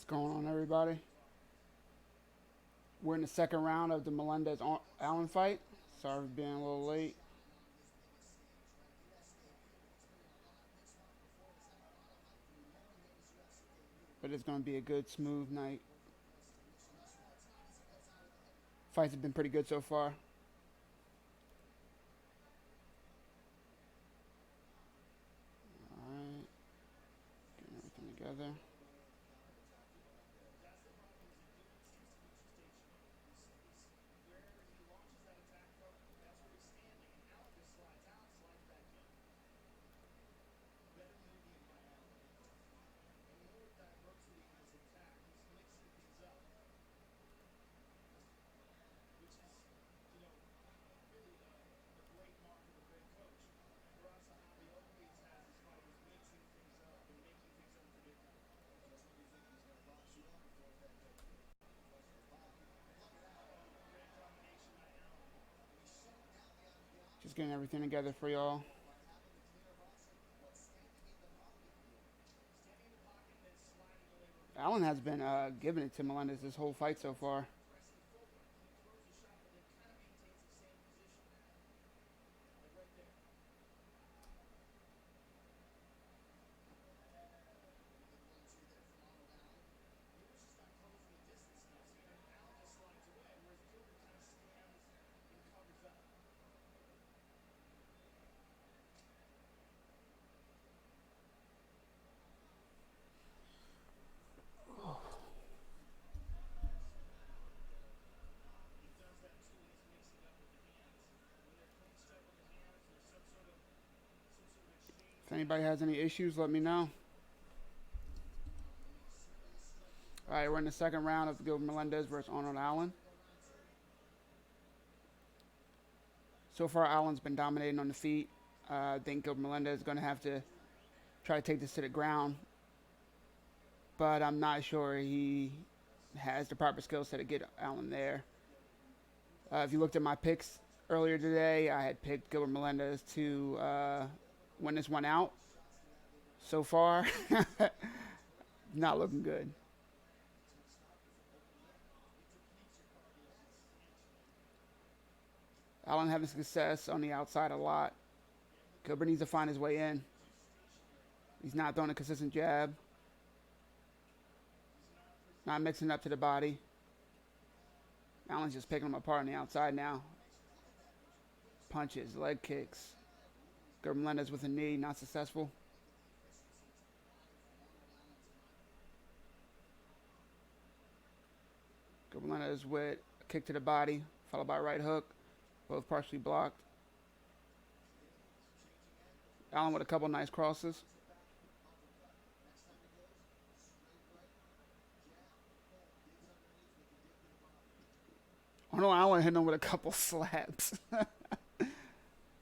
Going on, everybody? We're in the second round of the Melendez Allen fight. Sorry for being a little late, but it's going to be a good, smooth night. Fights have been pretty good so far. All right, getting everything together. Just getting everything together for y'all. Allen has been giving it to Melendez this whole fight so far. If anybody has any issues, let me know. All right, we're in the second round of Gilbert Melendez versus Arnold Allen. So far, Allen's been dominating on the feet. I think Gilbert Melendez is going to have to try to take this to the ground, but I'm not sure he has the proper skill set to get Allen there. If you looked at my picks earlier today, I had picked Gilbert Melendez to win this one out. So far, not looking good. Allen having success on the outside a lot. Gilbert needs to find his way in. He's not throwing a consistent jab. Not mixing up to the body. Allen's just picking him apart on the outside now. Punches, leg kicks. Gilbert Melendez with a knee, not successful. Gilbert Melendez with a kick to the body, followed by a right hook. Both partially blocked. Allen with a couple nice crosses. Arnold Allen hitting him with a couple slaps. I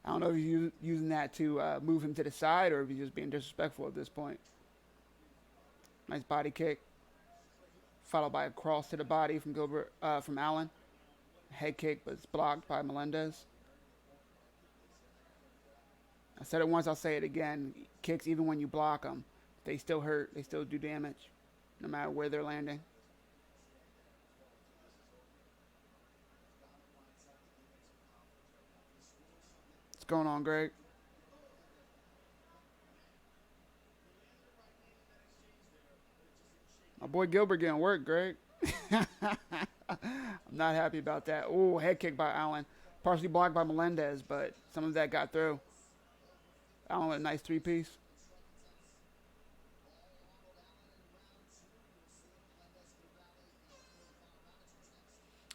don't know if you're using that to move him to the side or if he's just being disrespectful at this point. Nice body kick, followed by a cross to the body from Allen. Head kick was blocked by Melendez. I said it once, I'll say it again. Kicks, even when you block them, they still hurt. They still do damage, no matter where they're landing. What's going on, Greg? My boy Gilbert getting work, Greg. I'm not happy about that. Oh, head kick by Allen. Partially blocked by Melendez, but some of that got through. Allen with a nice three-piece.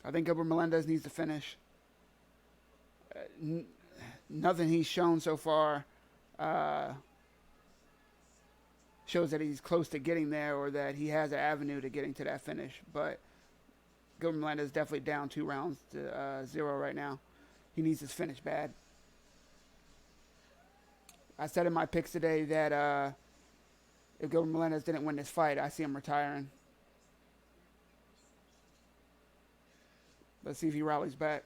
I think Gilbert Melendez needs to finish. N- Nothing he's shown so far uh, shows that he's close to getting there or that he has an avenue to getting to that finish. But Gilbert Melendez is definitely down 2 rounds to 0 right now. He needs his finish bad. I said in my picks today that if Gilbert Melendez didn't win this fight, I see him retiring. Let's see if he rallies back.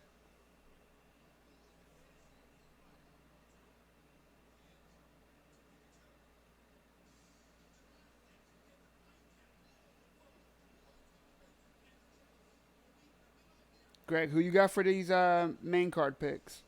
Greg, who you got for these main card picks?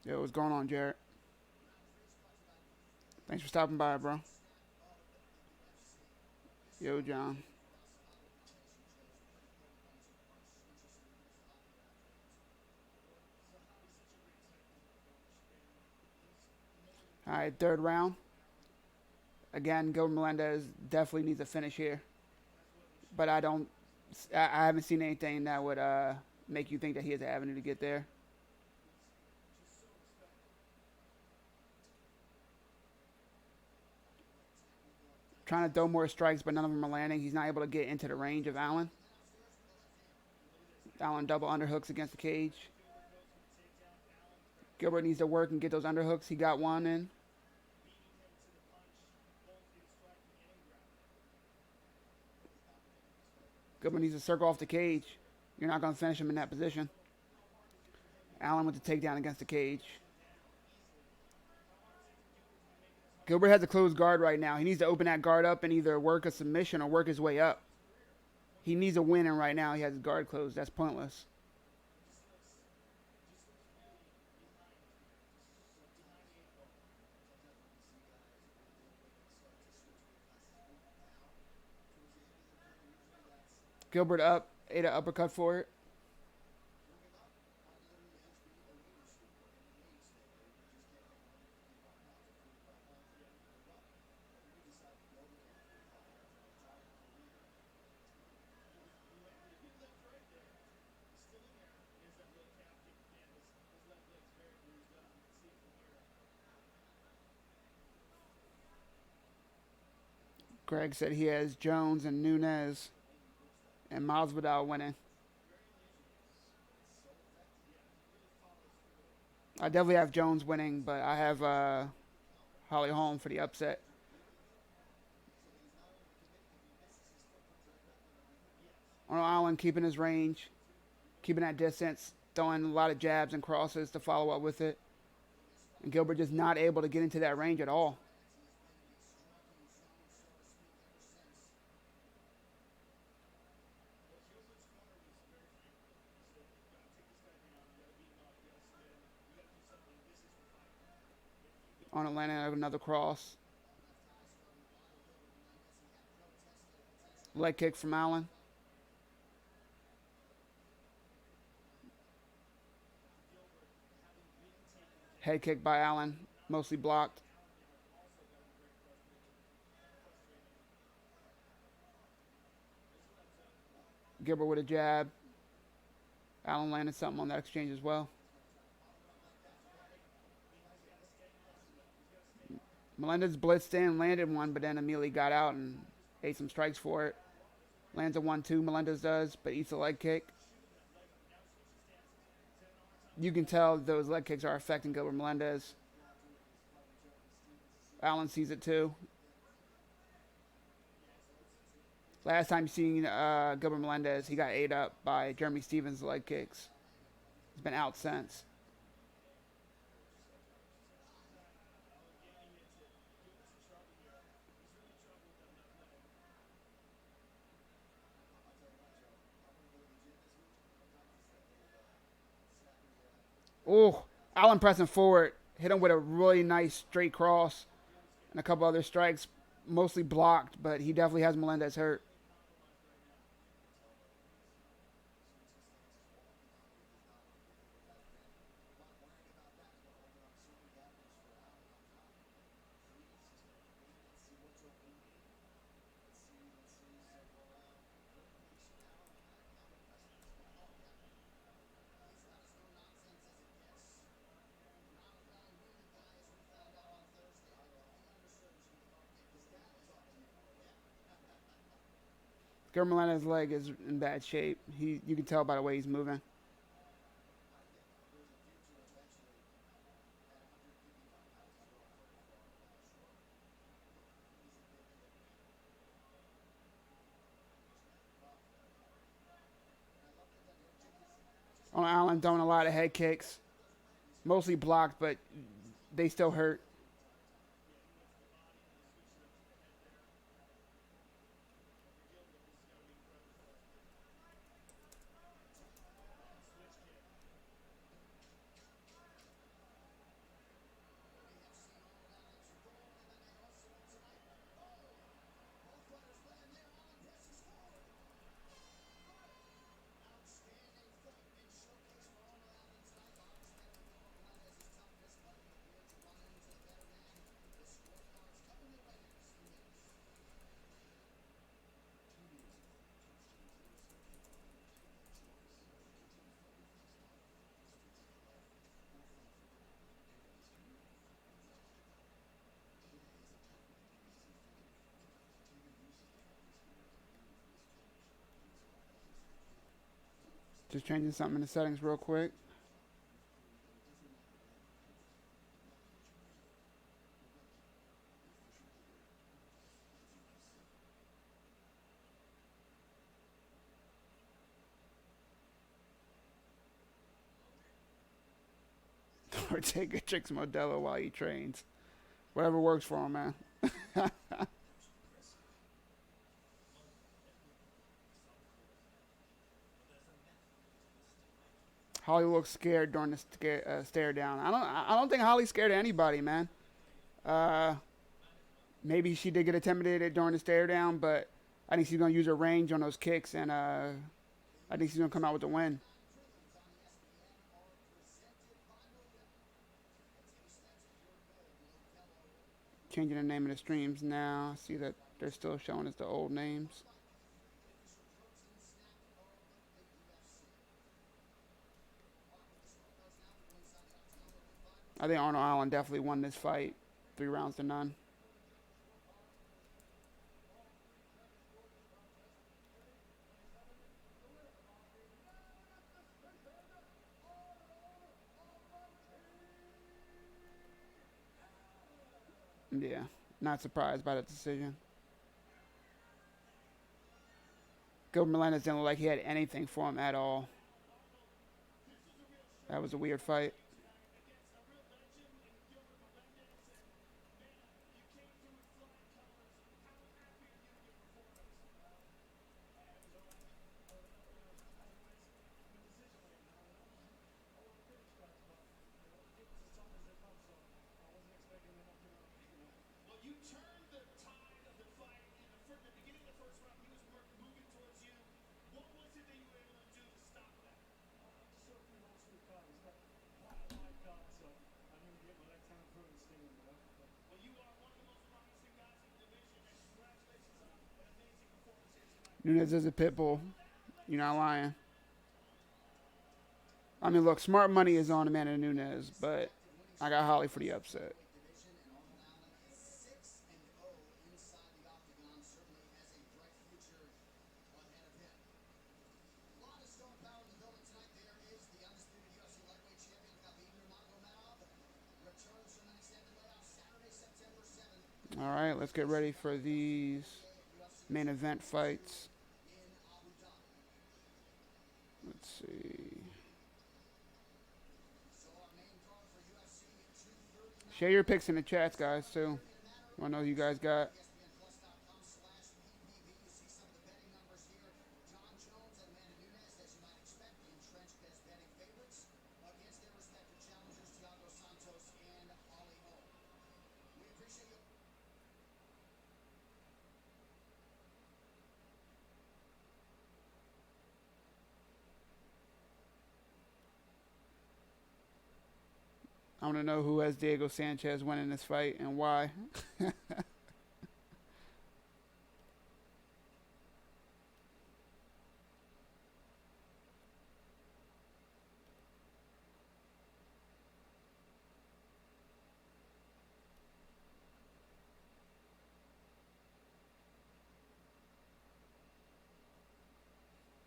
Yo, what's going on, Jarrett? Thanks for stopping by, bro. Yo, John. All right, third round. Again, Gilbert Melendez definitely needs a finish here, but I haven't seen anything that would make you think that he has an avenue to get there. Trying to throw more strikes, but none of them are landing. He's not able to get into the range of Allen. Allen double underhooks against the cage. Gilbert needs to work and get those underhooks. He got one in. Gilbert needs to circle off the cage. You're not going to finish him in that position. Allen with the takedown against the cage. Gilbert has a closed guard right now. He needs to open that guard up and either work a submission or work his way up. He needs a win, and right now he has his guard closed. That's pointless. Gilbert up, ate an uppercut for it. Greg said he has Jones and Nunez and Masvidal winning. I definitely have Jones winning, but I have Holly Holm for the upset. On Allen keeping his range, keeping that distance, throwing a lot of jabs and crosses to follow up with it. And Gilbert just not able to get into that range at all. On Atlanta, another cross. Leg kick from Allen. Head kick by Allen, mostly blocked. Gilbert with a jab. Allen landed something on that exchange as well. Melendez blitzed in, landed one, but then immediately got out and ate some strikes for it. Lands a 1-2, Melendez does, but eats a leg kick. You can tell those leg kicks are affecting Gilbert Melendez. Allen sees it too. Last time you seen Gilbert Melendez, he got ate up by Jeremy Stevens' leg kicks. He's been out since. Oh, Allen pressing forward. Hit him with a really nice straight cross and a couple other strikes. Mostly blocked, but he definitely has Melendez hurt. Gilbert Melendez's leg is in bad shape. You can tell by the way he's moving. On Arnold Allen throwing a lot of head kicks, mostly blocked, but they still hurt. Just changing something in the settings real quick. Ortega tricks Modelo while he trains. Whatever works for him, man. Holly looks scared during the stare down. I don't think Holly's scared of anybody, man. Uh, Maybe she did get intimidated during the stare down, but I think she's gonna use her range on those kicks, and I think she's gonna come out with the win. Changing the name of the streams now. I see that they're still showing us the old names. I think Arnold Allen definitely won this fight, 3 rounds to none. Yeah, not surprised by that decision. Gilbert Melendez didn't look like he had anything for him at all. That was a weird fight. Nunez is a pit bull. You're not lying. I mean, look, smart money is on Amanda Nunez, but I got Holly for the upset. All right, let's get ready for these main event fights. Let's see. Share your picks in the chats, guys, too. I want to know who you guys got. I want to know who has Diego Sanchez winning this fight and why.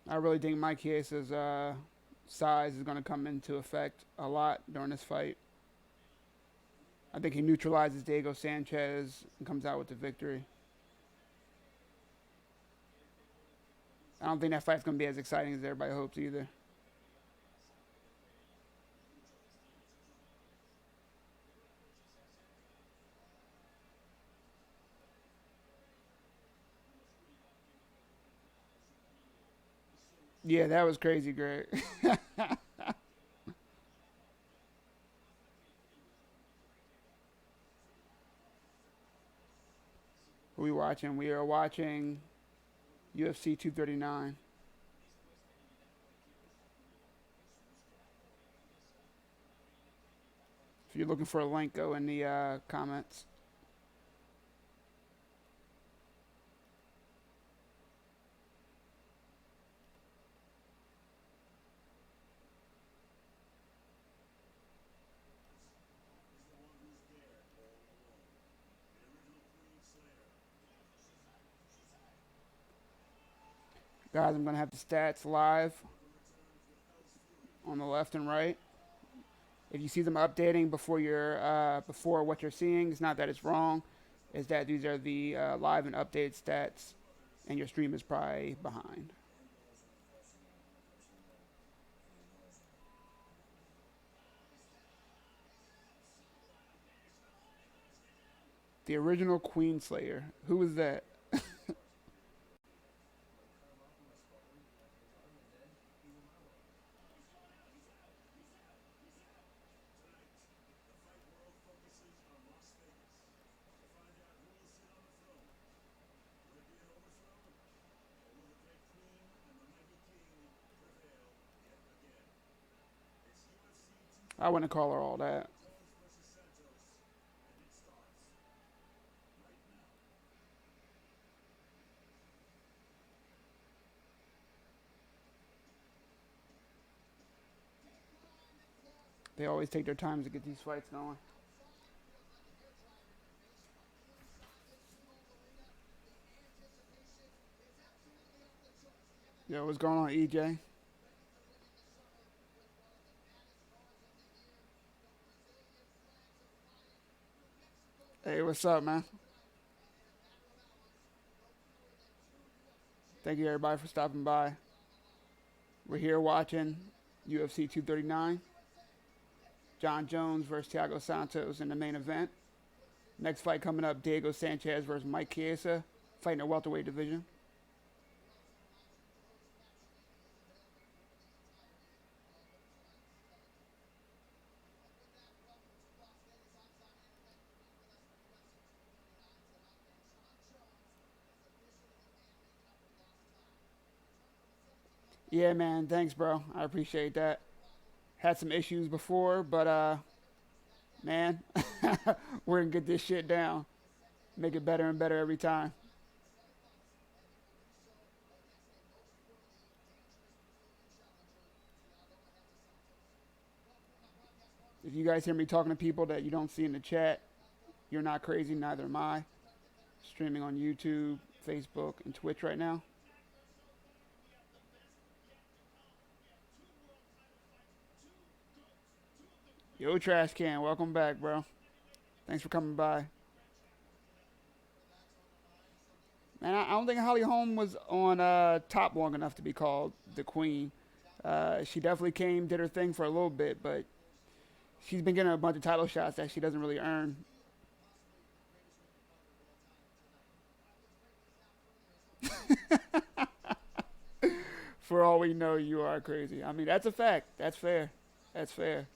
I really think Mike Chiesa's size is going to come into effect a lot during this fight. I think he neutralizes Diego Sanchez and comes out with the victory. I don't think that fight's going to be as exciting as everybody hopes either. Yeah, that was crazy, Greg. We watching? We are watching UFC 239. If you're looking for a link, go in the comments. Guys, I'm going to have the stats live on the left and right. If you see them updating before what you're seeing, it's not that it's wrong. It's that these are the live and updated stats, and your stream is probably behind. The original Queen Slayer. Who was that? I wouldn't call her all that. They always take their time to get these fights going. Yo, what's going on, EJ? Hey, what's up, man? Thank you, everybody, for stopping by. We're here watching UFC 239. John Jones versus Thiago Santos in the main event. Next fight coming up, Diego Sanchez versus Mike Chiesa, fighting a welterweight division. Yeah, man. Thanks, bro. I appreciate that. Had some issues before, but man, we're gonna get this shit down. Make it better and better every time. If you guys hear me talking to people that you don't see in the chat, you're not crazy. Neither am I. Streaming on YouTube, Facebook, and Twitch right now. Yo, Trash Can, welcome back, bro. Thanks for coming by. Man, I don't think Holly Holm was on top long enough to be called the queen. She definitely came, did her thing for a little bit, but she's been getting a bunch of title shots that she doesn't really earn. For all we know, you are crazy. I mean, that's a fact. That's fair. That's fair.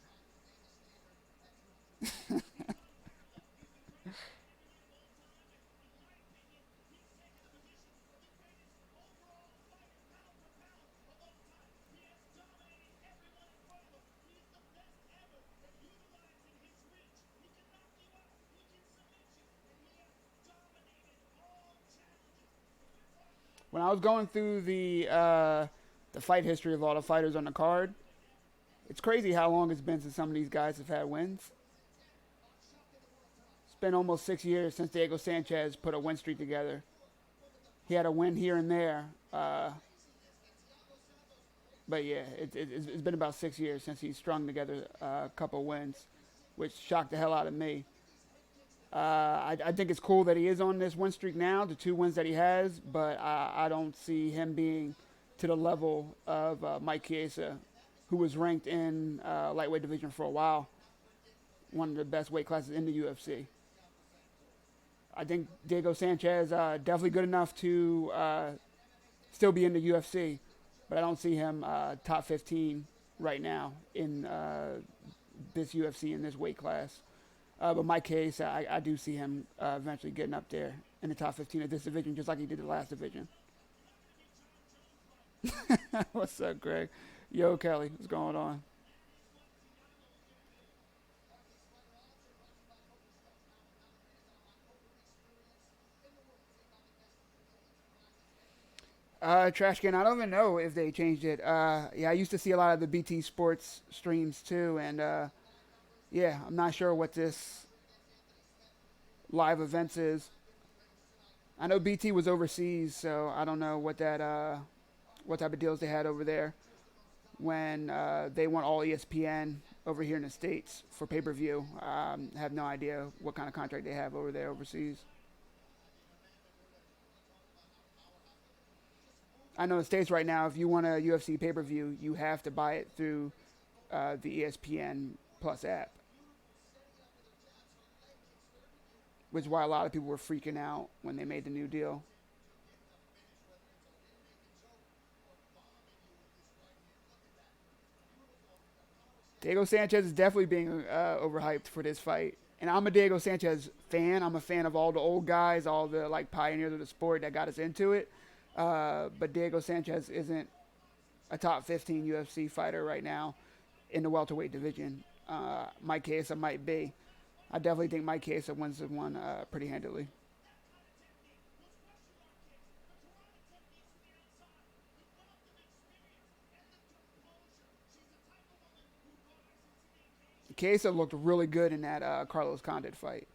When I was going through the fight history of all the fighters on the card, it's crazy how long it's been since some of these guys have had wins. It's been almost 6 years since Diego Sanchez put a win streak together. He had a win here and there, but yeah, it's been about 6 years since he's strung together a couple wins, which shocked the hell out of me. I think it's cool that he is on this win streak now, the 2 wins that he has, but I don't see him being to the level of Mike Chiesa, who was ranked in lightweight division for a while, one of the best weight classes in the UFC. I think Diego Sanchez definitely good enough to still be in the UFC, but I don't see him top 15 right now in this UFC in this weight class. But my case, I do see him eventually getting up there in the top 15 of this division, just like he did the last division. What's up, Greg? Yo, Kelly, what's going on? Trash can. I don't even know if they changed it. Yeah, I used to see a lot of the BT Sports streams too, and yeah, I'm not sure what this live events is. I know BT was overseas, so I don't know what type of deals they had over there when they want all ESPN over here in the states for pay per view. I have no idea what kind of contract they have over there overseas. I know in the states right now, if you want a UFC pay per view, you have to buy it through the ESPN Plus app, which is why a lot of people were freaking out when they made the new deal. Diego Sanchez is definitely being overhyped for this fight. And I'm a Diego Sanchez fan. I'm a fan of all the old guys, all the like pioneers of the sport that got us into it. But Diego Sanchez isn't a top 15 UFC fighter right now in the welterweight division. Mike Chiesa might be. I definitely think Mike Chiesa wins this one pretty handily. Chiesa looked really good in that Carlos Condit fight.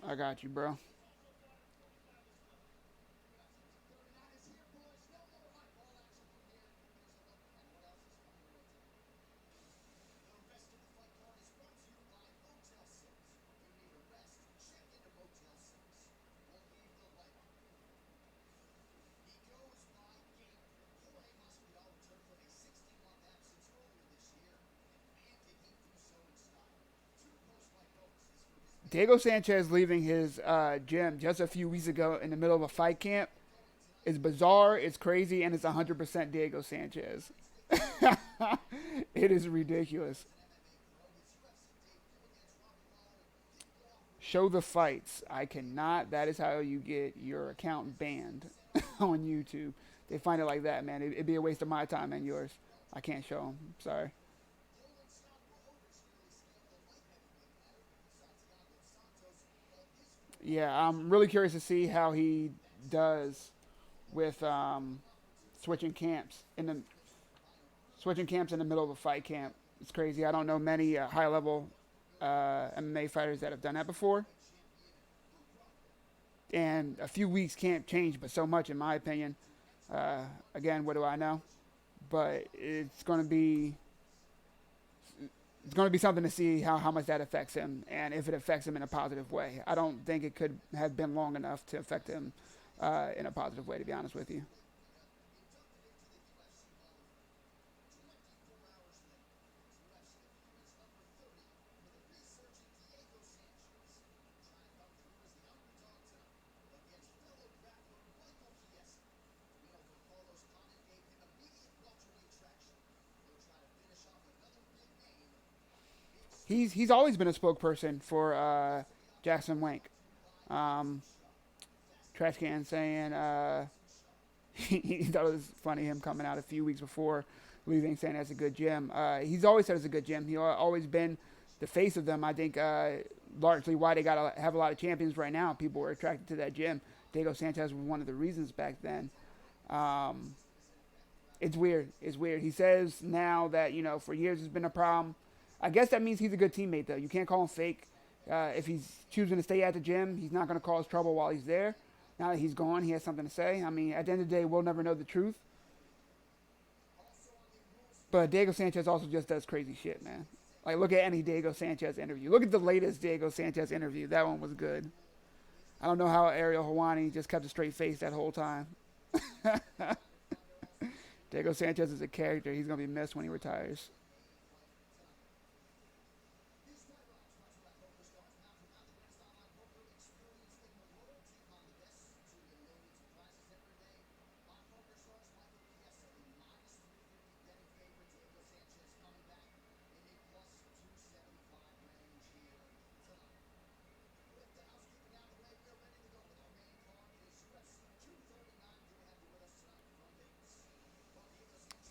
I got you, bro. Diego Sanchez leaving his gym just a few weeks ago in the middle of a fight camp is bizarre, it's crazy, and it's 100% Diego Sanchez. It is ridiculous. Show the fights. I cannot. That is how you get your account banned on YouTube. They find it like that, man. It'd be a waste of my time and yours. I can't show them. Sorry. Yeah, I'm really curious to see how he does with in the switching camps in the middle of a fight camp. It's crazy. I don't know many high level MMA fighters that have done that before. And a few weeks can't change, but so much, in my opinion. Uh, Again, what do I know? But it's going to be something to see how much that affects him and if it affects him in a positive way. I don't think it could have been long enough to affect him in a positive way, to be honest with you. He's always been a spokesperson for Jackson Wank. Um, Trash can saying he thought it was funny him coming out a few weeks before leaving saying that's a good gym. He's always said it's a good gym. He's always been the face of them. I think largely why they got to have a lot of champions right now. People were attracted to that gym. Diego Sanchez was one of the reasons back then. Um, it's weird. It's weird. He says now that for years it's been a problem. I guess that means he's a good teammate though. You can't call him fake. If he's choosing to stay at the gym, he's not going to cause trouble while he's there. Now that he's gone, he has something to say. I mean, at the end of the day, we'll never know the truth. But Diego Sanchez also just does crazy shit, man. Like, look at any Diego Sanchez interview. Look at the latest Diego Sanchez interview. That one was good. I don't know how Ariel Hawani just kept a straight face that whole time. Diego Sanchez is a character. He's going to be missed when he retires.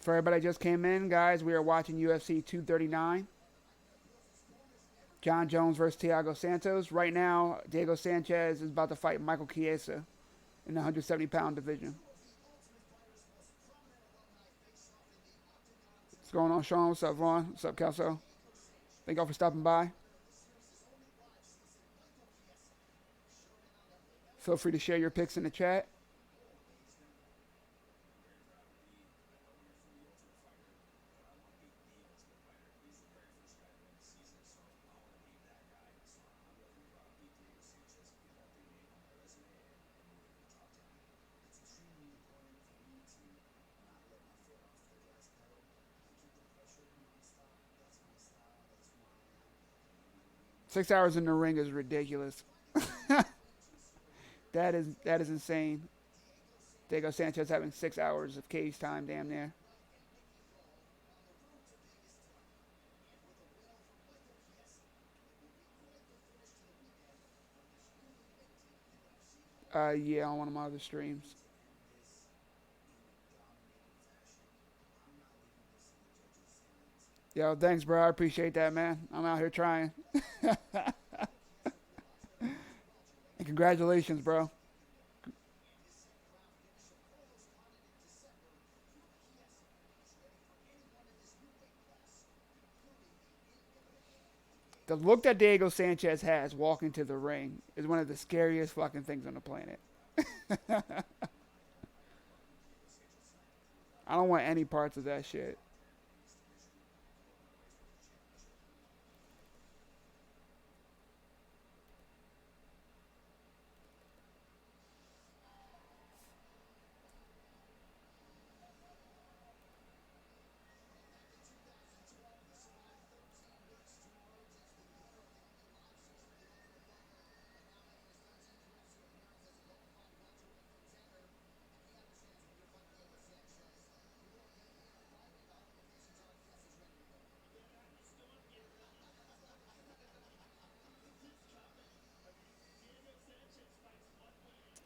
For everybody that just came in, guys, we are watching UFC 239. John Jones versus Thiago Santos. Right now, Diego Sanchez is about to fight Michael Chiesa in the 170-pound division. What's going on, Sean? What's up, Vaughn? What's up, Kelso? Thank y'all for stopping by. Feel free to share your picks in the chat. Six hours in the ring is ridiculous. That is insane. Diego Sanchez having 6 hours of cage time, damn near. Yeah, on one of my other streams. Yo, thanks, bro. I appreciate that, man. I'm out here trying. And congratulations, bro. The look that Diego Sanchez has walking to the ring is one of the scariest fucking things on the planet. I don't want any parts of that shit.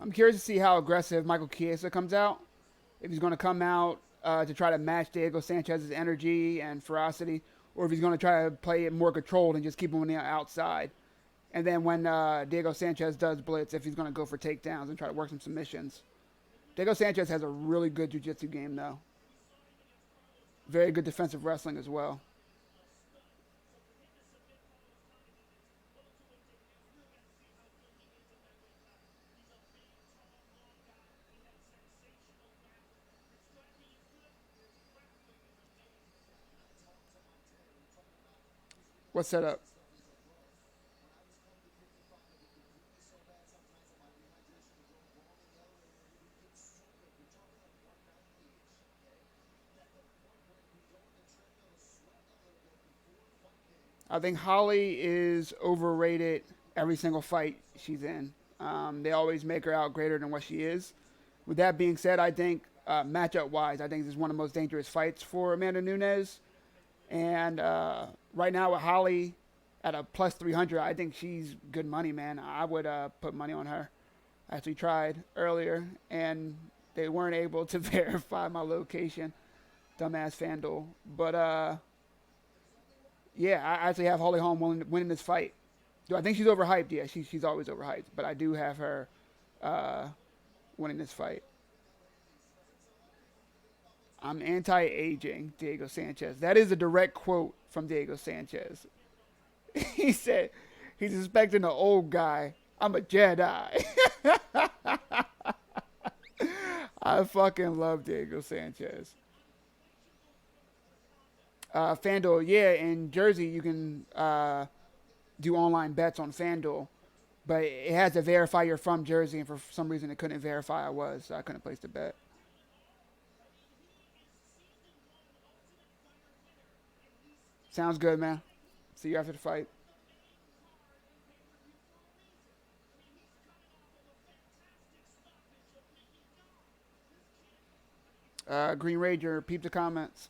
I'm curious to see how aggressive Michael Chiesa comes out. If he's going to come out to try to match Diego Sanchez's energy and ferocity, or if he's going to try to play it more controlled and just keep him on the outside. And then when Diego Sanchez does blitz, if he's going to go for takedowns and try to work some submissions. Diego Sanchez has a really good jiu-jitsu game, though. Very good defensive wrestling as well. What's set up? I think Holly is overrated every single fight she's in. They always make her out greater than what she is. With that being said, I think matchup-wise, I think this is one of the most dangerous fights for Amanda Nunez. And right now with Holly at a plus 300, I think she's good money, man. I would put money on her. I actually tried earlier, and they weren't able to verify my location. Dumbass FanDuel. But, yeah, I actually have Holly Holm winning this fight. Do I think she's overhyped? Yeah, she's always overhyped. But I do have her winning this fight. I'm anti-aging Diego Sanchez. That is a direct quote from Diego Sanchez. He said he's expecting an old guy. I'm a Jedi. I fucking love Diego Sanchez. FanDuel, yeah, in Jersey you can do online bets on FanDuel, but it has to verify you're from Jersey, and for some reason it couldn't verify I was, so I couldn't place the bet. Sounds good, man. See you after the fight. Green Ranger, peep the comments.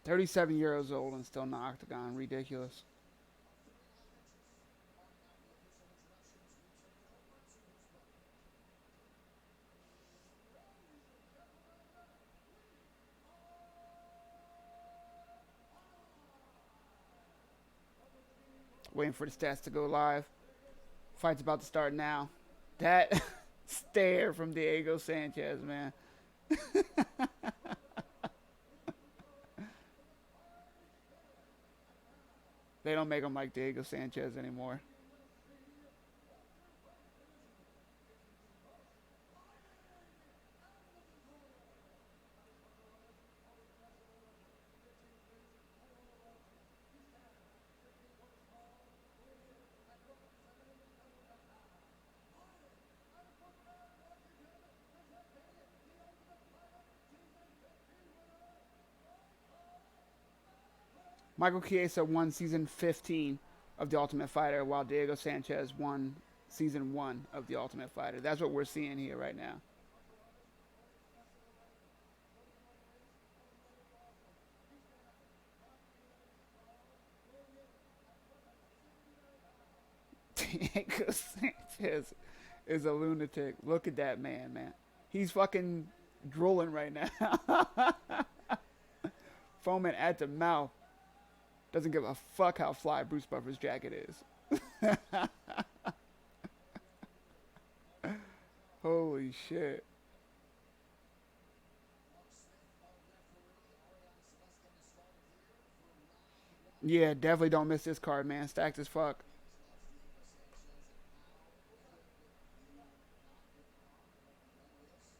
37 years old and still in the octagon. Ridiculous. Waiting for the stats to go live. Fight's about to start now. That stare from Diego Sanchez, man. They don't make him like Diego Sanchez anymore. Michael Chiesa won season 15 of The Ultimate Fighter, while Diego Sanchez won season 1 of The Ultimate Fighter. That's what we're seeing here right now. Diego Sanchez is a lunatic. Look at that man. He's fucking drooling right now. Foaming at the mouth. Doesn't give a fuck how fly Bruce Buffer's jacket is. Holy shit. Yeah, definitely don't miss this card, man. Stacked as fuck.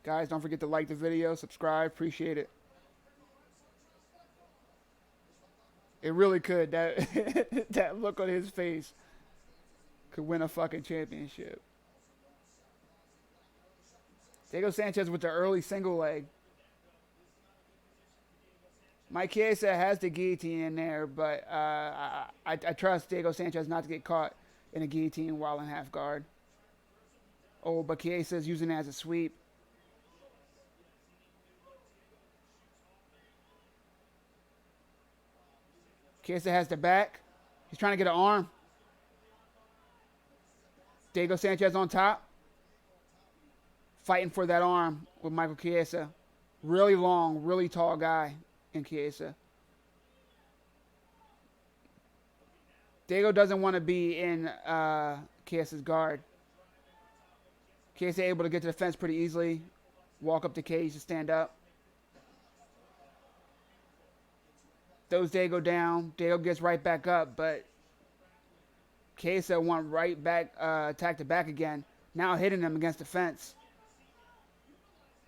Guys, don't forget to like the video, subscribe, appreciate it. It really could. That that look on his face could win a fucking championship. Diego Sanchez with the early single leg. Mike Chiesa has the guillotine in there, but I trust Diego Sanchez not to get caught in a guillotine while in half guard. Oh, but Chiesa's using it as a sweep. Chiesa has the back. He's trying to get an arm. Diego Sanchez on top. Fighting for that arm with Michael Chiesa. Really long, really tall guy in Chiesa. Diego doesn't want to be in Chiesa's guard. Chiesa able to get to the fence pretty easily. Walk up the cage to stand up. Throws Diego down. Diego gets right back up, but Chiesa went right back, attacked the back again. Now hitting him against the fence.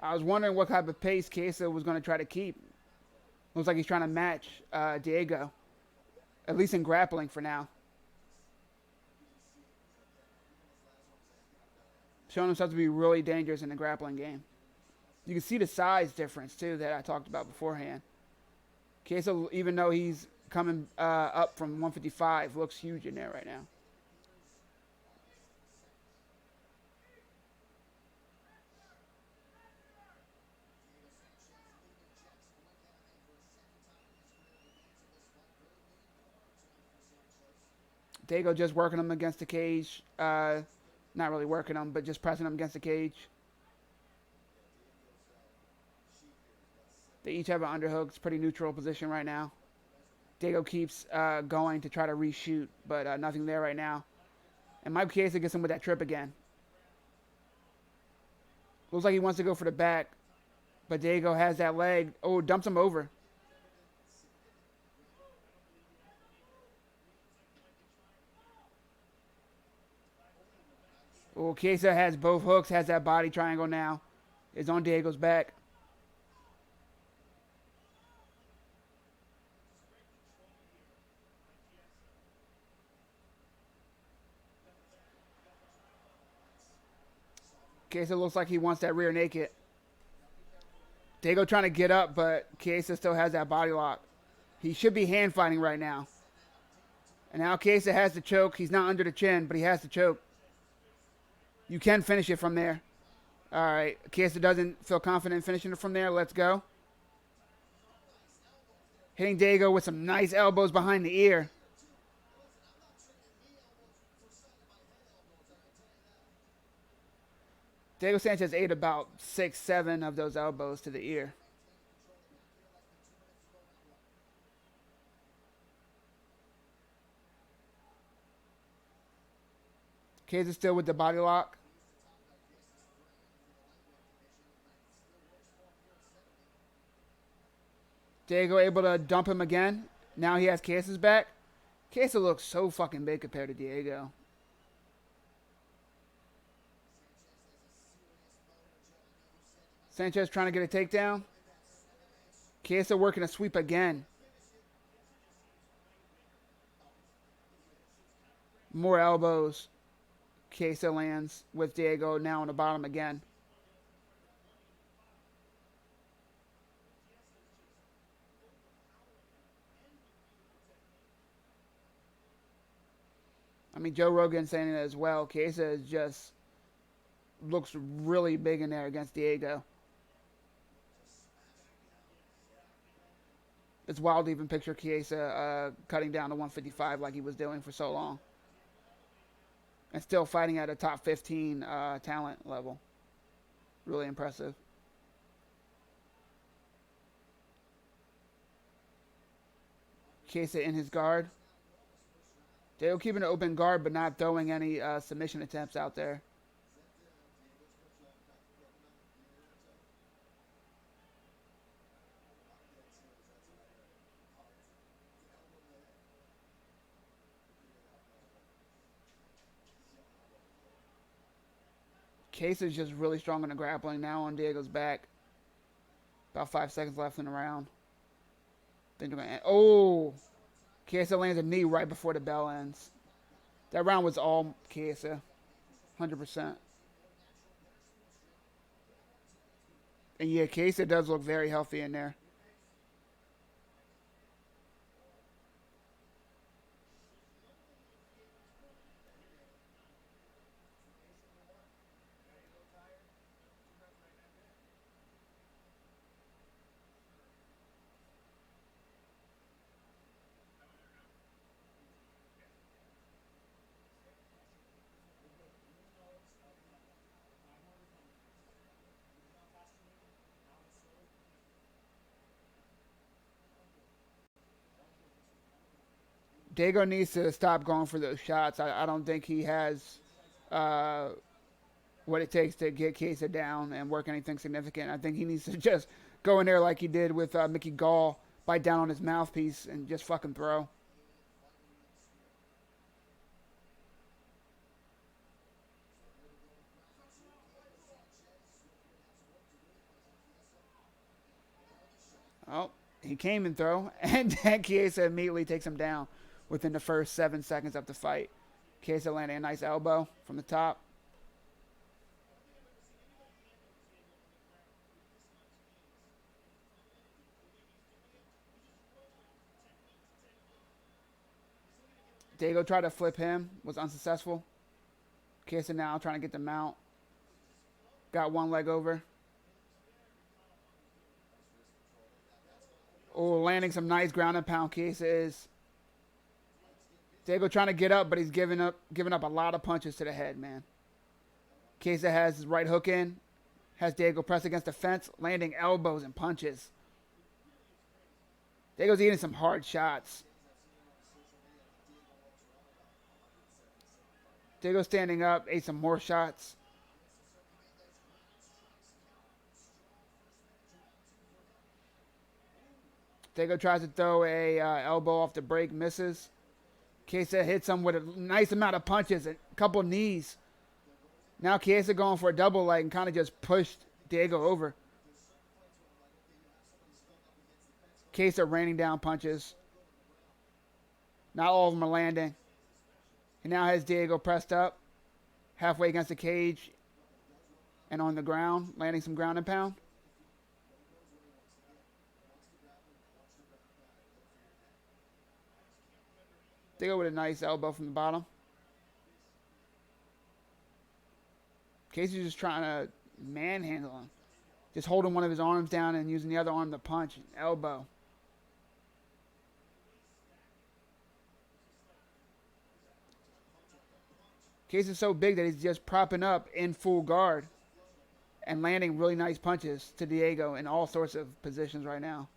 I was wondering what type of pace Chiesa was going to try to keep. Looks like he's trying to match Diego, at least in grappling for now. Showing himself to be really dangerous in the grappling game. You can see the size difference, too, that I talked about beforehand. Chiesa, even though he's coming up from 155, looks huge in there right now. Diego just working him against the cage. Not really working them, but just pressing them against the cage. They each have an underhook. It's pretty neutral position right now. Diego keeps going to try to reshoot, but nothing there right now. And Mike Chiesa gets him with that trip again. Looks like he wants to go for the back, but Diego has that leg. Oh, dumps him over. Oh, Chiesa has both hooks, has that body triangle now. Is on Diego's back. Chiesa looks like he wants that rear naked. Diego trying to get up, but Chiesa still has that body lock. He should be hand fighting right now. And now Chiesa has the choke. He's not under the chin, but he has the choke. You can finish it from there. All right. Chiesa doesn't feel confident finishing it from there. Let's go. Hitting Diego with some nice elbows behind the ear. Diego Sanchez ate about 6, 7 of those elbows to the ear. Chiesa still with the body lock. Diego able to dump him again. Now he has Chiesa's back. Chiesa looks so fucking big compared to Diego. Sanchez trying to get a takedown. Chiesa working a sweep again. More elbows. Chiesa lands with Diego now on the bottom again. I mean, Joe Rogan saying it as well. Chiesa is just looks really big in there against Diego. It's wild to even picture Chiesa cutting down to 155 like he was doing for so long. And still fighting at a top 15 talent level. Really impressive. Chiesa in his guard. Diego keeping an open guard but not throwing any submission attempts out there. Chiesa is just really strong in the grappling now on Diego's back. About 5 seconds left in the round. Think they're gonna end. Oh, Chiesa lands a knee right before the bell ends. That round was all Chiesa, 100%. And yeah, Chiesa does look very healthy in there. Diego needs to stop going for those shots. I don't think he has uh, what it takes to get Chiesa down and work anything significant. I think he needs to just go in there like he did with Mickey Gall, bite down on his mouthpiece, and just fucking throw. Oh, he came and throw, and then Chiesa immediately takes him down within the first 7 seconds of the fight. Chiesa landing a nice elbow from the top. Diego tried to flip him, was unsuccessful. Chiesa now trying to get the mount. Got one leg over. Oh, landing some nice ground and pound. Chiesa is. Diego trying to get up, but he's giving up a lot of punches to the head, man. Chiesa has his right hook in. Has Diego press against the fence, landing elbows and punches. Diego's eating some hard shots. Diego standing up, ate some more shots. Diego tries to throw a elbow off the break, misses. Chiesa hits him with a nice amount of punches, a couple knees. Now Chiesa going for a double leg and kind of just pushed Diego over. Chiesa raining down punches. Not all of them are landing. He now has Diego pressed up, halfway against the cage and on the ground, landing some ground and pound. Diego with a nice elbow from the bottom. Casey's just trying to manhandle him. Just holding one of his arms down and using the other arm to punch. Elbow. Casey's so big that he's just propping up in full guard and landing really nice punches to Diego in all sorts of positions right now.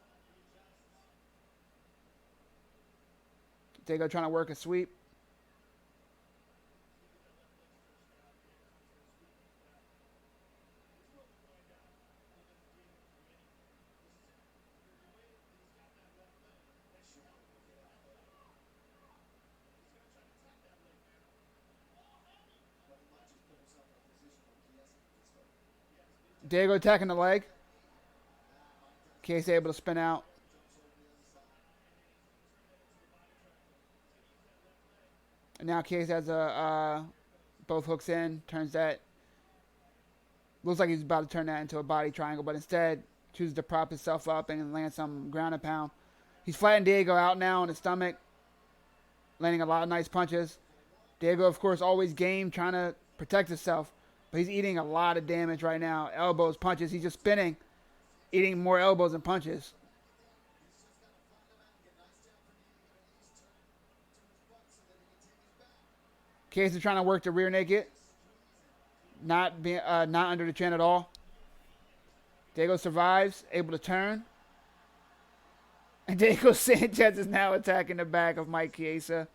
Diego trying to work a sweep. Diego attacking the leg. Case able to spin out. And now Case has both hooks in. Turns that. Looks like he's about to turn that into a body triangle, but instead chooses to prop himself up and land some ground and pound. He's flattening Diego out now on his stomach. Landing a lot of nice punches. Diego, of course, always game, trying to protect himself. But he's eating a lot of damage right now. Elbows, punches. He's just spinning. Eating more elbows and punches. Case is trying to work the rear naked. Not under the chin at all. Diego survives. Able to turn. And Diego Sanchez is now attacking the back of Mike Chiesa.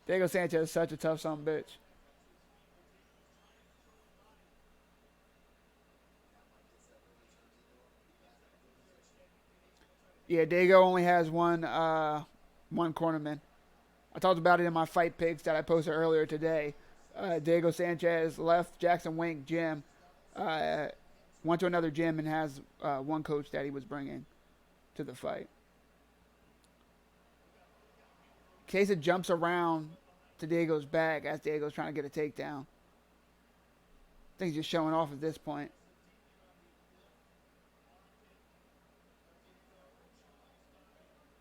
Diego Sanchez is such a tough son of a bitch. Yeah, Diego only has one cornerman. I talked about it in my fight picks that I posted earlier today. Diego Sanchez left Jackson Wink gym, went to another gym and has one coach that he was bringing to the fight. Chiesa jumps around to Diego's back as Diego's trying to get a takedown. I think he's just showing off at this point.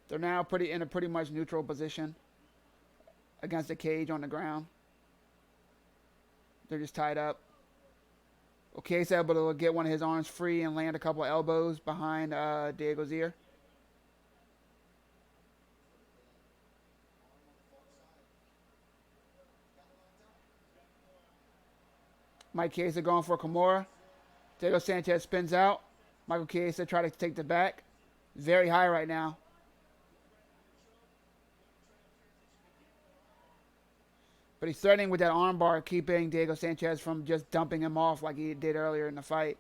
They're now in a pretty much neutral position against the cage on the ground. They're just tied up. Okay's able to get one of his arms free and land a couple of elbows behind Diego's ear. Mike Chiesa going for a Kimura. Diego Sanchez spins out. Michael Chiesa try to take the back. Very high right now. But he's threatening with that armbar, keeping Diego Sanchez from just dumping him off like he did earlier in the fight.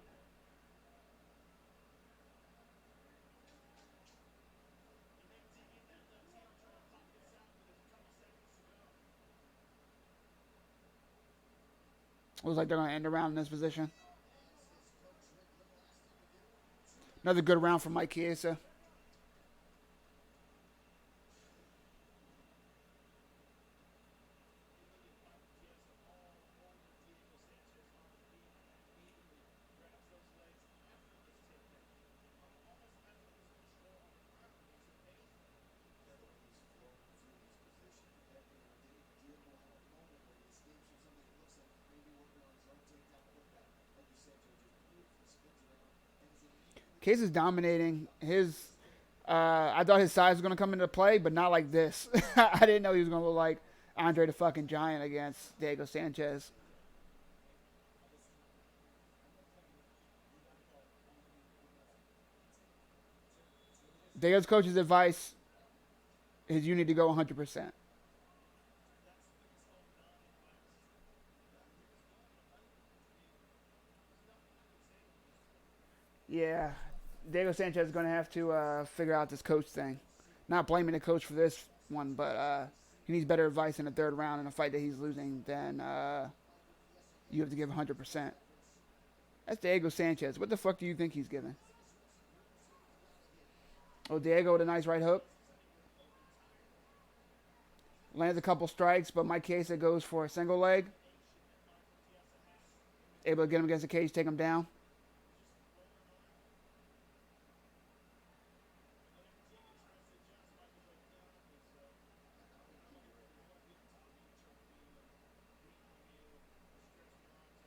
Looks like they're going to end the round in this position. Another good round for Mike Chiesa. Case is dominating. I thought his size was going to come into play, but not like this. I didn't know he was going to look like Andre the fucking Giant against Diego Sanchez. Diego's coach's advice is you need to go 100%. Yeah, Diego Sanchez is going to have to figure out this coach thing. Not blaming the coach for this one, but he needs better advice in the third round in a fight that he's losing than you have to give 100%. That's Diego Sanchez. What the fuck do you think he's giving? Oh, Diego with a nice right hook. Lands a couple strikes, but Mike Chiesa goes for a single leg. Able to get him against the cage, take him down.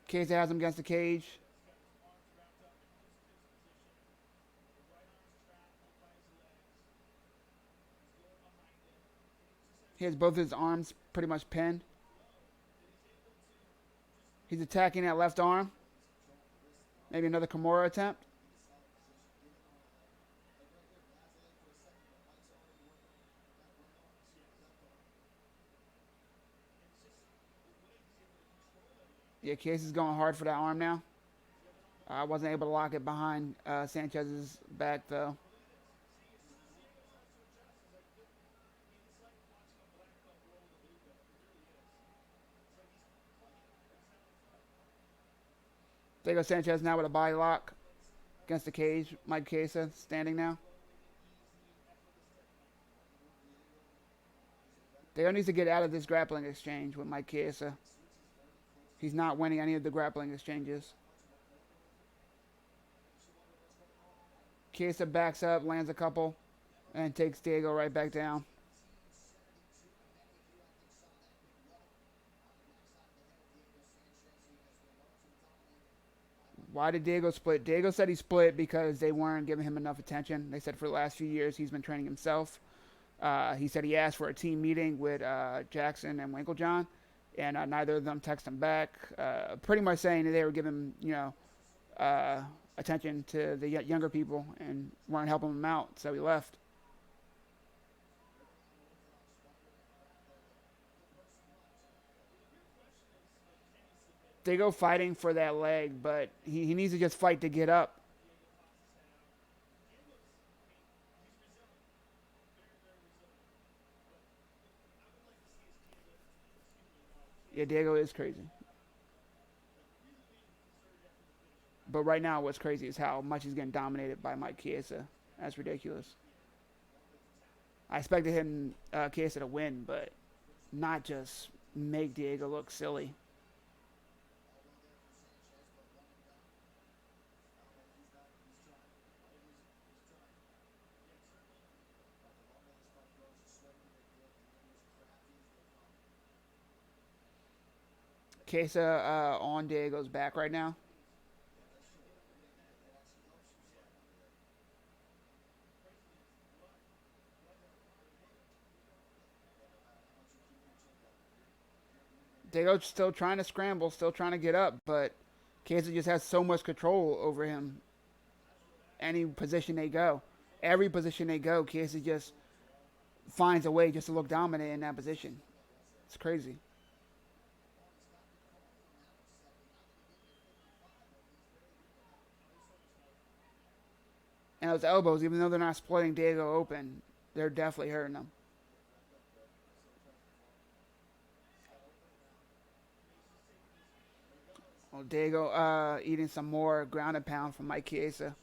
Chiesa has him against the cage. He has both his arms pretty much pinned. He's attacking that left arm. Maybe another Kimura attempt. Yeah, Case is going hard for that arm now. I wasn't able to lock it behind Sanchez's back, though. Diego Sanchez now with a body lock against the cage. Mike Chiesa standing now. Diego needs to get out of this grappling exchange with Mike Chiesa. He's not winning any of the grappling exchanges. Chiesa backs up, lands a couple, and takes Diego right back down. Why did Diego split? Diego said he split because they weren't giving him enough attention. They said for the last few years he's been training himself. He said he asked for a team meeting with Jackson and Winklejohn, and neither of them texted him back. Pretty much saying that they were giving attention to the younger people and weren't helping him out, so he left. They go fighting for that leg, but he needs to just fight to get up. Yeah, Diego is crazy. But right now, what's crazy is how much he's getting dominated by Mike Chiesa. That's ridiculous. I expected him, Chiesa, to win, but not just make Diego look silly. Chiesa on Diego's back right now. Diego's still trying to scramble, still trying to get up, but Chiesa just has so much control over him. Any position they go, every position they go, Chiesa just finds a way just to look dominant in that position. It's crazy. And those elbows, even though they're not splitting Diego open, they're definitely hurting him. Well, Diego eating some more ground and pound from Mike Chiesa.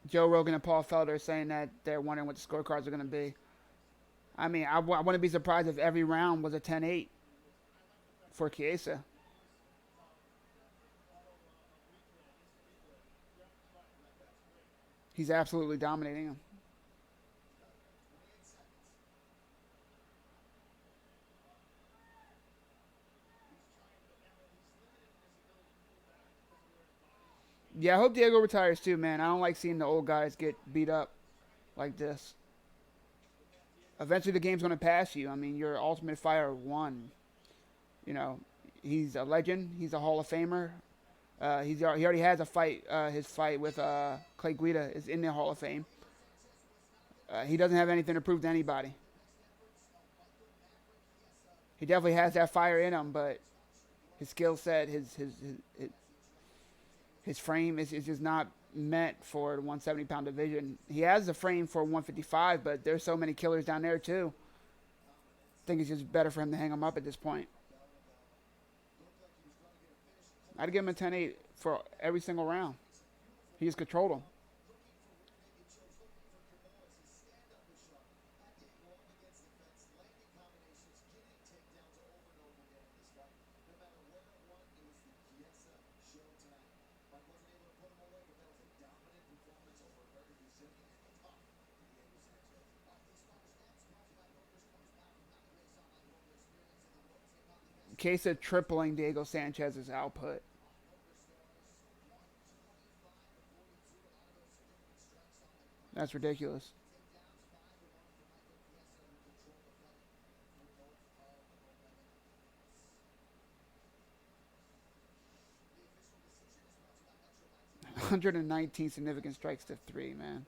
Joe Rogan and Paul Felder saying that they're wondering what the scorecards are going to be. I mean, I wouldn't be surprised if every round was a 10-8 for Chiesa. He's absolutely dominating him. Yeah, I hope Diego retires too, man. I don't like seeing the old guys get beat up like this. Eventually, the game's going to pass you. I mean, your Ultimate Fighter won. You know, he's a legend. He's a Hall of Famer. He already has a fight. His fight with Clay Guida is in the Hall of Fame. He doesn't have anything to prove to anybody. He definitely has that fire in him, but his skill set, his frame is just not meant for the 170-pound division. He has the frame for 155, but there's so many killers down there too. I think it's just better for him to hang him up at this point. I'd give him a 10-8 for every single round. He just controlled him. Chiesa tripling Diego Sanchez's output. That's ridiculous. 119 significant strikes to 3, man.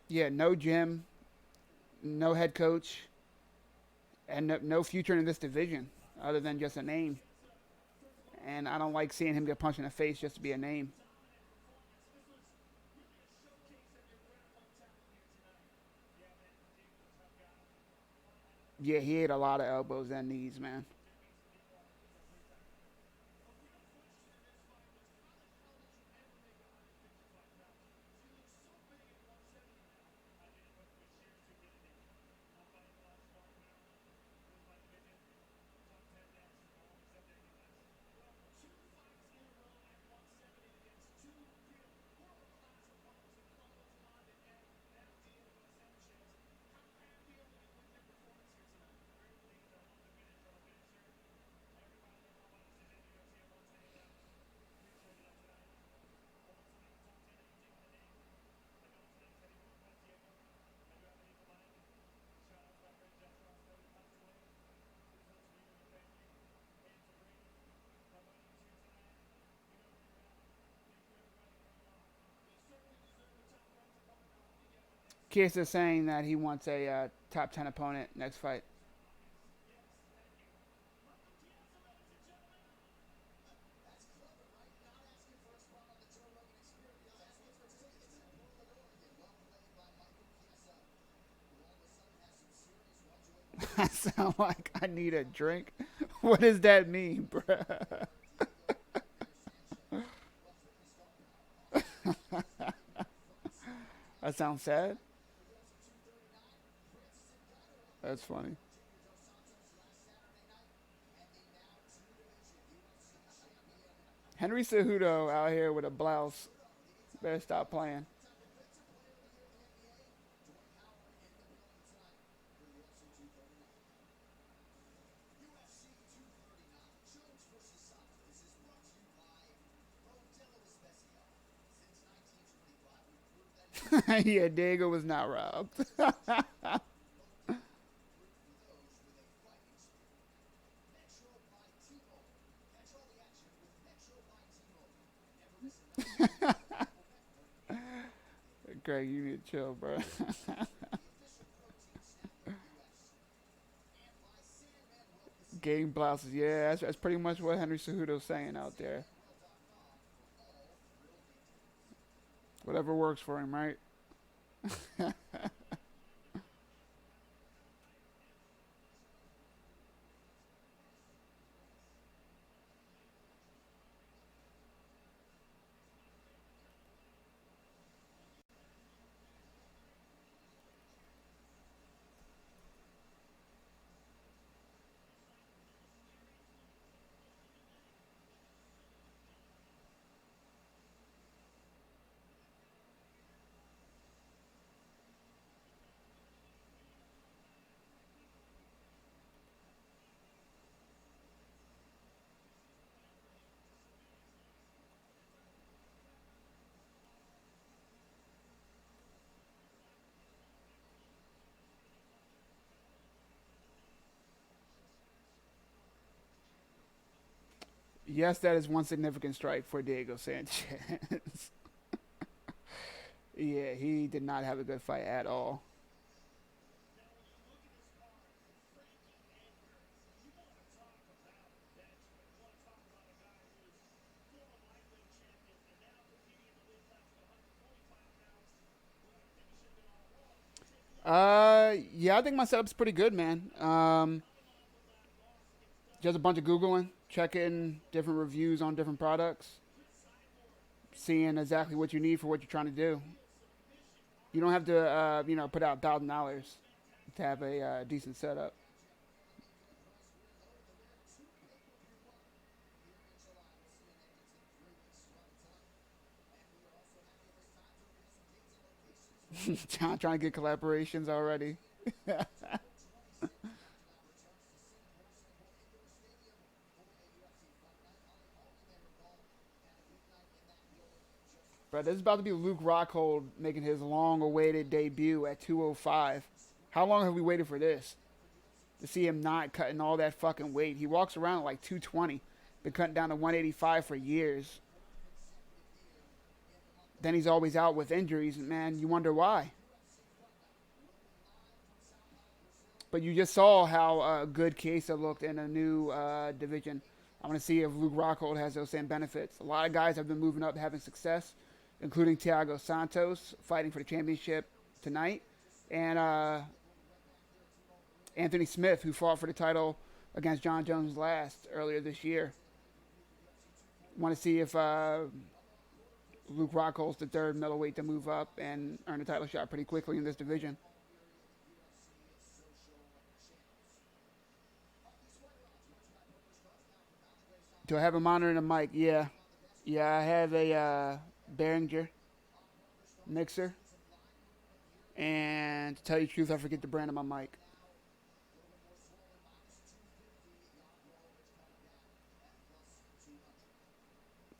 Yeah, no gym, no head coach, and no future in this division other than just a name. And I don't like seeing him get punched in the face just to be a name. Yeah, he ate a lot of elbows and knees, man. Chiesa is saying that he wants a top 10 opponent next fight. I sound like I need a drink. What does that mean, bruh? That sounds sad. That's funny. Henry Cejudo out here with a blouse. Better stop playing. Yeah, Diego was not robbed. Greg, you need to chill, bro. Game blouses. Yeah, that's pretty much what Henry Cejudo's saying out there. Whatever works for him, right? Yes, that is one significant strike for Diego Sanchez. Yeah, he did not have a good fight at all. Yeah, I think my setup's pretty good, man. Just a bunch of googling, checking different reviews on different products, seeing exactly what you need for what you're trying to do. You don't have to, put out $1,000 to have a decent setup. Trying to get collaborations already. But this is about to be Luke Rockhold making his long-awaited debut at 205. How long have we waited for this? To see him not cutting all that fucking weight. He walks around at like 220. Been cutting down to 185 for years. Then he's always out with injuries, and man, you wonder why. But you just saw how good Chiesa looked in a new division. I want to see if Luke Rockhold has those same benefits. A lot of guys have been moving up, having success, including Thiago Santos, fighting for the championship tonight, and Anthony Smith, who fought for the title against John Jones last earlier this year. Want to see if Luke Rockhold's the third middleweight to move up and earn a title shot pretty quickly in this division. Do I have a monitor and a mic? Yeah. Yeah, I have a Behringer mixer. And to tell you the truth, I forget the brand of my mic.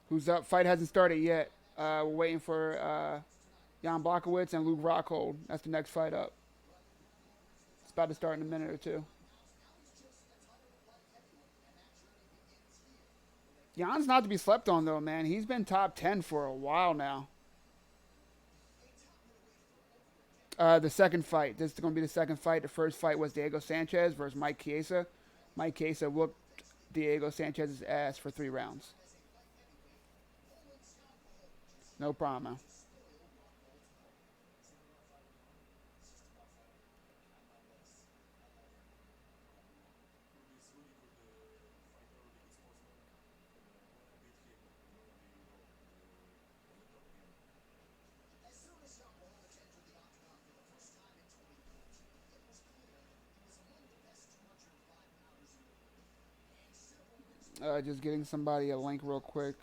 Who's up? Fight hasn't started yet. We're waiting for Jan Blachowicz and Luke Rockhold. That's the next fight up. It's about to start in a minute or two. Jan's not to be slept on, though, man. He's been top 10 for a while now. The second fight. This is going to be the second fight. The first fight was Diego Sanchez versus Mike Chiesa. Mike Chiesa whooped Diego Sanchez's ass for 3 rounds. No problem. Just getting somebody a link real quick.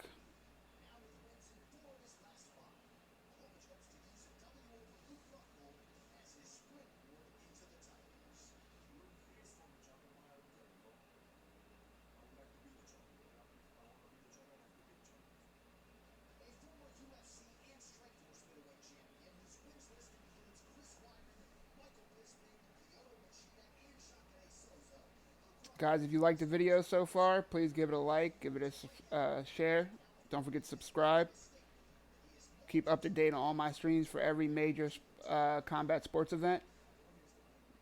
Guys, if you liked the video so far, please give it a like, give it a share. Don't forget to subscribe. Keep up to date on all my streams for every major combat sports event.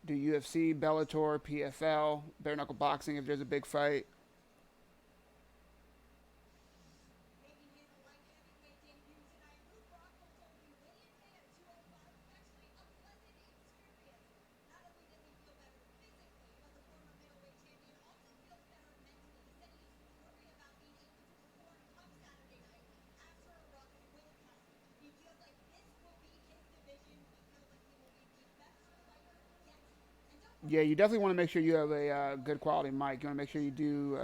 Do UFC, Bellator, PFL, bare knuckle boxing if there's a big fight. Yeah, you definitely want to make sure you have a good quality mic. You want to make sure you do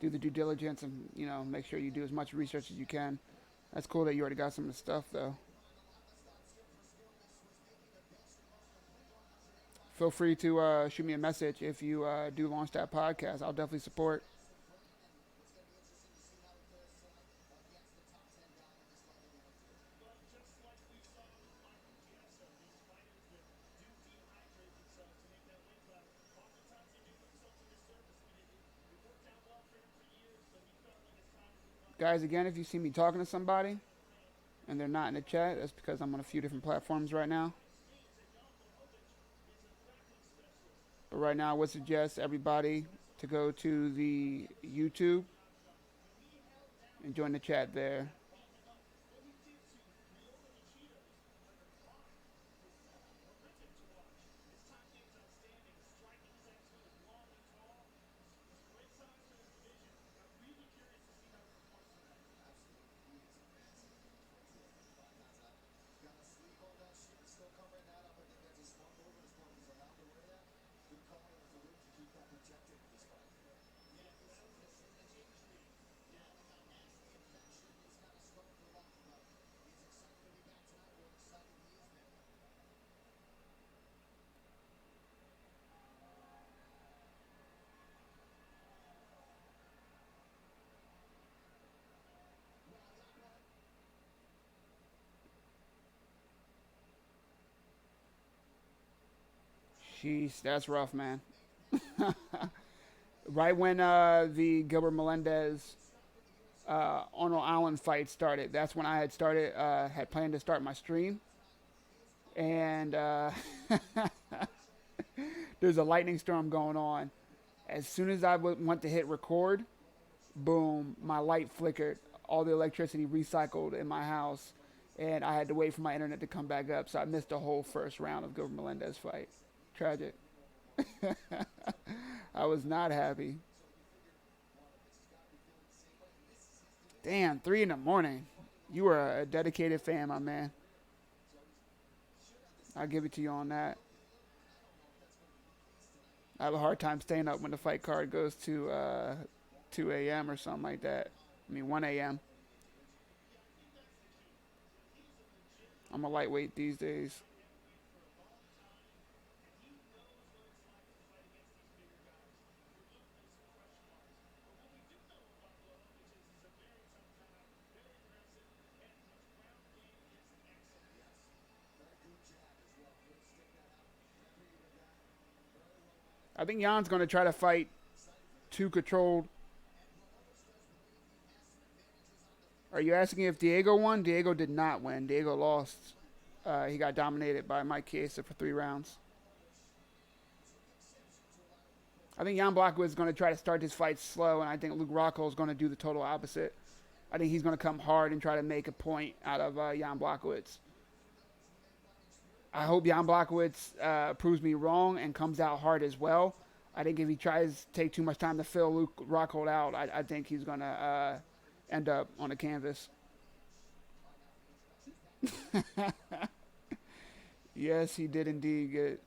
the due diligence and make sure you do as much research as you can. That's cool that you already got some of the stuff though. Feel free to shoot me a message if you do launch that podcast. I'll definitely support. Guys, again, if you see me talking to somebody and they're not in the chat, that's because I'm on a few different platforms right now. But right now, I would suggest everybody to go to the YouTube and join the chat there. Jeez, that's rough, man. Right when the Gilbert Melendez Arnold Allen fight started, that's when I had planned to start my stream. And there's a lightning storm going on. As soon as I went to hit record, boom, my light flickered. All the electricity recycled in my house. And I had to wait for my internet to come back up. So I missed the whole first round of Gilbert Melendez fight. Tragic. I was not happy. Damn, 3 in the morning. You were a dedicated fan, my man. I'll give it to you on that. I have a hard time staying up when the fight card goes to 2 a.m. or something like that. I mean, 1 a.m. I'm a lightweight these days. I think Jan's going to try to fight two controlled. Are you asking if Diego won? Diego did not win. Diego lost. He got dominated by Mike Chiesa for 3 rounds. I think Jan Blachowicz is going to try to start his fight slow, and I think Luke Rockhold is going to do the total opposite. I think he's going to come hard and try to make a point out of Jan Blachowicz. I hope Jan Blachowicz proves me wrong and comes out hard as well. I think if he tries to take too much time to fill Luke Rockhold out, I think he's going to end up on the canvas. Yes, he did indeed get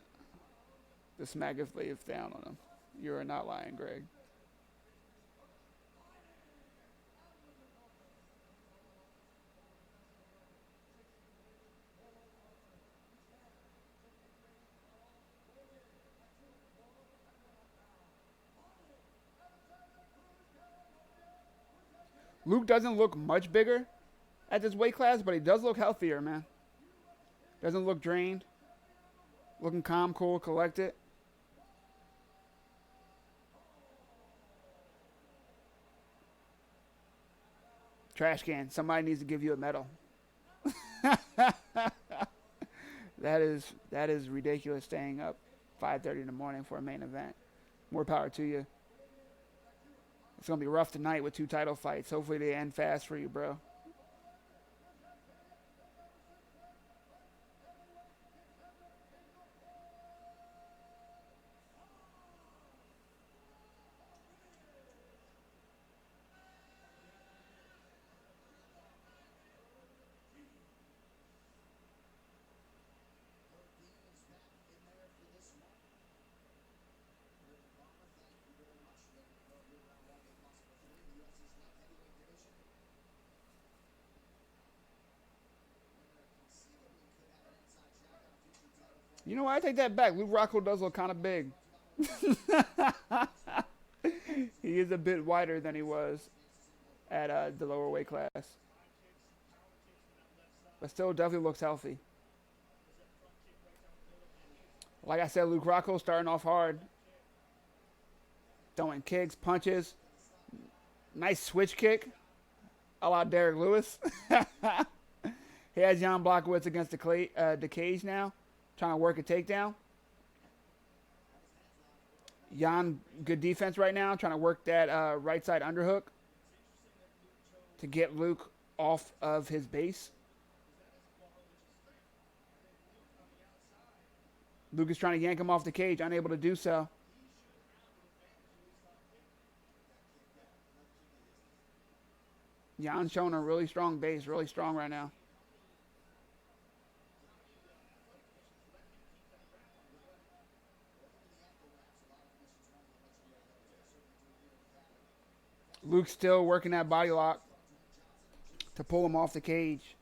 the smack of life down on him. You're not lying, Greg. Luke doesn't look much bigger at this weight class, but he does look healthier, man. Doesn't look drained. Looking calm, cool, collected. Trash can. Somebody needs to give you a medal. That is ridiculous, staying up 5:30 in the morning for a main event. More power to you. It's going to be rough tonight with 2 title fights. Hopefully they end fast for you, bro. You know what? I take that back. Luke Rockhold does look kind of big. He is a bit wider than he was at the lower weight class. But still definitely looks healthy. Like I said, Luke Rockhold starting off hard. Throwing kicks, punches. Nice switch kick. A la Derek Lewis. He has Jan Blachowicz against the cage now, trying to work a takedown. Jan, good defense right now, trying to work that right side underhook to get Luke off of his base. Luke is trying to yank him off the cage, unable to do so. Jan's showing a really strong base, really strong right now. Luke's still working that body lock to pull him off the cage.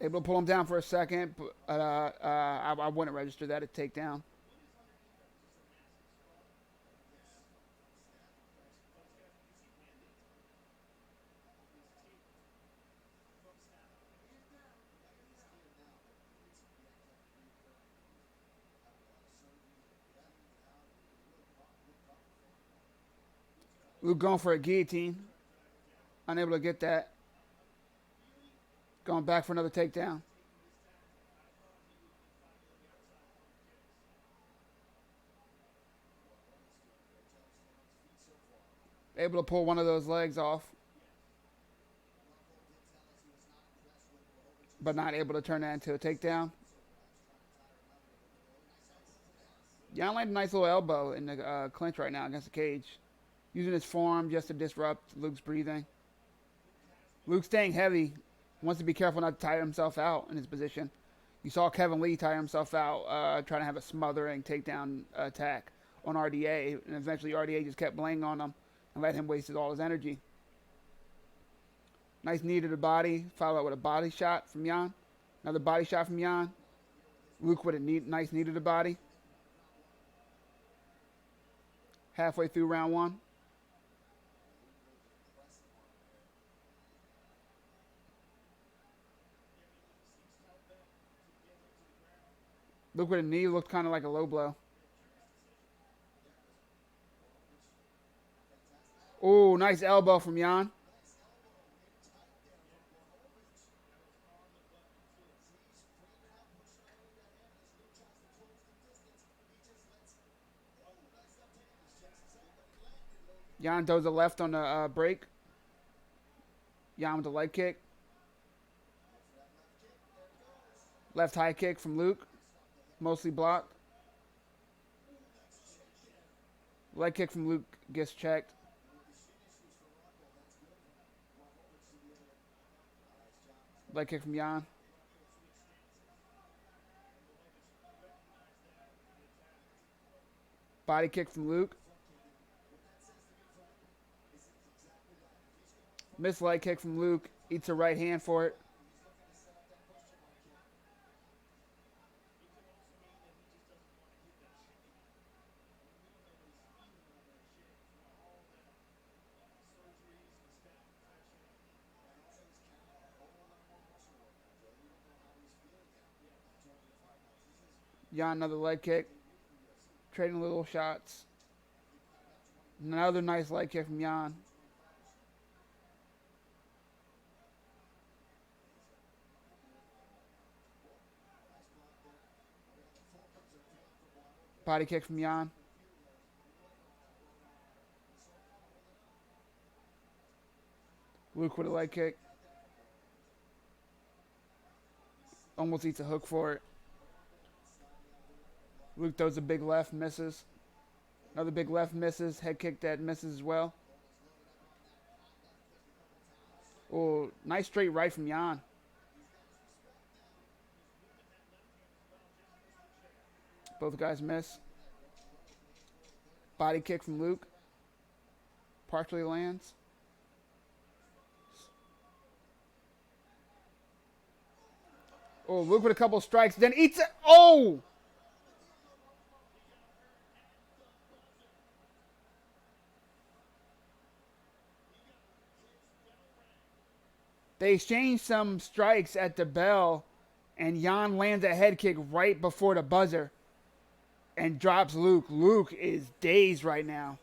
Able to pull him down for a second, but I wouldn't register that a takedown. Luke going for a guillotine. Unable to get that. Going back for another takedown. Able to pull one of those legs off. But not able to turn that into a takedown. Jan landed a nice little elbow in the clinch right now against the cage. Using his forearm just to disrupt Luke's breathing. Luke staying heavy. Wants to be careful not to tire himself out in his position. You saw Kevin Lee tire himself out trying to have a smothering takedown attack on RDA. And eventually RDA just kept laying on him and let him waste all his energy. Nice knee to the body. Followed up with a body shot from Jan. Another body shot from Jan. Luke with a nice knee to the body. Halfway through round one. Luke with a knee looked kind of like a low blow. Oh, nice elbow from Jan. Jan does a left on the break. Jan with the leg kick. Left high kick from Luke. Mostly blocked. Leg kick from Luke gets checked. Leg kick from Jan. Body kick from Luke. Missed leg kick from Luke. Eats a right hand for it. Jan another leg kick. Trading little shots. Another nice leg kick from Jan. Body kick from Jan. Luke with a leg kick. Almost eats a hook for it. Luke throws a big left, misses. Another big left misses. Head kick that misses as well. Oh, nice straight right from Jan. Both guys miss. Body kick from Luke. Partially lands. Oh, Luke with a couple strikes. Then eats it. Oh! They exchange some strikes at the bell, and Jan lands a head kick right before the buzzer and drops Luke. Luke is dazed right now.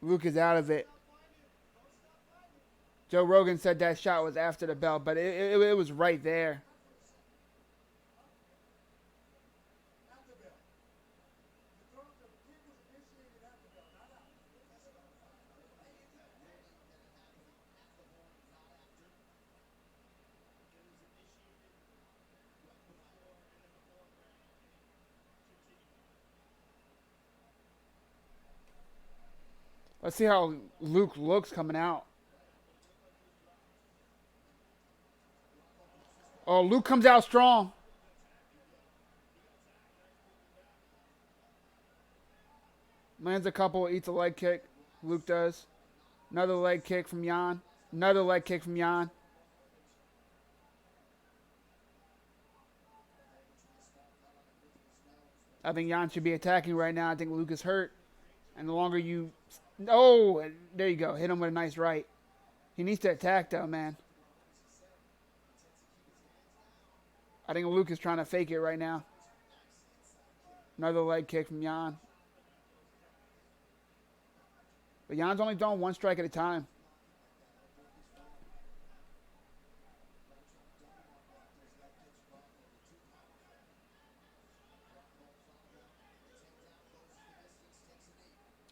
Luke is out of it. Joe Rogan said that shot was after the bell, but it was right there. Let's see how Luke looks coming out. Oh, Luke comes out strong. Lands a couple, eats a leg kick. Luke does. Another leg kick from Jan. Another leg kick from Jan. I think Jan should be attacking right now. I think Luke is hurt. And the longer you... Oh, there you go. Hit him with a nice right. He needs to attack, though, man. I think Luke is trying to fake it right now. Another leg kick from Jan. But Jan's only throwing one strike at a time.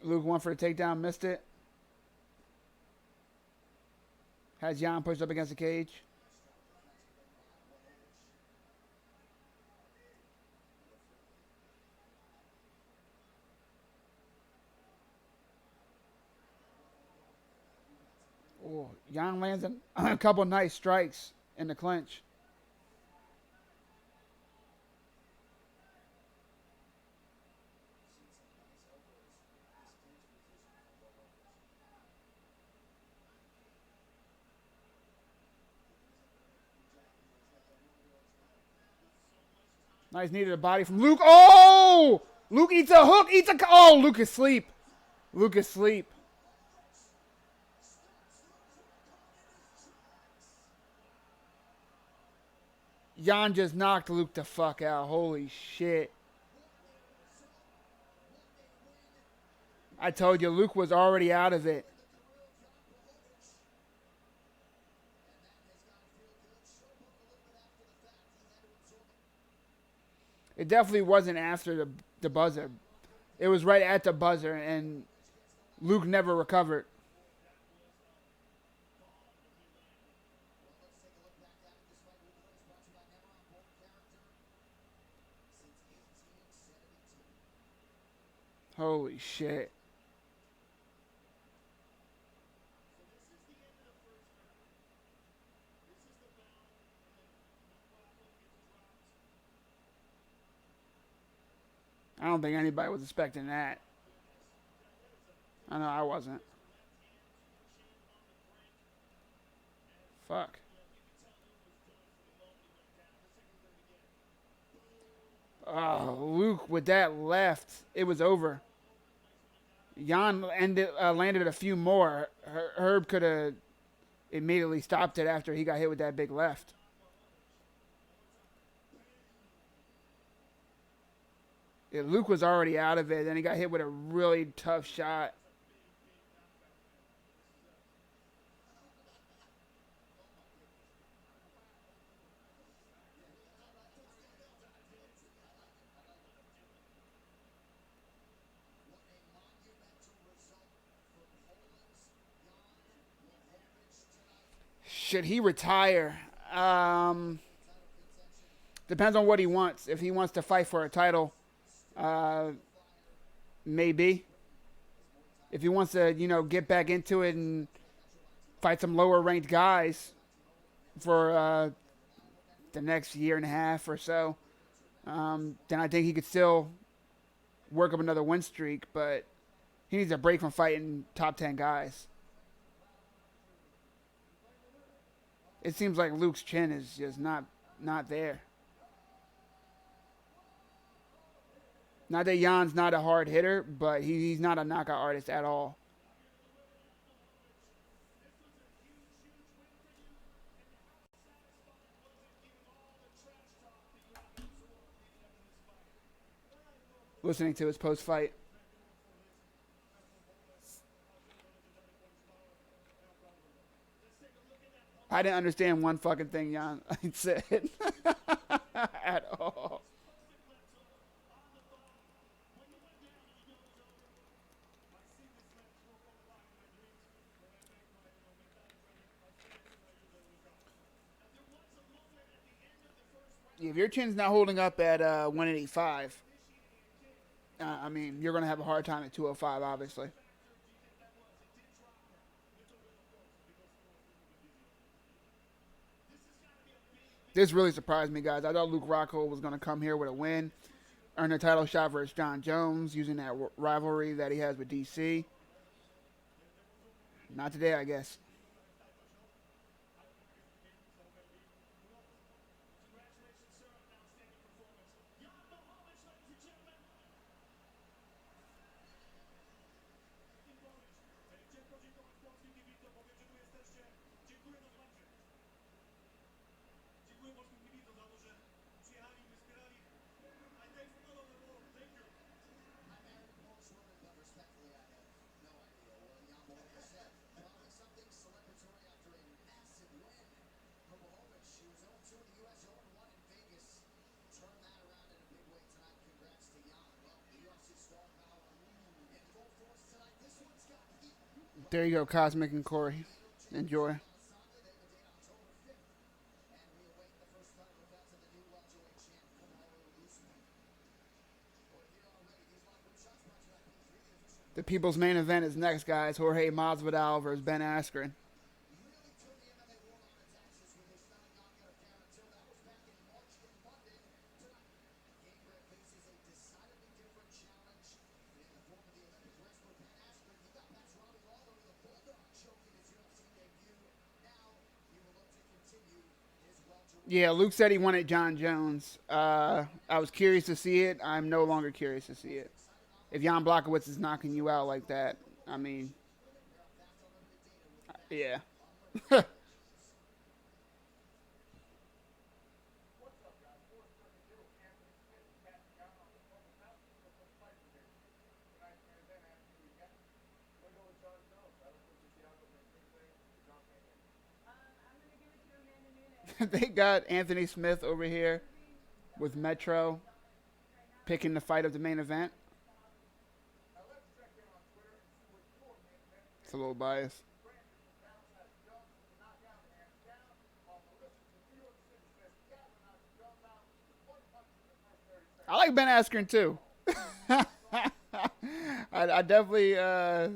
Luke went for the takedown, missed it. Has Jan pushed up against the cage. Oh, Jan lands a couple nice strikes in the clinch. Nice knee to the body from Luke. Oh! Luke eats a hook. Oh, Luke is asleep. Luke is asleep. Jan just knocked Luke the fuck out. Holy shit. I told you, Luke was already out of it. It definitely wasn't after the buzzer. It was right at the buzzer, and Luke never recovered. Holy shit. I don't think anybody was expecting that. I know I wasn't. Fuck. Oh, Luke with that left, it was over. Jan landed a few more. Herb could have immediately stopped it after he got hit with that big left. Yeah, Luke was already out of it, then he got hit with a really tough shot. Should he retire? Depends on what he wants. If he wants to fight for a title, maybe. If he wants to, get back into it and fight some lower ranked guys for the next year and a half or so, then I think he could still work up another win streak. But he needs a break from fighting top 10 guys. It seems like Luke's chin is just not there. Not that Jan's not a hard hitter, but he's not a knockout artist at all. Listening to his post-fight. I didn't understand one fucking thing Jan said at all. If your chin's not holding up at 185, I mean, you're going to have a hard time at 205, obviously. This really surprised me, guys. I thought Luke Rockhold was going to come here with a win, earn a title shot versus John Jones using that rivalry that he has with DC. Not today, I guess. There you go, Cosmic and Corey. Enjoy. The people's main event is next, guys. Jorge Masvidal versus Ben Askren. Yeah, Luke said he wanted John Jones. I was curious to see it. I'm no longer curious to see it. If Jan Blachowicz is knocking you out like that, I mean, yeah. They got Anthony Smith over here with Metro picking the fight of the main event. It's a little biased. I like Ben Askren too. I definitely. I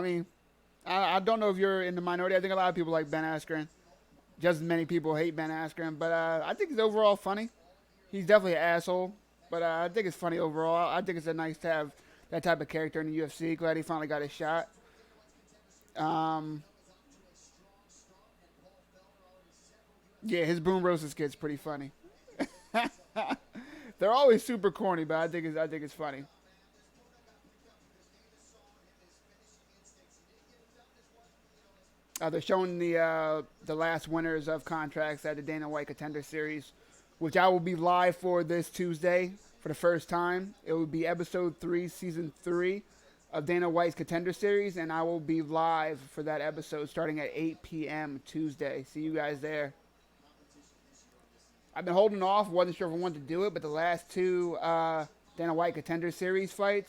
mean, I don't know if you're in the minority. I think a lot of people like Ben Askren. Just as many people hate Ben Askren, but I think he's overall funny. He's definitely an asshole, but I think it's funny overall. I think it's a nice to have that type of character in the UFC. Glad he finally got his shot. Um, yeah, his Boom Roasted skit's pretty funny. They're always super corny, but I think it's funny. They're showing the last winners of contracts at the Dana White Contender Series, which I will be live for this Tuesday for the first time. It will be episode 3, season 3 of Dana White's Contender Series, and I will be live for that episode starting at 8 p.m. Tuesday. See you guys there. I've been holding off. Wasn't sure if I wanted to do it, but the last two Dana White Contender Series fight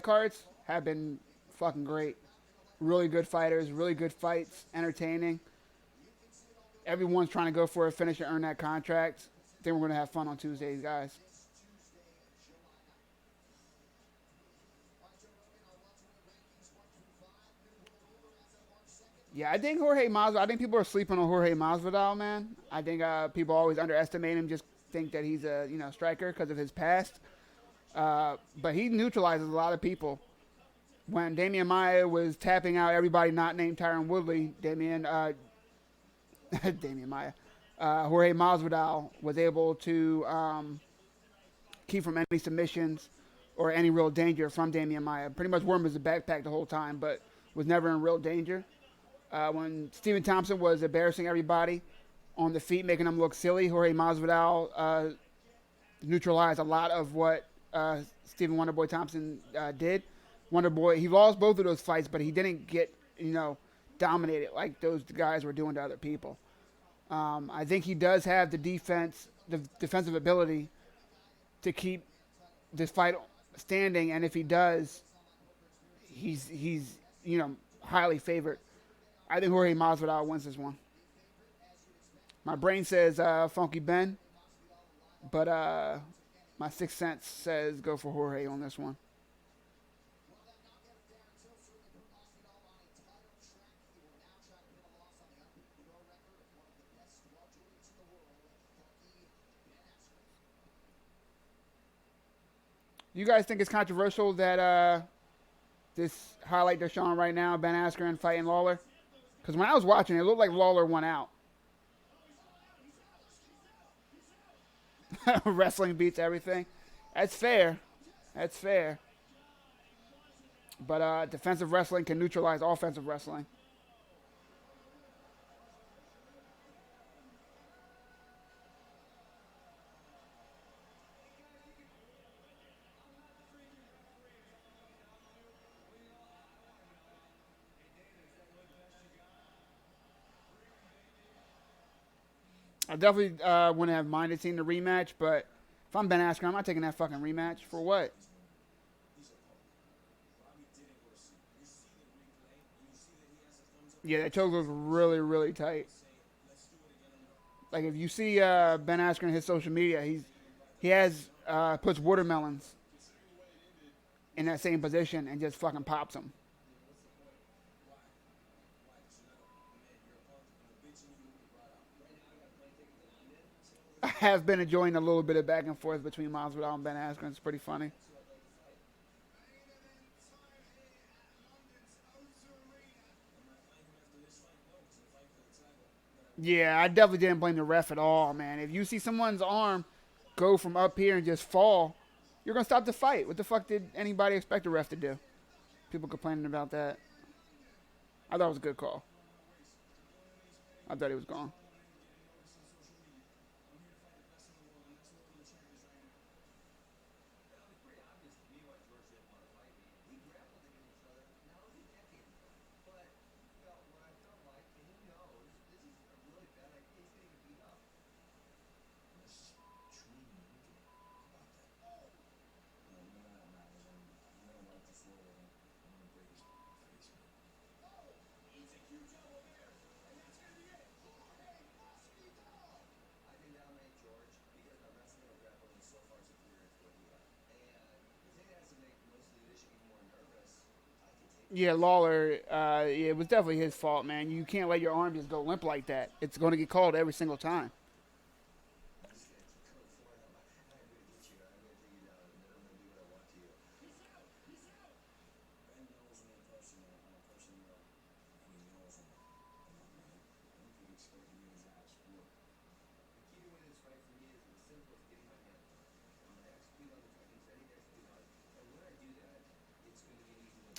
cards have been fucking great. Really good fighters, really good fights, entertaining. Everyone's trying to go for a finish and earn that contract. I think we're going to have fun on Tuesdays, guys. Yeah, I think Jorge Masvidal. I think people are sleeping on Jorge Masvidal, man. I think people always underestimate him, just think that he's a striker because of his past. But he neutralizes a lot of people. When Damian Maya was tapping out everybody not named Tyron Woodley, Damian Maya, Jorge Masvidal was able to keep from any submissions or any real danger from Damian Maya. Pretty much wore him as a backpack the whole time, but was never in real danger. When Stephen Thompson was embarrassing everybody on the feet, making them look silly, Jorge Masvidal neutralized a lot of what Stephen Wonderboy Thompson did. Wonderboy, he lost both of those fights, but he didn't get, dominate it like those guys were doing to other people. I think he does have the defensive ability to keep this fight standing, and if he does, he's highly favored. I think Jorge Masvidal wins this one. My brain says Funky Ben, but my sixth sense says go for Jorge on this one. You guys think it's controversial that this highlight they're showing right now, Ben Askren fighting Lawler? Because when I was watching, it looked like Lawler won out. Wrestling beats everything. That's fair. That's fair. But defensive wrestling can neutralize offensive wrestling. I definitely wouldn't have minded seeing the rematch, but if I'm Ben Askren, I'm not taking that fucking rematch. For what? Yeah, that choke was really, really tight. Like if you see Ben Askren his social media, he has puts watermelons in that same position and just fucking pops them. I have been enjoying a little bit of back and forth between Masvidal and Ben Askren. It's pretty funny. Yeah, I definitely didn't blame the ref at all, man. If you see someone's arm go from up here and just fall, you're gonna stop the fight. What the fuck did anybody expect the ref to do? People complaining about that. I thought it was a good call. I thought he was gone. Yeah, Lawler, yeah, it was definitely his fault, man. You can't let your arm just go limp like that. It's going to get called every single time.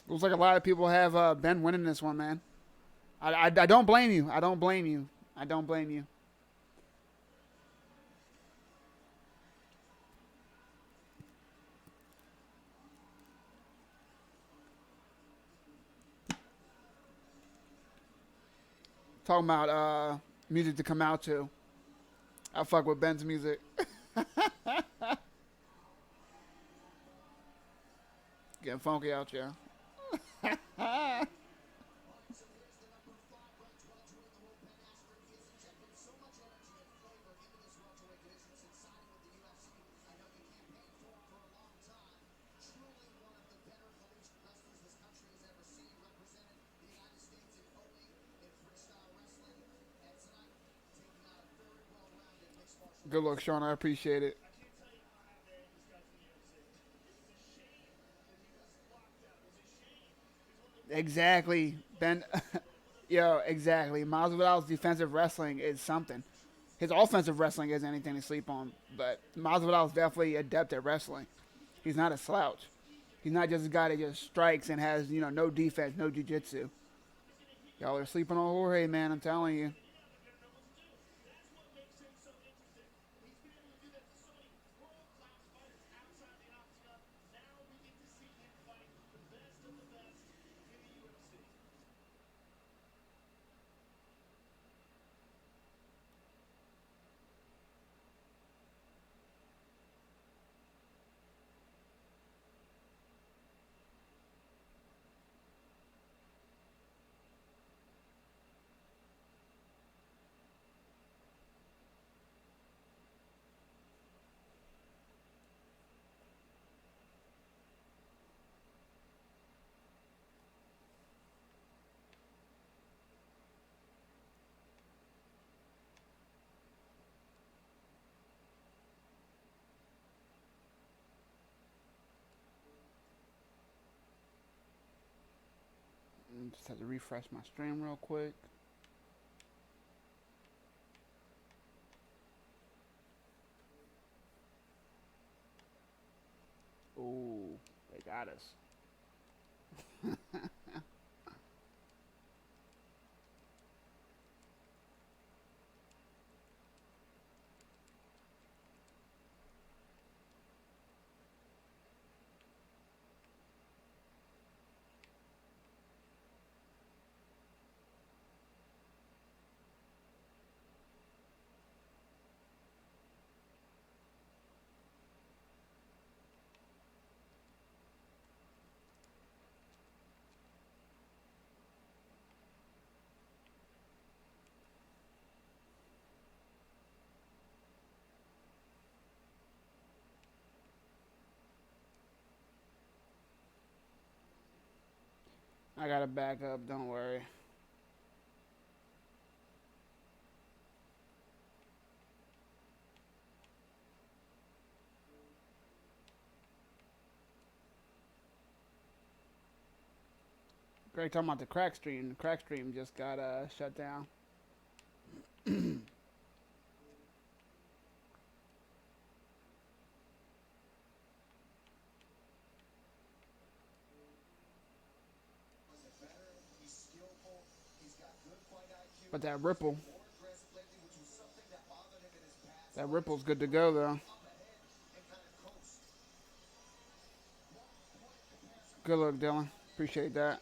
Looks like a lot of people have Ben winning this one, man. I don't blame you. I don't blame you. I don't blame you. Talking about music to come out to. I fuck with Ben's music. Getting funky out here. Good luck, Sean. I appreciate it. Exactly, Ben. Yo, exactly. Masvidal's defensive wrestling is something. His offensive wrestling isn't anything to sleep on, but Masvidal's definitely adept at wrestling. He's not a slouch. He's not just a guy that just strikes and has no defense, no jiu-jitsu. Y'all are sleeping on Jorge, man. I'm telling you. Just have to refresh my stream real quick. Ooh, they got us. I gotta back up, don't worry. Greg talking about the crack stream. The crack stream just got shut down. But that ripple's good to go though. Good luck, Dylan. Appreciate that.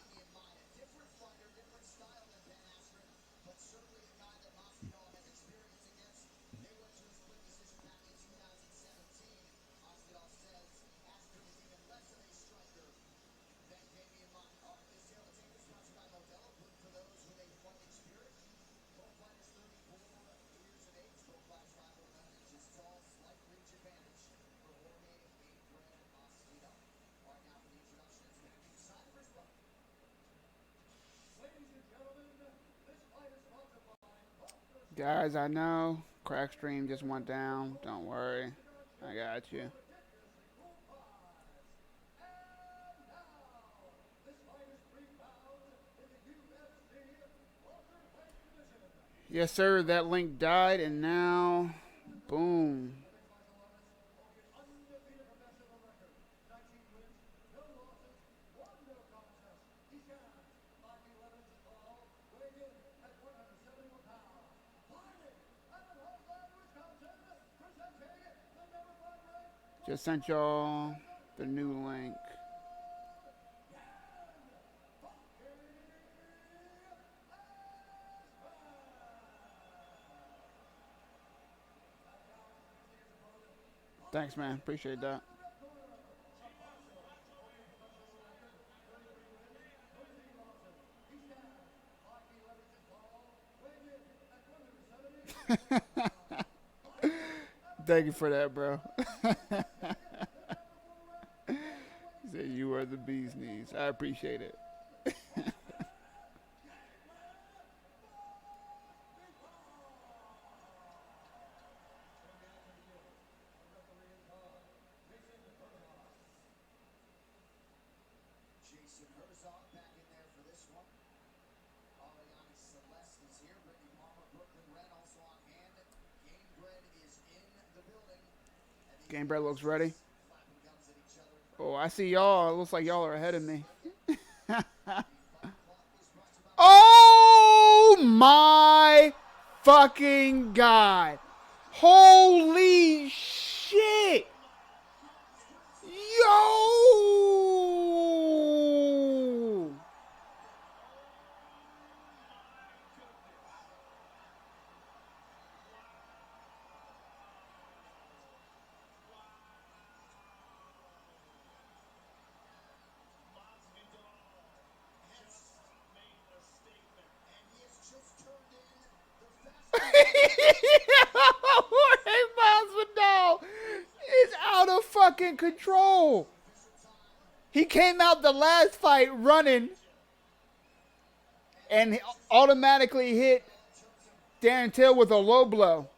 Guys, I know crack stream just went down. Don't worry. I got you. Yes, sir. That link died, and now, boom. Just sent y'all the new link. Thanks, man. Appreciate that. Thank you for that, bro. Said you are the bee's knees. I appreciate it. Game bread looks ready. Oh, I see y'all. It looks like y'all are ahead of me. Oh my fucking God. Holy shit. Yo. Jorge Masvidal is out of fucking control. He came out the last fight running and automatically hit Darren Till with a low blow,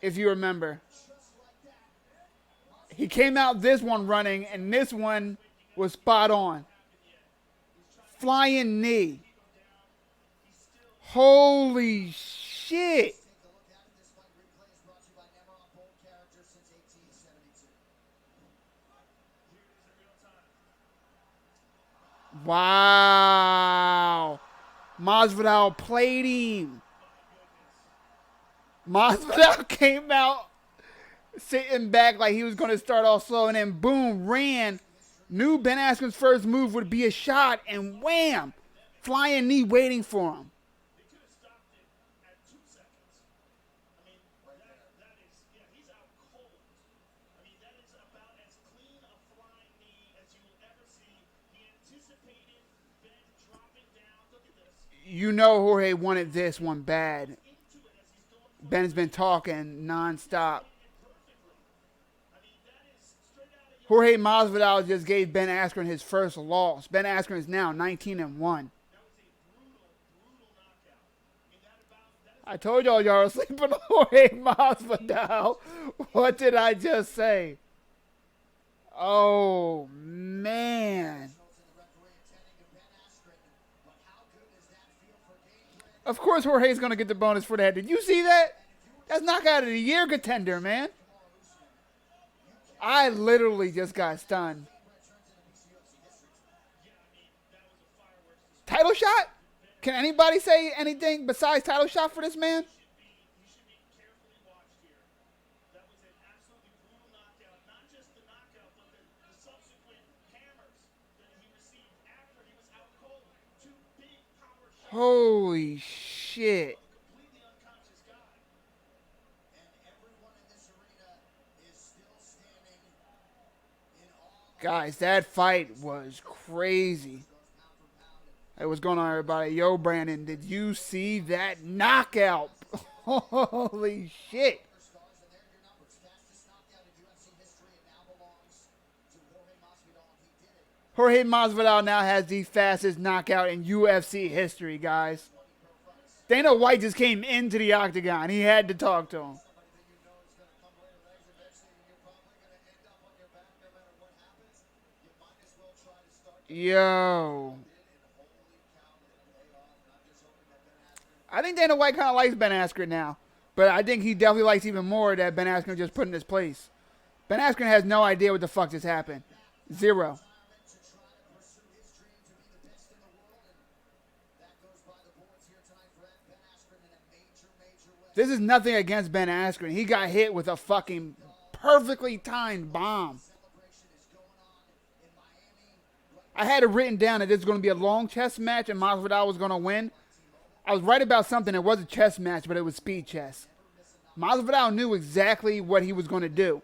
if you remember. He came out this one running, and this one was spot on. Flying knee. Holy shit. Wow. Masvidal played him. Masvidal came out sitting back like he was going to start off slow, and then boom, ran. Knew Ben Askren's first move would be a shot, and wham, flying knee waiting for him. You know Jorge wanted this one bad. Ben's been talking nonstop. Jorge Masvidal just gave Ben Askren his first loss. Ben Askren is now 19-1. I told y'all were sleeping on Jorge Masvidal. What did I just say? Oh, man. Of course Jorge's going to get the bonus for that. Did you see that? That's knockout of the year contender, man. I literally just got stunned. Title shot? Can anybody say anything besides title shot for this man? Holy shit. Guys, that fight was crazy. Hey, what's going on, everybody? Yo, Brandon, did you see that knockout? Holy shit. Jorge Masvidal now has the fastest knockout in UFC history, guys. Dana White just came into the octagon. He had to talk to him. Yo. I think Dana White kind of likes Ben Askren now. But I think he definitely likes even more that Ben Askren just put in his place. Ben Askren has no idea what the fuck just happened. Zero. This is nothing against Ben Askren. He got hit with a fucking perfectly timed bomb. I had it written down that this was going to be a long chess match and Masvidal was going to win. I was right about something. It was a chess match, but it was speed chess. Masvidal knew exactly what he was going to do.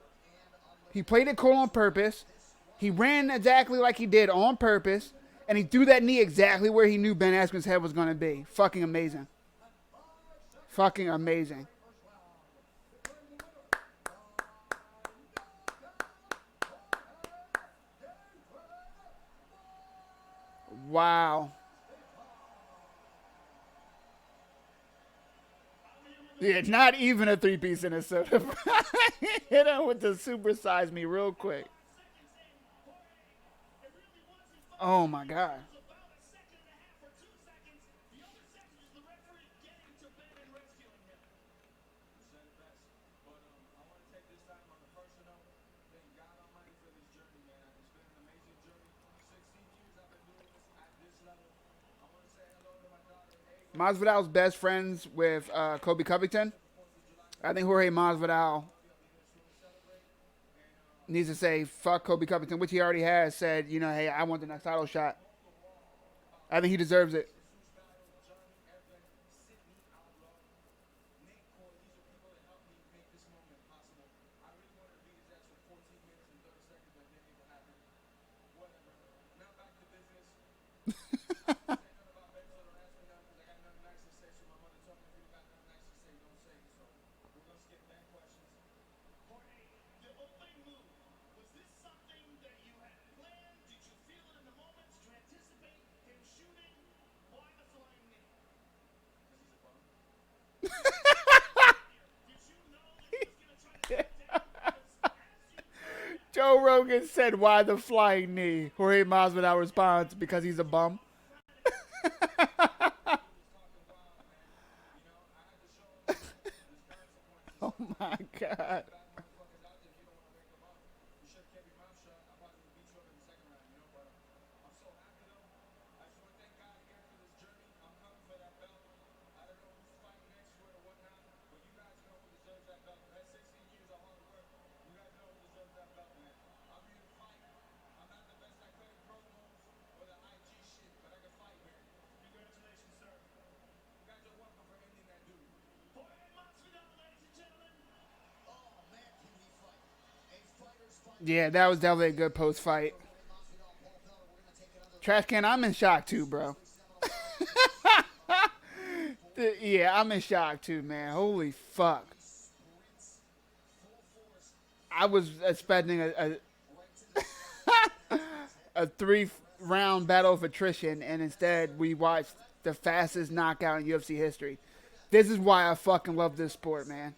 He played it cool on purpose. He ran exactly like he did on purpose. And he threw that knee exactly where he knew Ben Askren's head was going to be. Fucking amazing. Fucking amazing. Wow. Yeah, not even a three-piece in a soda. Hit him with the super size me real quick. Oh my God. Masvidal's best friends with Kobe Covington. I think Jorge Masvidal needs to say fuck Kobe Covington, which he already has said, you know, hey, I want the next title shot. I think he deserves it. Joe Rogan said, why the flying knee? Jorge Masvidal responds, because he's a bum. Yeah, that was definitely a good post fight. Trash can, I'm in shock too, bro. Yeah, I'm in shock too, man. Holy fuck. I was expecting a 3 round battle of attrition, and instead we watched the fastest knockout in UFC history. This is why I fucking love this sport, man.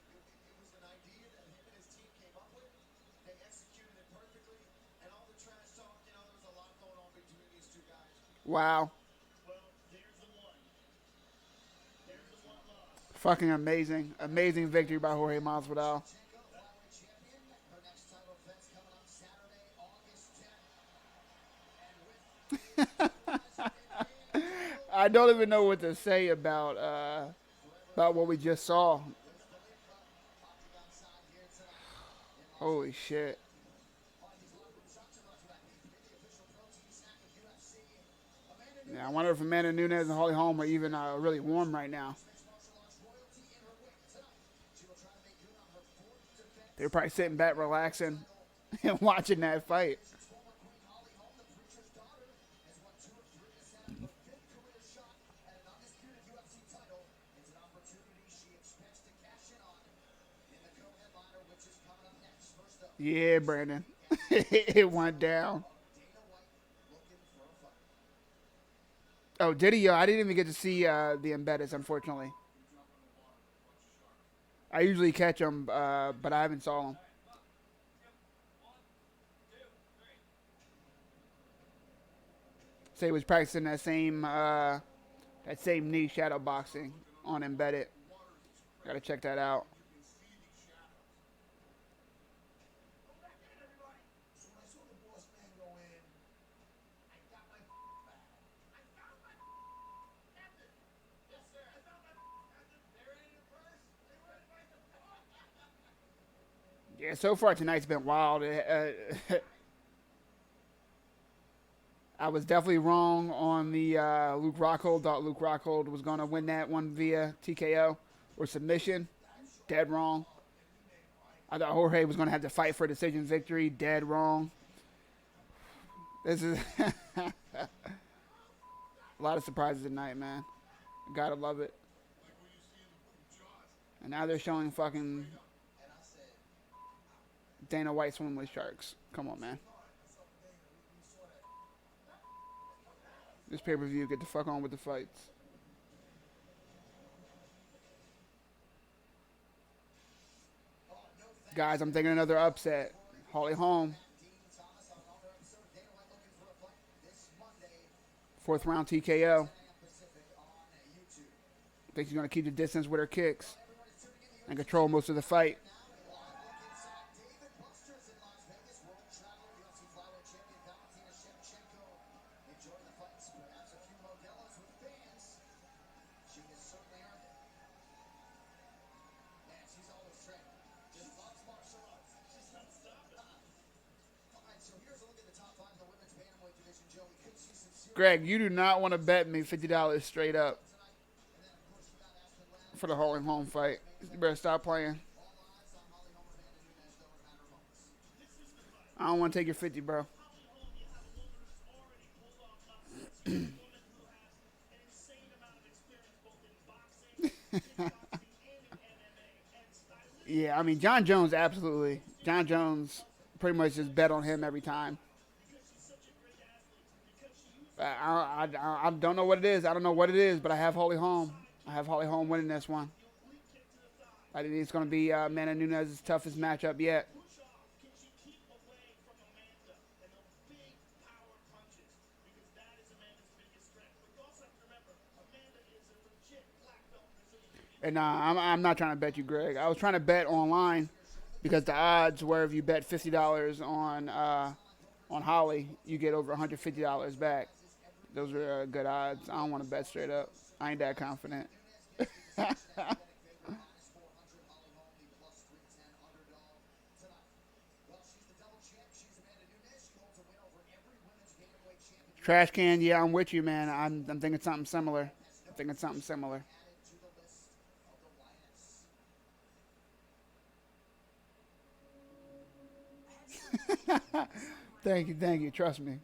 Wow. Fucking amazing. Amazing victory by Jorge Masvidal. I don't even know what to say about what we just saw. Holy shit. Yeah, I wonder if Amanda Nunez and Holm are even really warm right now. They're probably sitting back, relaxing, and watching that fight. Yeah, Brandon. It went down. Oh, did he? I didn't even get to see the embeddeds, unfortunately. I usually catch them, but I haven't saw them. So he was practicing that same knee shadow boxing on embedded. Gotta check that out. Yeah, so far tonight's been wild. I was definitely wrong on the Luke Rockhold. Thought Luke Rockhold was going to win that one via TKO or submission. Dead wrong. I thought Jorge was going to have to fight for a decision victory. Dead wrong. This is a lot of surprises tonight, man. Gotta love it. And now they're showing fucking Dana White swimming with sharks. Come on, man. This pay-per-view, get the fuck on with the fights. Guys, I'm thinking another upset. Holm. 4th round TKO. Think she's going to keep the distance with her kicks and control most of the fight. Greg, you do not want to bet me $50 straight up for the Holm fight. You better stop playing. I don't want to take your 50, bro. Yeah, I mean, John Jones, absolutely. John Jones pretty much just bet on him every time. I don't know what it is. I don't know what it is, but I have Holm. I have Holm winning this one. I think it's going to be Amanda Nunez's toughest matchup yet. And I'm not trying to bet you, Greg. I was trying to bet online because the odds were if you bet $50 on Holly, you get over $150 back. Those are good odds. I don't want to bet straight up. I ain't that confident. Trash can, yeah, I'm with you, man. I'm thinking something similar. I'm thinking something similar. Thank you. Trust me,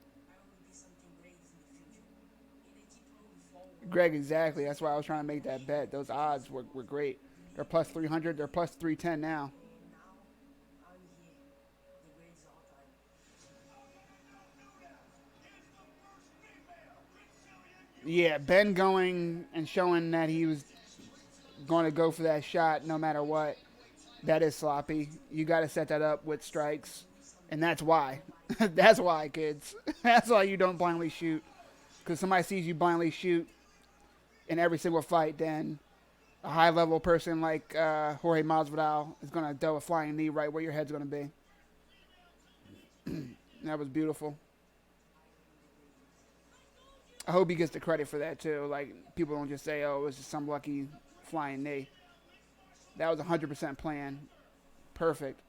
Greg. Exactly. That's why I was trying to make that bet. Those odds were great. They're plus 300. They're plus 310 now. Yeah, Ben going and showing that he was going to go for that shot no matter what. That is sloppy. You got to set that up with strikes, and that's why. That's why, kids. That's why you don't blindly shoot. Because somebody sees you blindly shoot in every single fight, then a high-level person like Jorge Masvidal is going to do a flying knee right where your head's going to be. That was beautiful. I hope he gets the credit for that, too. Like, people don't just say, oh, it was just some lucky flying knee. That was 100% planned. Perfect.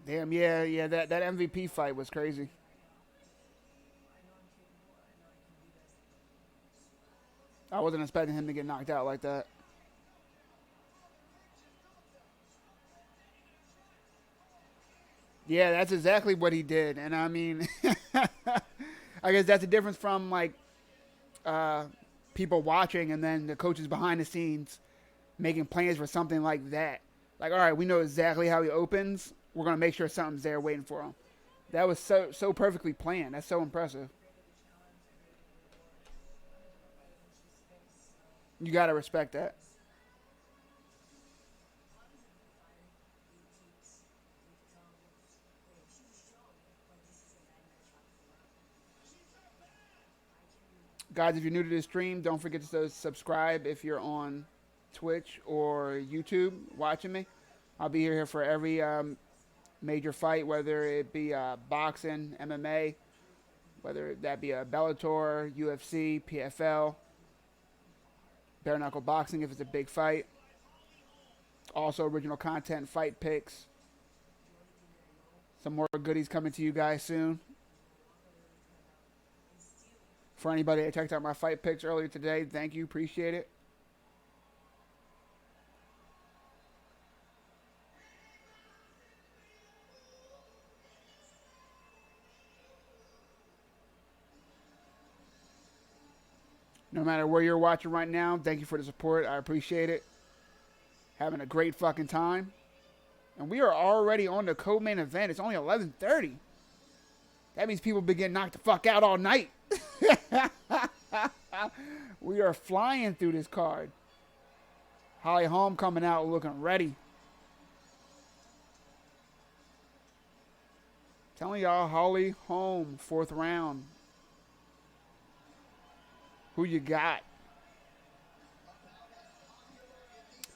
Damn, yeah, that MVP fight was crazy. I wasn't expecting him to get knocked out like that. Yeah, that's exactly what he did. And I mean, I guess that's the difference from like uh, people watching and then the coaches behind the scenes making plans for something like that. Like, all right, we know exactly how he opens. We're gonna make sure something's there waiting for him. That was so perfectly planned. That's so impressive. You gotta respect that. Guys, if you're new to this stream, don't forget to subscribe if you're on Twitch or YouTube watching me. I'll be here for every major fight, whether it be boxing, MMA, whether that be a Bellator, UFC, PFL, bare knuckle boxing if it's a big fight. Also, original content, fight picks. Some more goodies coming to you guys soon. For anybody that checked out my fight picks earlier today, thank you. Appreciate it. No matter where you're watching right now, thank you for the support. I appreciate it. Having a great fucking time. And we are already on the co-main event. It's only 11:30. That means people been getting knocked the fuck out all night. We are flying through this card. Holly Holm coming out looking ready. Telling y'all, Holly Holm, 4th round. Who you got?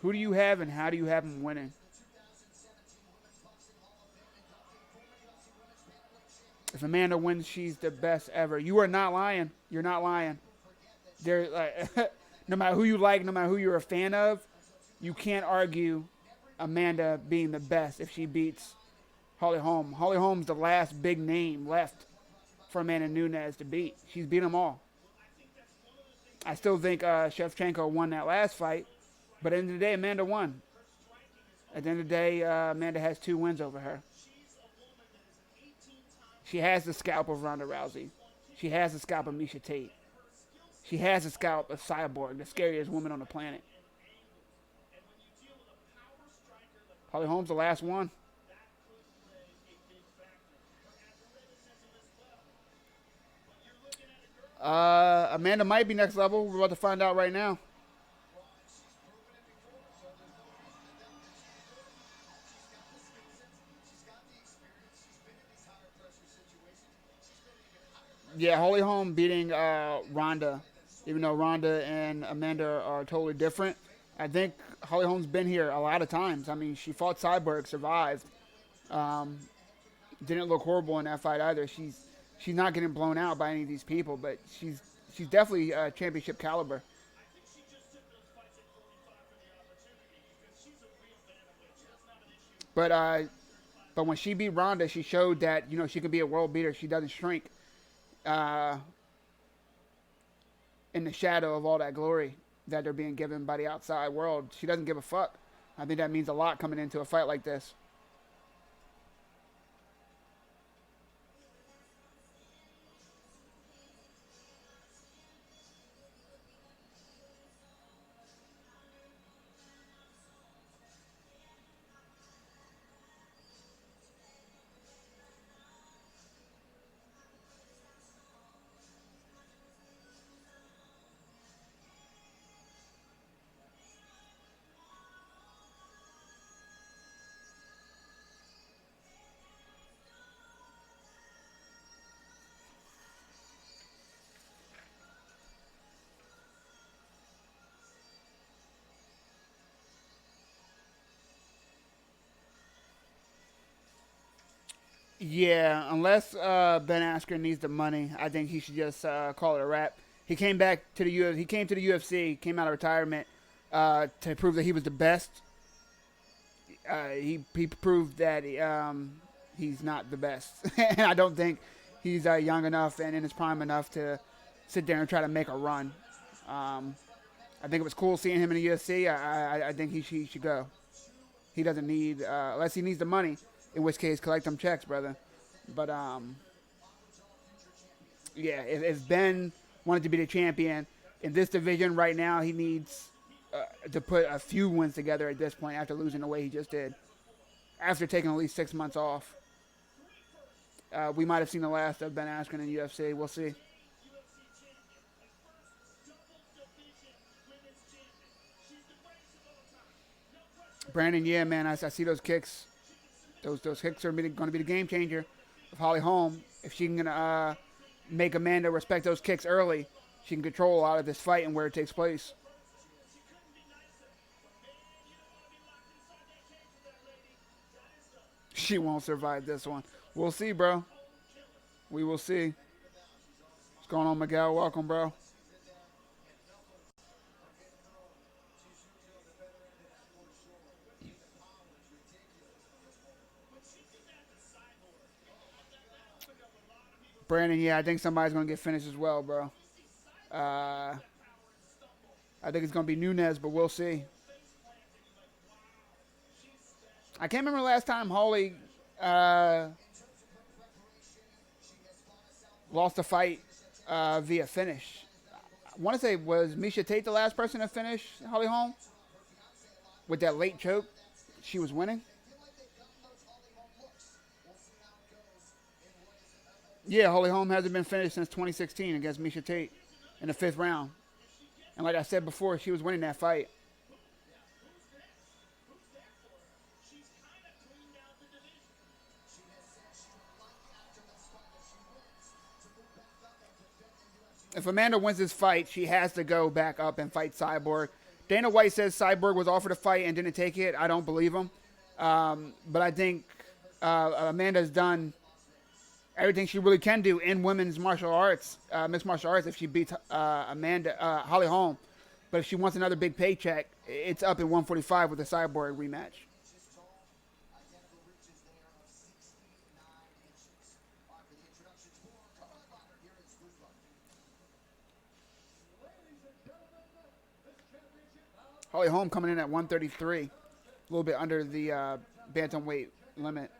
Who do you have and how do you have him winning? If Amanda wins, she's the best ever. You are not lying. You're not lying. There, no matter who you like, no matter who you're a fan of, you can't argue Amanda being the best if she beats Holly Holm. Holly Holm's the last big name left for Amanda Nunez to beat. She's beat them all. I still think Shevchenko won that last fight, but at the end of the day, Amanda won. At the end of the day, Amanda has 2 wins over her. She has the scalp of Ronda Rousey. She has the scalp of Miesha Tate. She has the scalp of Cyborg, the scariest woman on the planet. Holly Holm's the last one. Amanda might be next level. We're about to find out right now. Yeah, Holly Holm beating Ronda, even though Ronda and Amanda are totally different. I think Holly Holm's been here a lot of times. I mean, she fought Cyborg, survived. Um, didn't look horrible in that fight either. She's not getting blown out by any of these people, but she's definitely championship caliber. But but when she beat Ronda, she showed that she can be a world beater. She doesn't shrink uh, in the shadow of all that glory that they're being given by the outside world. She doesn't give a fuck. I think that means a lot coming into a fight like this. Yeah, unless Ben Askren needs the money, I think he should just call it a wrap. He came back to the He came to the UFC, came out of retirement to prove that he was the best. He proved that he's not the best, and I don't think he's young enough and in his prime enough to sit there and try to make a run. I think it was cool seeing him in the UFC. I think he should go. He doesn't need unless he needs the money, in which case collect them checks, brother. But yeah, if Ben wanted to be the champion in this division right now, he needs to put a few wins together at this point after losing the way he just did. After taking at least 6 months off, we might have seen the last of Ben Askren in UFC. We'll see. Brandon, yeah, man, I see those kicks. Those kicks are going to be the game changer of Holly Holm. If she can make Amanda respect those kicks early, she can control a lot of this fight and where it takes place. She won't survive this one. We'll see, bro. We will see. What's going on, Miguel? Welcome, bro. Brandon, yeah, I think somebody's going to get finished as well, bro. Uh, I think it's going to be Nunez, but we'll see. I can't remember the last time Holly lost a fight via finish. I want to say, was Misha Tate the last person to finish Holly Holm? With that late choke, she was winning. Yeah, Holly Holm hasn't been finished since 2016 against Misha Tate in the 5th round. And like I said before, she was winning that fight. If Amanda wins this fight, she has to go back up and fight Cyborg. Dana White says Cyborg was offered a fight and didn't take it. I don't believe him. But I think Amanda's done everything she really can do in women's martial arts, mixed martial arts, if she beats Holly Holm. But if she wants another big paycheck, it's up in 145 with the Cyborg rematch. Holly Holm coming in at 133, a little bit under the bantamweight limit.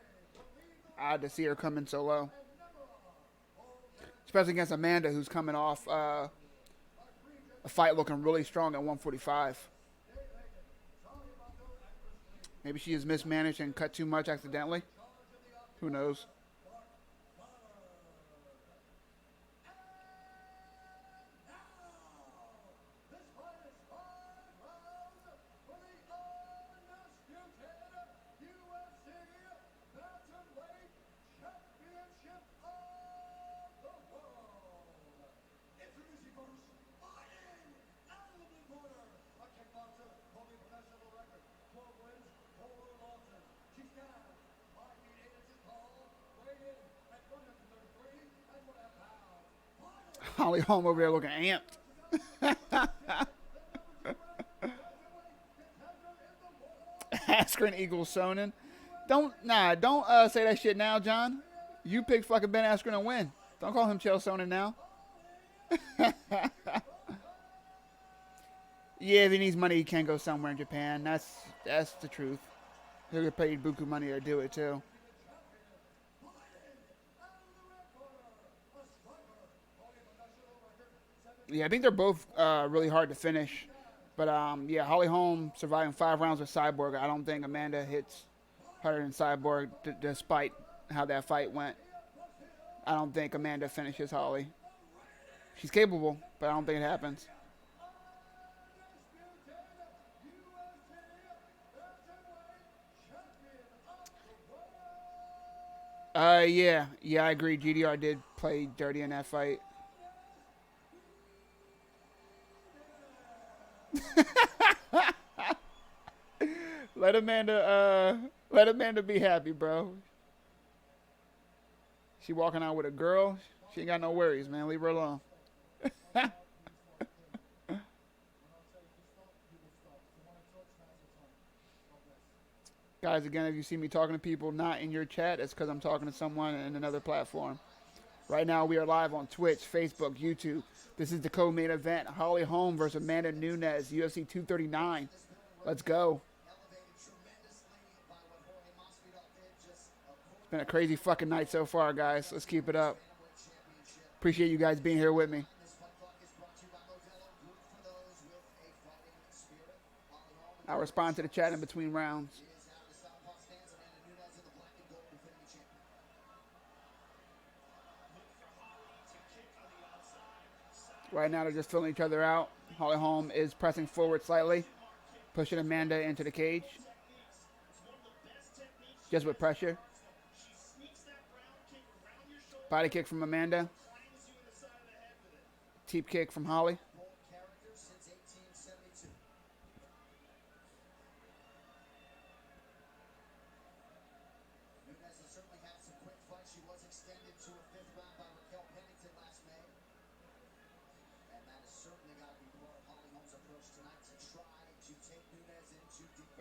Odd to see her come in so low, especially against Amanda, who's coming off a fight looking really strong at 145. Maybe she has mismanaged and cut too much accidentally. Who knows? Holly Holm over there looking amped. Askren equals Sonnen. Don't say that shit now, John. You picked fucking Ben Askren to win. Don't call him Chael Sonnen now. Yeah, if he needs money, he can go somewhere in Japan. That's the truth. He'll get paid buku money to do it too. Yeah, I think they're both really hard to finish. But yeah, Holly Holm surviving 5 rounds with Cyborg. I don't think Amanda hits harder than Cyborg, despite how that fight went. I don't think Amanda finishes Holly. She's capable, but I don't think it happens. Yeah, I agree. GDR did play dirty in that fight. Let Amanda be happy, bro. She walking out with a girl. She ain't got no worries, man. Leave her alone. Guys, again, if you see me talking to people not in your chat, it's because I'm talking to someone in another platform. Right now, we are live on Twitch, Facebook, YouTube. This is the co-main event: Holly Holm versus Amanda Nunez, UFC 239. Let's go. It's been a crazy fucking night so far, guys. Let's keep it up. Appreciate you guys being here with me. I'll respond to the chat in between rounds. Right now, they're just filling each other out. Holly Holm is pressing forward slightly, pushing Amanda into the cage. Just with pressure. Body kick from Amanda. Teep kick from Holly.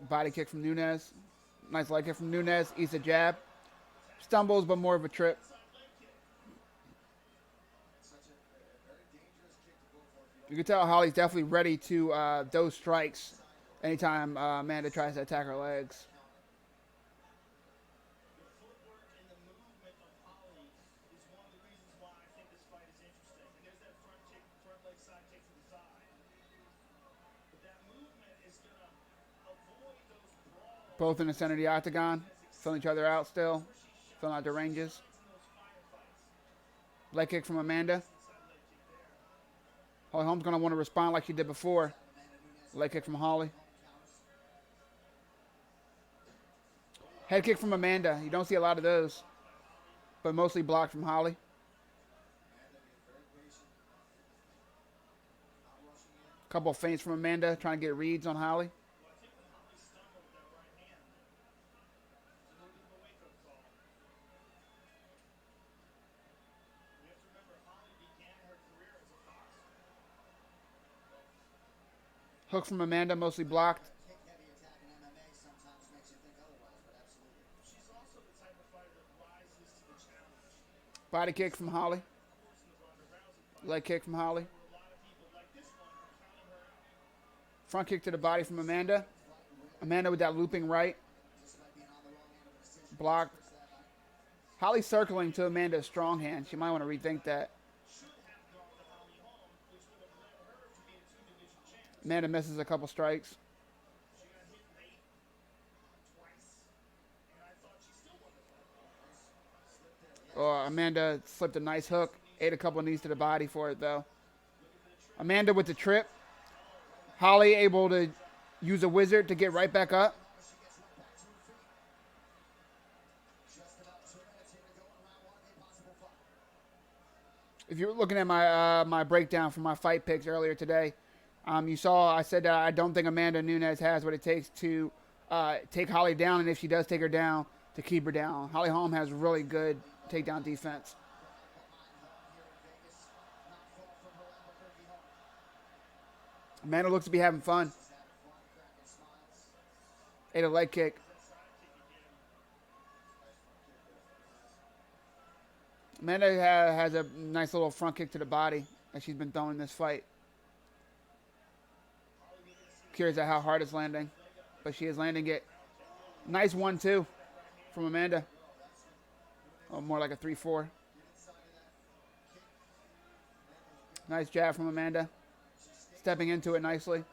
Body kick from Nunez. Nice leg kick from Nunez. Eats a jab. Stumbles, but more of a trip. You can tell Holly's definitely ready to those strikes anytime Amanda tries to attack her legs. Both in the center of the octagon, filling each other out still, filling out their ranges. Leg kick from Amanda. Holly Holm's going to want to respond like she did before. Leg kick from Holly. Head kick from Amanda. You don't see a lot of those, but mostly blocked from Holly. Couple of feints from Amanda, trying to get reads on Holly. Hook from Amanda, mostly blocked. Body kick from Holly. Leg kick from Holly. Front kick to the body from Amanda. Amanda with that looping right. Blocked. Holly circling to Amanda's strong hand. She might want to rethink that. Amanda misses a couple strikes. Oh, Amanda slipped a nice hook. Ate a couple knees to the body for it, though. Amanda with the trip. Holly able to use a wizard to get right back up. If you were looking at my my breakdown from my fight picks earlier today, you saw I said that I don't think Amanda Nunez has what it takes to take Holly down, and if she does take her down, to keep her down. Holly Holm has really good takedown defense. Amanda looks to be having fun. Ate a leg kick. Amanda has a nice little front kick to the body that she's been throwing this fight. Curious at how hard it's landing, but she is landing it. Nice 1-2 from Amanda. Oh, more like a 3-4. Nice jab from Amanda. Stepping into it nicely.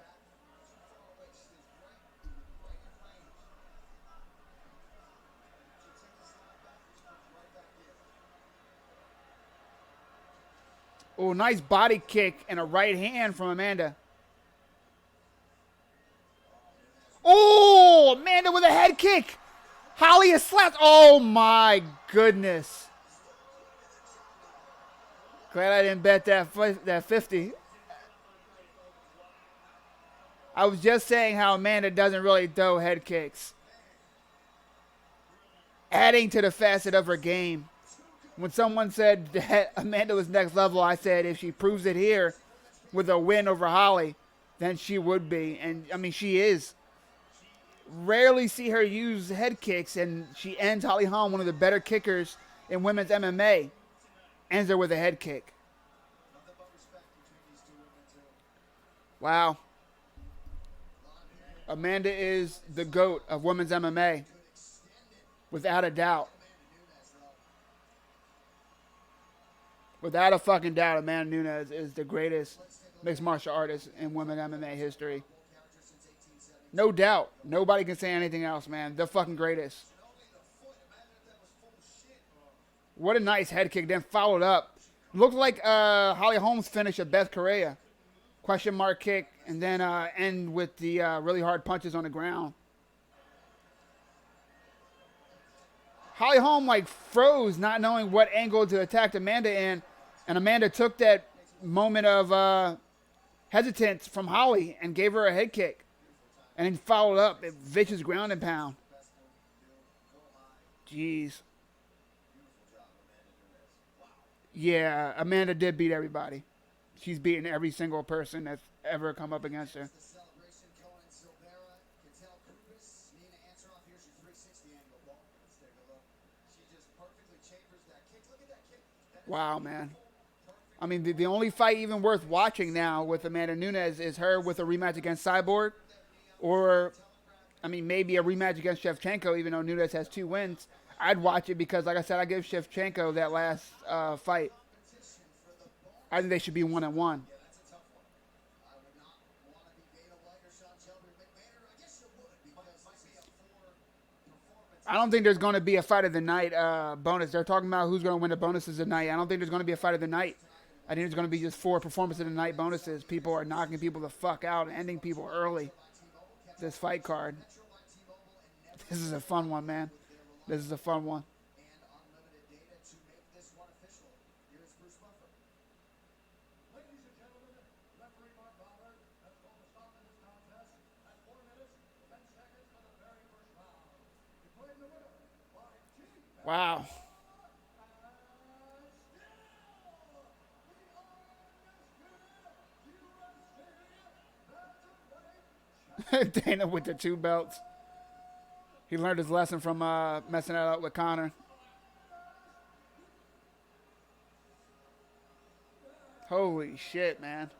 Oh, nice body kick and a right hand from Amanda. Oh, Amanda with a head kick. Holly is slapped. Oh, my goodness. Glad I didn't bet that 50. I was just saying how Amanda doesn't really throw head kicks. Adding to the facet of her game. When someone said that Amanda was next level, I said if she proves it here with a win over Holly, then she would be. And, I mean, she is. Rarely see her use head kicks, and she ends Holly Holm, one of the better kickers in women's MMA, ends her with a head kick. Wow. Amanda is the GOAT of women's MMA, without a doubt. Without a fucking doubt, Amanda Nunez is the greatest mixed martial artist in women's MMA history. No doubt. Nobody can say anything else, man. The fucking greatest. What a nice head kick. Then followed up. Looked like Holly Holm's finish of Beth Correa. Question mark kick. And then end with the really hard punches on the ground. Holly Holm like froze, not knowing what angle to attack Amanda in. And Amanda took that moment of hesitance from Holly and gave her a head kick. And then followed up a vicious ground and pound. Jeez. Yeah, Amanda did beat everybody. She's beaten every single person that's ever come up against her. Wow, man. I mean, the only fight even worth watching now with Amanda Nunez is her with a rematch against Cyborg. Or, I mean, maybe a rematch against Shevchenko, even though Nunez has 2 wins. I'd watch it because, like I said, I give Shevchenko that last fight. I think they should be 1-1. I don't think there's going to be a fight of the night bonus. They're talking about who's going to win the bonuses tonight. I don't think there's going to be a fight of the night. I think there's going to be just 4 performance of the night bonuses. People are knocking people the fuck out and ending people early. This fight card. This is a fun one, man. This is a fun one. Wow. Dana with the 2 belts. He learned his lesson from messing that up with Connor. Holy shit, man.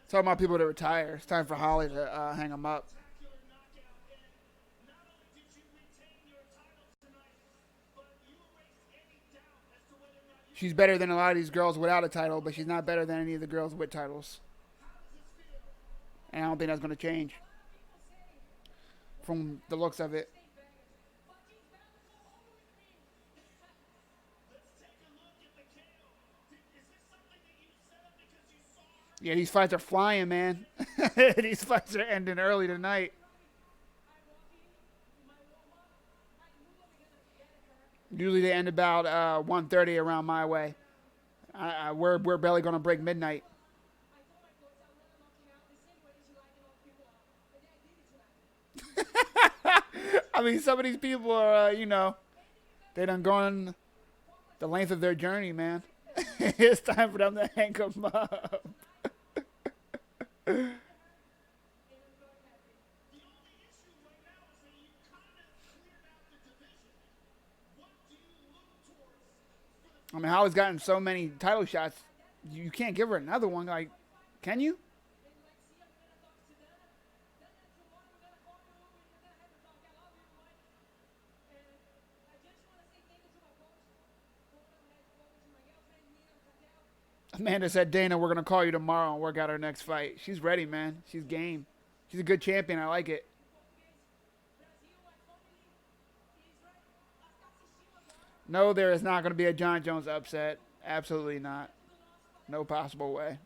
Talking about people to retire. It's time for Holly to hang them up. She's better than a lot of these girls without a title, but she's not better than any of the girls with titles. And I don't think that's going to change from the looks of it. Yeah, these fights are flying, man. These fights are ending early tonight. Usually they end about 1:30 around my way. We're barely going to break midnight. I mean, some of these people are, they done gone the length of their journey, man. It's time for them to hang them up. I mean, Holly's gotten so many title shots, you can't give her another one. Like, can you? Amanda said, Dana, we're going to call you tomorrow and work out her next fight. She's ready, man. She's game. She's a good champion. I like it. No, there is not going to be a John Jones upset. Absolutely not. No possible way.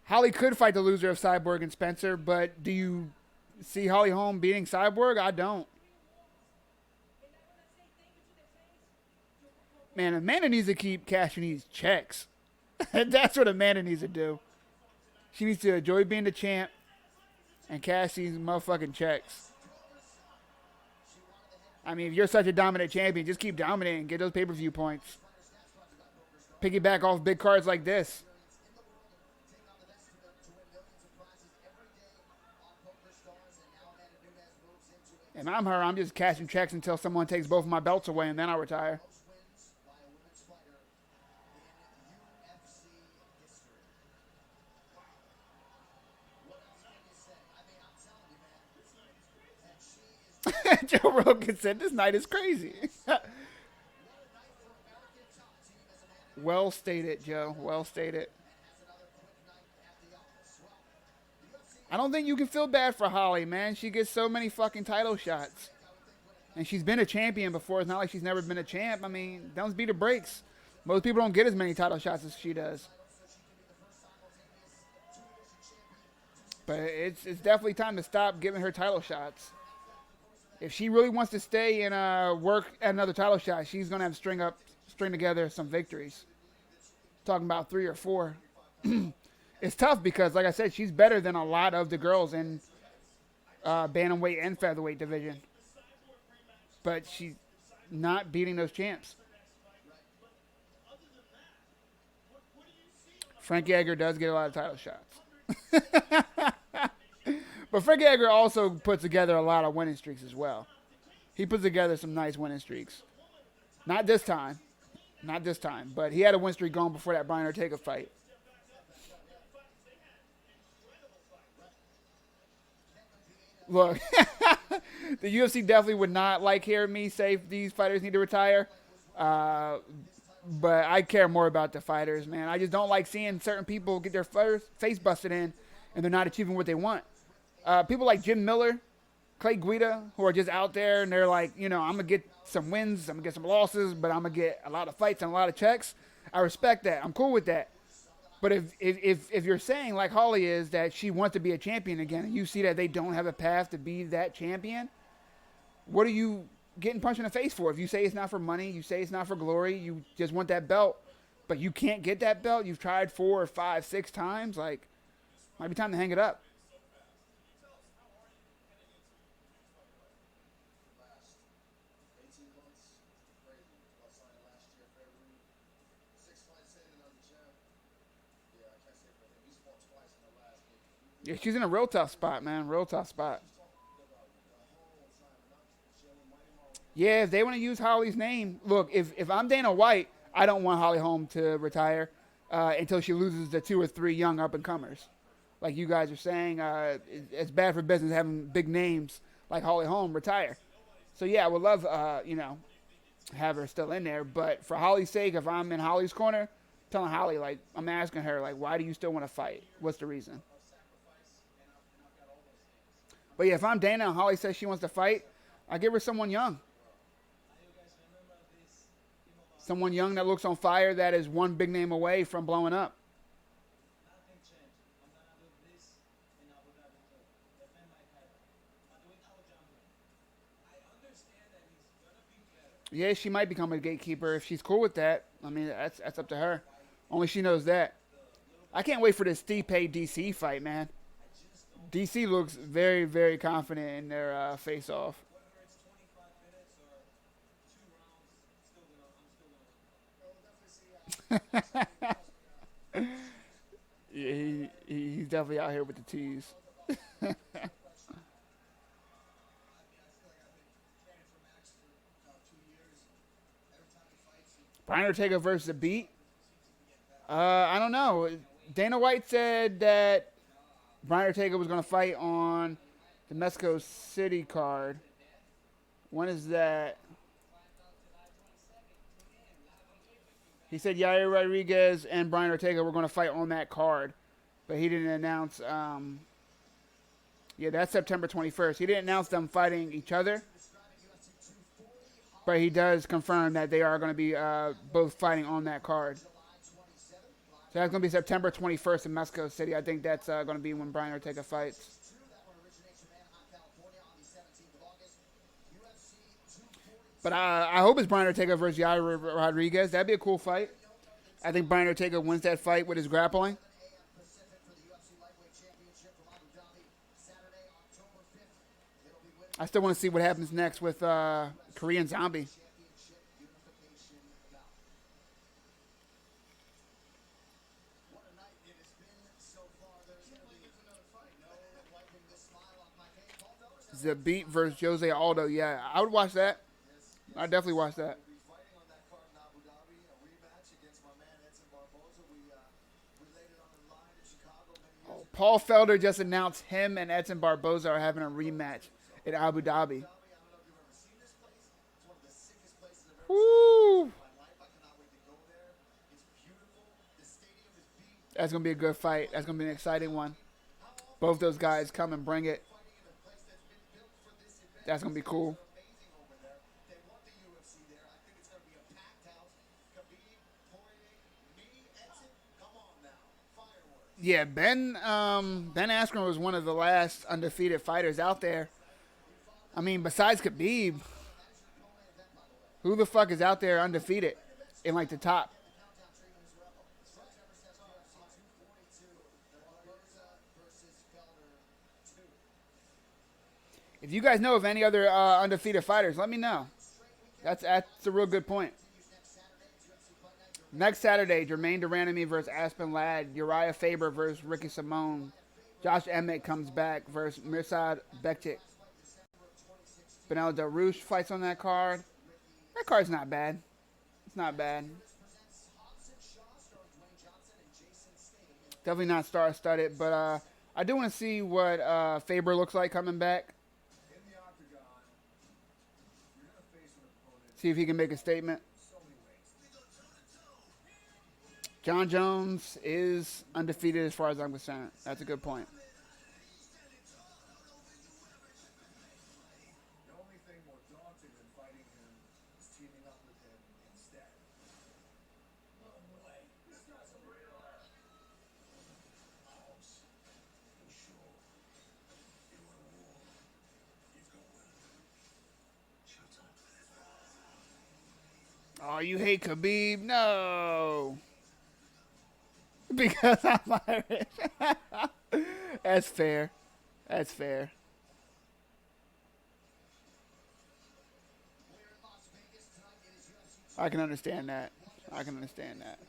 Holly could fight the loser of Cyborg and Spencer, but do you see Holly Holm beating Cyborg? I don't. Man, Amanda needs to keep cashing these checks. That's what Amanda needs to do. She needs to enjoy being the champ and cash these motherfucking checks. I mean, if you're such a dominant champion, just keep dominating. Get those pay-per-view points. Piggyback off big cards like this. If I'm her, I'm just cashing checks until someone takes both of my belts away, and then I'll retire. Joe Rogan said, this night is crazy. Well stated, Joe. Well stated. I don't think you can feel bad for Holly, man. She gets so many fucking title shots. And she's been a champion before. It's not like she's never been a champ. I mean, don't beat the brakes. Most people don't get as many title shots as she does. But it's definitely time to stop giving her title shots. If she really wants to stay and work at another title shot, she's gonna have to string together some victories. Talking about 3 or 4. It's tough because, like I said, she's better than a lot of the girls in bantamweight and featherweight division. But she's not beating those champs. Frankie Edgar does get a lot of title shots. But Frankie Edgar also puts together a lot of winning streaks as well. He puts together some nice winning streaks. Not this time. Not this time. But he had a win streak going before that Brian Ortega fight. Look, the UFC definitely would not like hearing me say these fighters need to retire. But I care more about the fighters, man. I just don't like seeing certain people get their face busted in and they're not achieving what they want. People like Jim Miller, Clay Guida, who are just out there and they're like, I'm going to get some wins, I'm going to get some losses, but I'm going to get a lot of fights and a lot of checks. I respect that. I'm cool with that. But if you're saying, like Holly is, that she wants to be a champion again, and you see that they don't have a path to be that champion, what are you getting punched in the face for? If you say it's not for money, you say it's not for glory, you just want that belt, but you can't get that belt, you've tried 4 or 5, 6 times, like, might be time to hang it up. Yeah, she's in a real tough spot, man. Real tough spot. Yeah, if they want to use Holly's name, look, if I'm Dana White, I don't want Holly Holm to retire until she loses the 2 or 3 young up-and-comers. Like you guys are saying, it's bad for business having big names like Holly Holm retire. So, yeah, I would love, have her still in there. But for Holly's sake, if I'm in Holly's corner, telling Holly, like, I'm asking her, like, why do you still want to fight? What's the reason? But yeah, if I'm Dana and Holly says she wants to fight, I give her someone young. Someone young that looks on fire, that is one big name away from blowing up. Yeah, she might become a gatekeeper if she's cool with that. I mean, that's up to her. Only she knows that. I can't wait for this Stipe DC fight, man. DC looks very, very confident in their face-off. Yeah, he's definitely out here with the tease. Ortega versus the Beat. I don't know. Dana White said that Brian Ortega was going to fight on the Mexico City card. When is that? He said Yair Rodriguez and Brian Ortega were going to fight on that card, but he didn't announce. Yeah, that's September 21st. He didn't announce them fighting each other, but he does confirm that they are going to be both fighting on that card. So that's going to be September 21st in Mexico City. I think that's going to be when Brian Ortega fights. But I hope it's Brian Ortega versus Yair Rodriguez. That'd be a cool fight. I think Brian Ortega wins that fight with his grappling. I still want to see what happens next with Korean Zombie. The Beat versus Jose Aldo. Yeah, I would watch that. I'd definitely watch that. Oh, Paul Felder just announced him and Edson Barboza are having a rematch in Abu Dhabi. Woo! That's going to be a good fight. That's going to be an exciting one. Both those guys come and bring it. That's going to be cool. Yeah, Ben Askren was one of the last undefeated fighters out there. I mean, besides Khabib, who the fuck is out there undefeated in like the top? If you guys know of any other undefeated fighters, let me know. That's a real good point. Next Saturday, Jermaine Duranamy versus Aspen Ladd. Uriah Faber versus Ricky Simone. Josh Emmett comes back versus Mirsad Bektic. Benel Darush fights on that card. That card's not bad. It's not bad. Definitely not star-studded, but I do want to see what Faber looks like coming back. See if he can make a statement. John Jones is undefeated as far as I'm concerned. That's a good point. Oh, you hate Khabib? No. Because I'm Irish. That's fair. That's fair. I can understand that. I can understand that.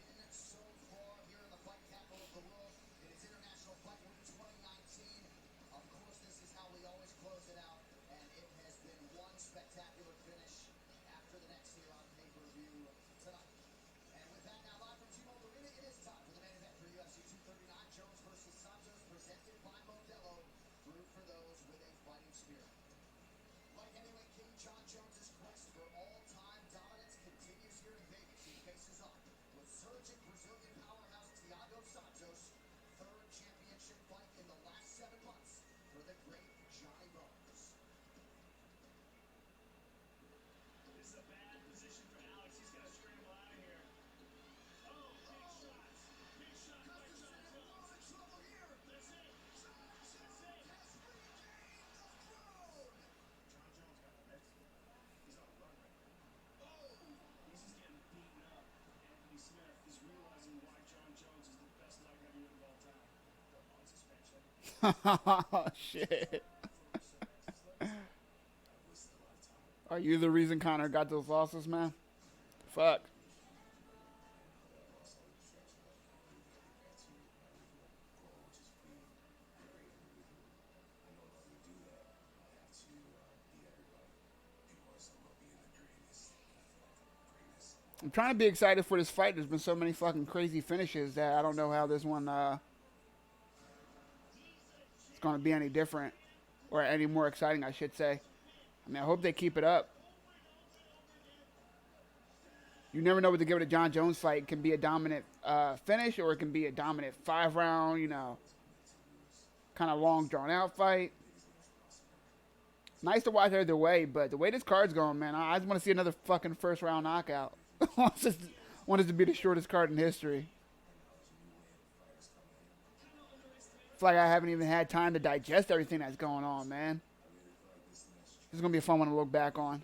Oh, shit. Are you the reason Connor got those losses, man? Fuck. I'm trying to be excited for this fight. There's been so many fucking crazy finishes that I don't know how this one is going to be any different or any more exciting, I should say. I mean, I hope they keep it up. You never know what to give it a John Jones fight. It can be a dominant finish or it can be a dominant 5-round, kind of long drawn out fight. Nice to watch either way, but the way this card's going, man, I just want to see another fucking first round knockout. I want it to be the shortest card in history. It's like I haven't even had time to digest everything that's going on, man. This is going to be a fun one to look back on.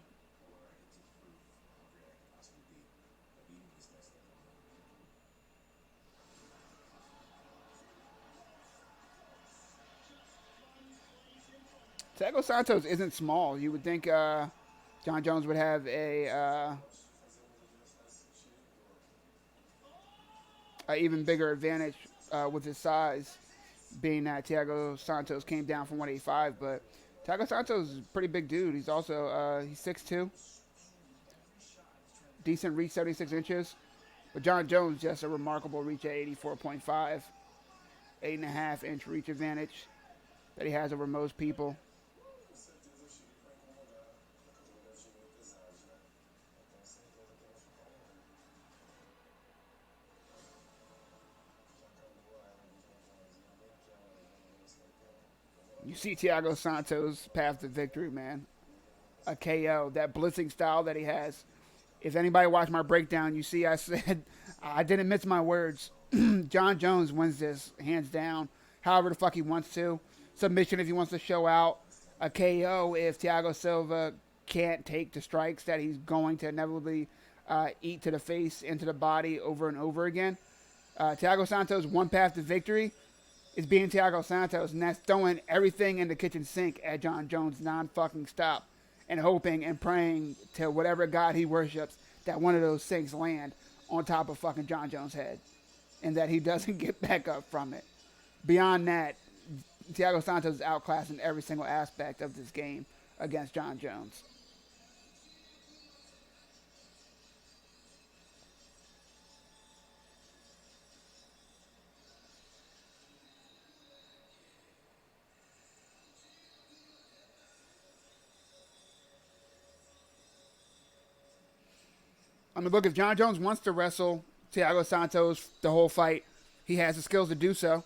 Thiago Santos isn't small. You would think John Jones would have a even bigger advantage with his size, being that Thiago Santos came down from 185. But Thiago Santos is a pretty big dude. He's also he's 6'2", decent reach, 76 inches. But John Jones just a remarkable reach at 84.5, 8.5-inch reach advantage that he has over most people. You see Thiago Santos' path to victory, man. A KO, that blitzing style that he has. If anybody watched my breakdown, you see I said I didn't mince my words. John Jones wins this hands down, however the fuck he wants to. Submission if he wants to show out. A KO if Thiago Silva can't take the strikes that he's going to inevitably eat to the face, into the body over and over again. Thiago Santos' one path to victory is being Thiago Santos, and that's throwing everything in the kitchen sink at John Jones non-fucking stop and hoping and praying to whatever God he worships that one of those sinks land on top of fucking John Jones' head and that he doesn't get back up from it. Beyond that, Thiago Santos is outclassing every single aspect of this game against John Jones. I mean, look, if John Jones wants to wrestle Thiago Santos the whole fight, he has the skills to do so.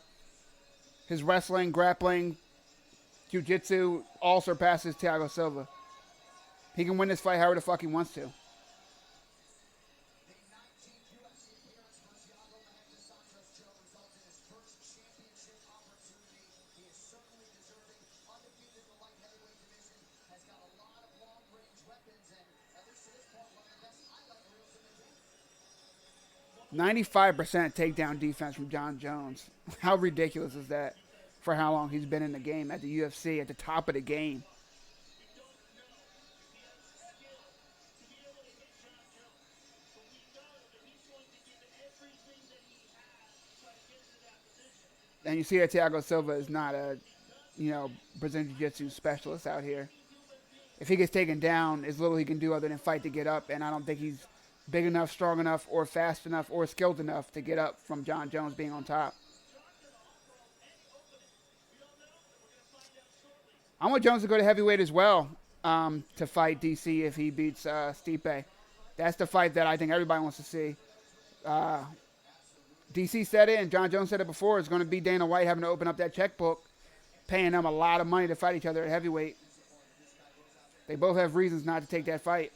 His wrestling, grappling, jiu-jitsu all surpasses Thiago Silva. He can win this fight however the fuck he wants to. .95% takedown defense from John Jones. How ridiculous is that for how long he's been in the game at the UFC, at the top of the game? And you see that Thiago Silva is not a, Brazilian Jiu-Jitsu specialist out here. If he gets taken down, there's little he can do other than fight to get up, and I don't think he's big enough, strong enough, or fast enough, or skilled enough to get up from John Jones being on top. I want Jones to go to heavyweight as well to fight DC if he beats Stipe. That's the fight that I think everybody wants to see. DC said it, and John Jones said it before. It's going to be Dana White having to open up that checkbook, paying them a lot of money to fight each other at heavyweight. They both have reasons not to take that fight.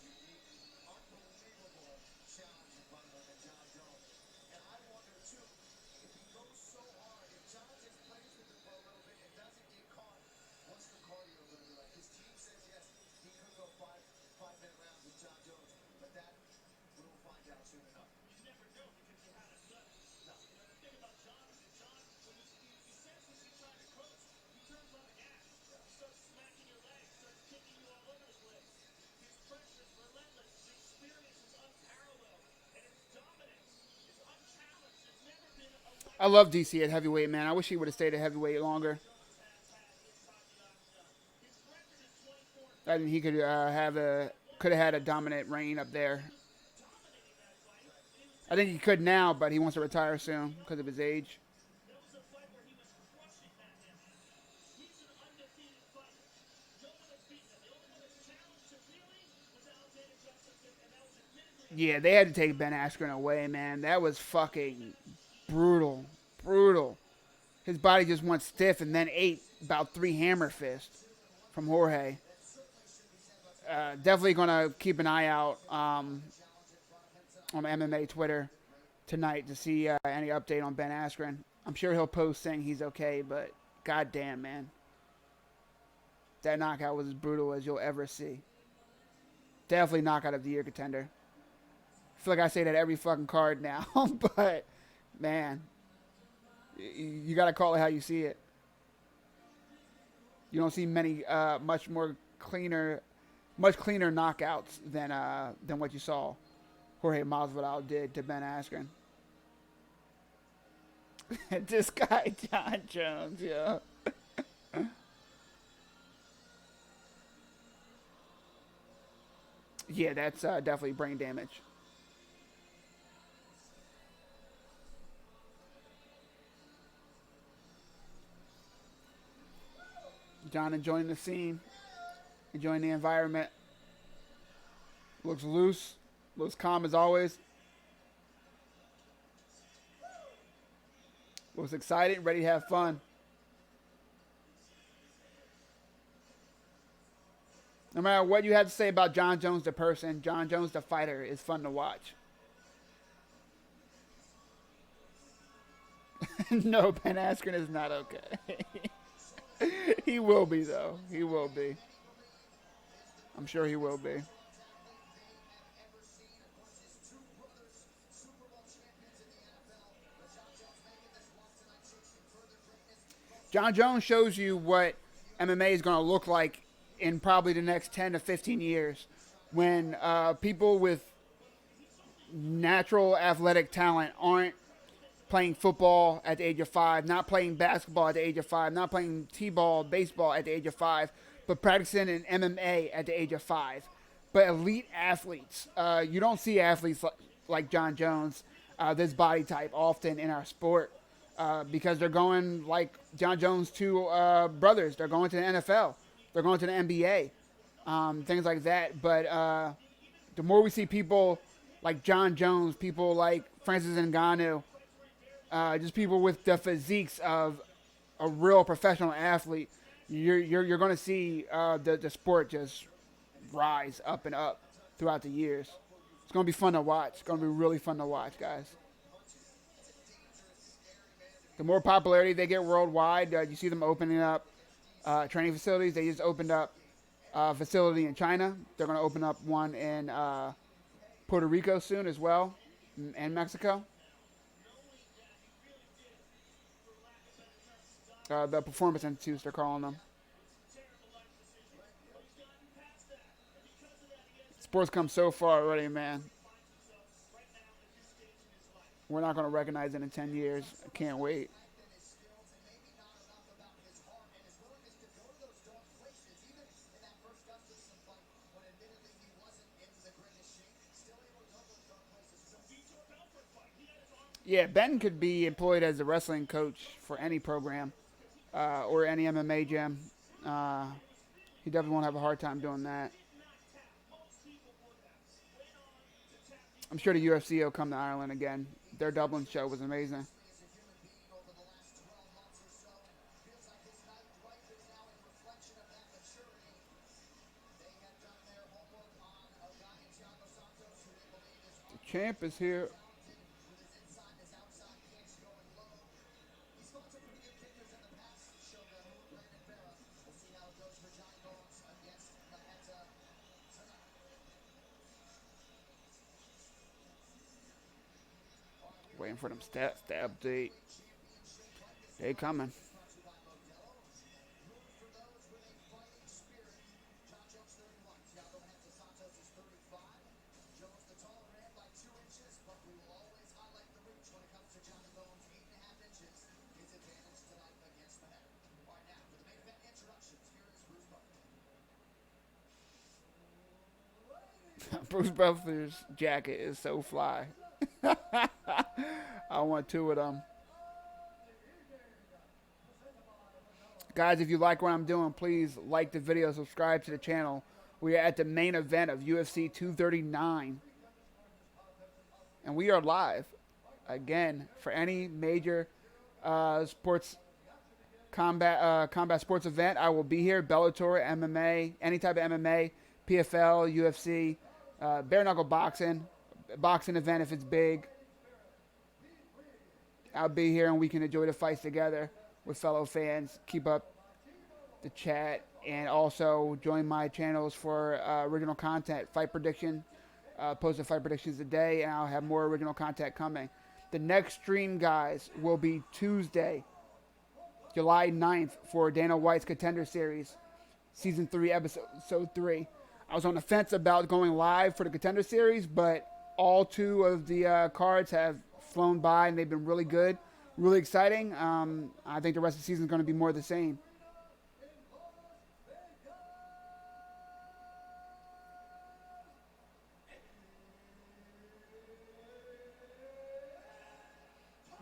I love DC at heavyweight, man. I wish he would have stayed at heavyweight longer. I think he could have had a dominant reign up there. I think he could now, but he wants to retire soon because of his age. Yeah, they had to take Ben Askren away, man. That was fucking brutal. Brutal. His body just went stiff and then ate about 3 hammer fists from Jorge. Definitely going to keep an eye out on MMA Twitter tonight to see any update on Ben Askren. I'm sure he'll post saying he's okay, but goddamn, man. That knockout was as brutal as you'll ever see. Definitely knockout of the year contender. I feel like I say that every fucking card now, but man, you got to call it how you see it. You don't see many much cleaner knockouts than what you saw Jorge Masvidal did to Ben Askren. This guy John Jones, yeah. Yeah, that's definitely brain damage. John enjoying the scene, enjoying the environment. Looks loose, looks calm as always. Looks excited, ready to have fun. No matter what you have to say about John Jones the person, John Jones the fighter is fun to watch. No, Ben Askren is not okay. He will be, though. He will be. I'm sure he will be. John Jones shows you what MMA is going to look like in probably the next 10 to 15 years when people with natural athletic talent aren't playing football at the age of 5, not playing basketball at the age of 5, not playing t-ball, baseball at the age of 5, but practicing in MMA at the age of 5. But elite athletes, you don't see athletes like John Jones, this body type often in our sport. Because they're going like John Jones' two brothers. They're going to the NFL. They're going to the NBA. Things like that. But the more we see people like John Jones, people like Francis Ngannou, just people with the physiques of a real professional athlete, you're going to see the sport just rise up and up throughout the years. It's going to be fun to watch. It's going to be really fun to watch, guys. The more popularity they get worldwide, you see them opening up training facilities. They just opened up a facility in China. They're going to open up one in Puerto Rico soon as well, and Mexico. The Performance Institutes, they're calling them. Sports come so far already, man. We're not going to recognize it in 10 years. I can't wait. Yeah, Ben could be employed as a wrestling coach for any program or any MMA gym. He definitely won't have a hard time doing that. I'm sure the UFC will come to Ireland again. Their Dublin show was amazing. The champ is here. Waiting for them stats to update. They coming. Bruce Buffer's jacket is so fly. want two of them. Guys, if you like what I'm doing, please like the video, subscribe to the channel. We are at the main event of UFC 239. And we are live again for any major sports combat sports event. I will be here. Bellator, MMA, any type of MMA, PFL, UFC, bare knuckle boxing event if it's big. I'll be here and we can enjoy the fights together with fellow fans. Keep up the chat and also join my channels for original content, fight prediction. Posting fight predictions today, and I'll have more original content coming. The next stream, guys, will be Tuesday, July 9th for Dana White's Contender Series, Season 3, Episode 3. I was on the fence about going live for the Contender Series, but all two of the cards have flown by, and they've been really good, really exciting. I think the rest of the season is going to be more of the same.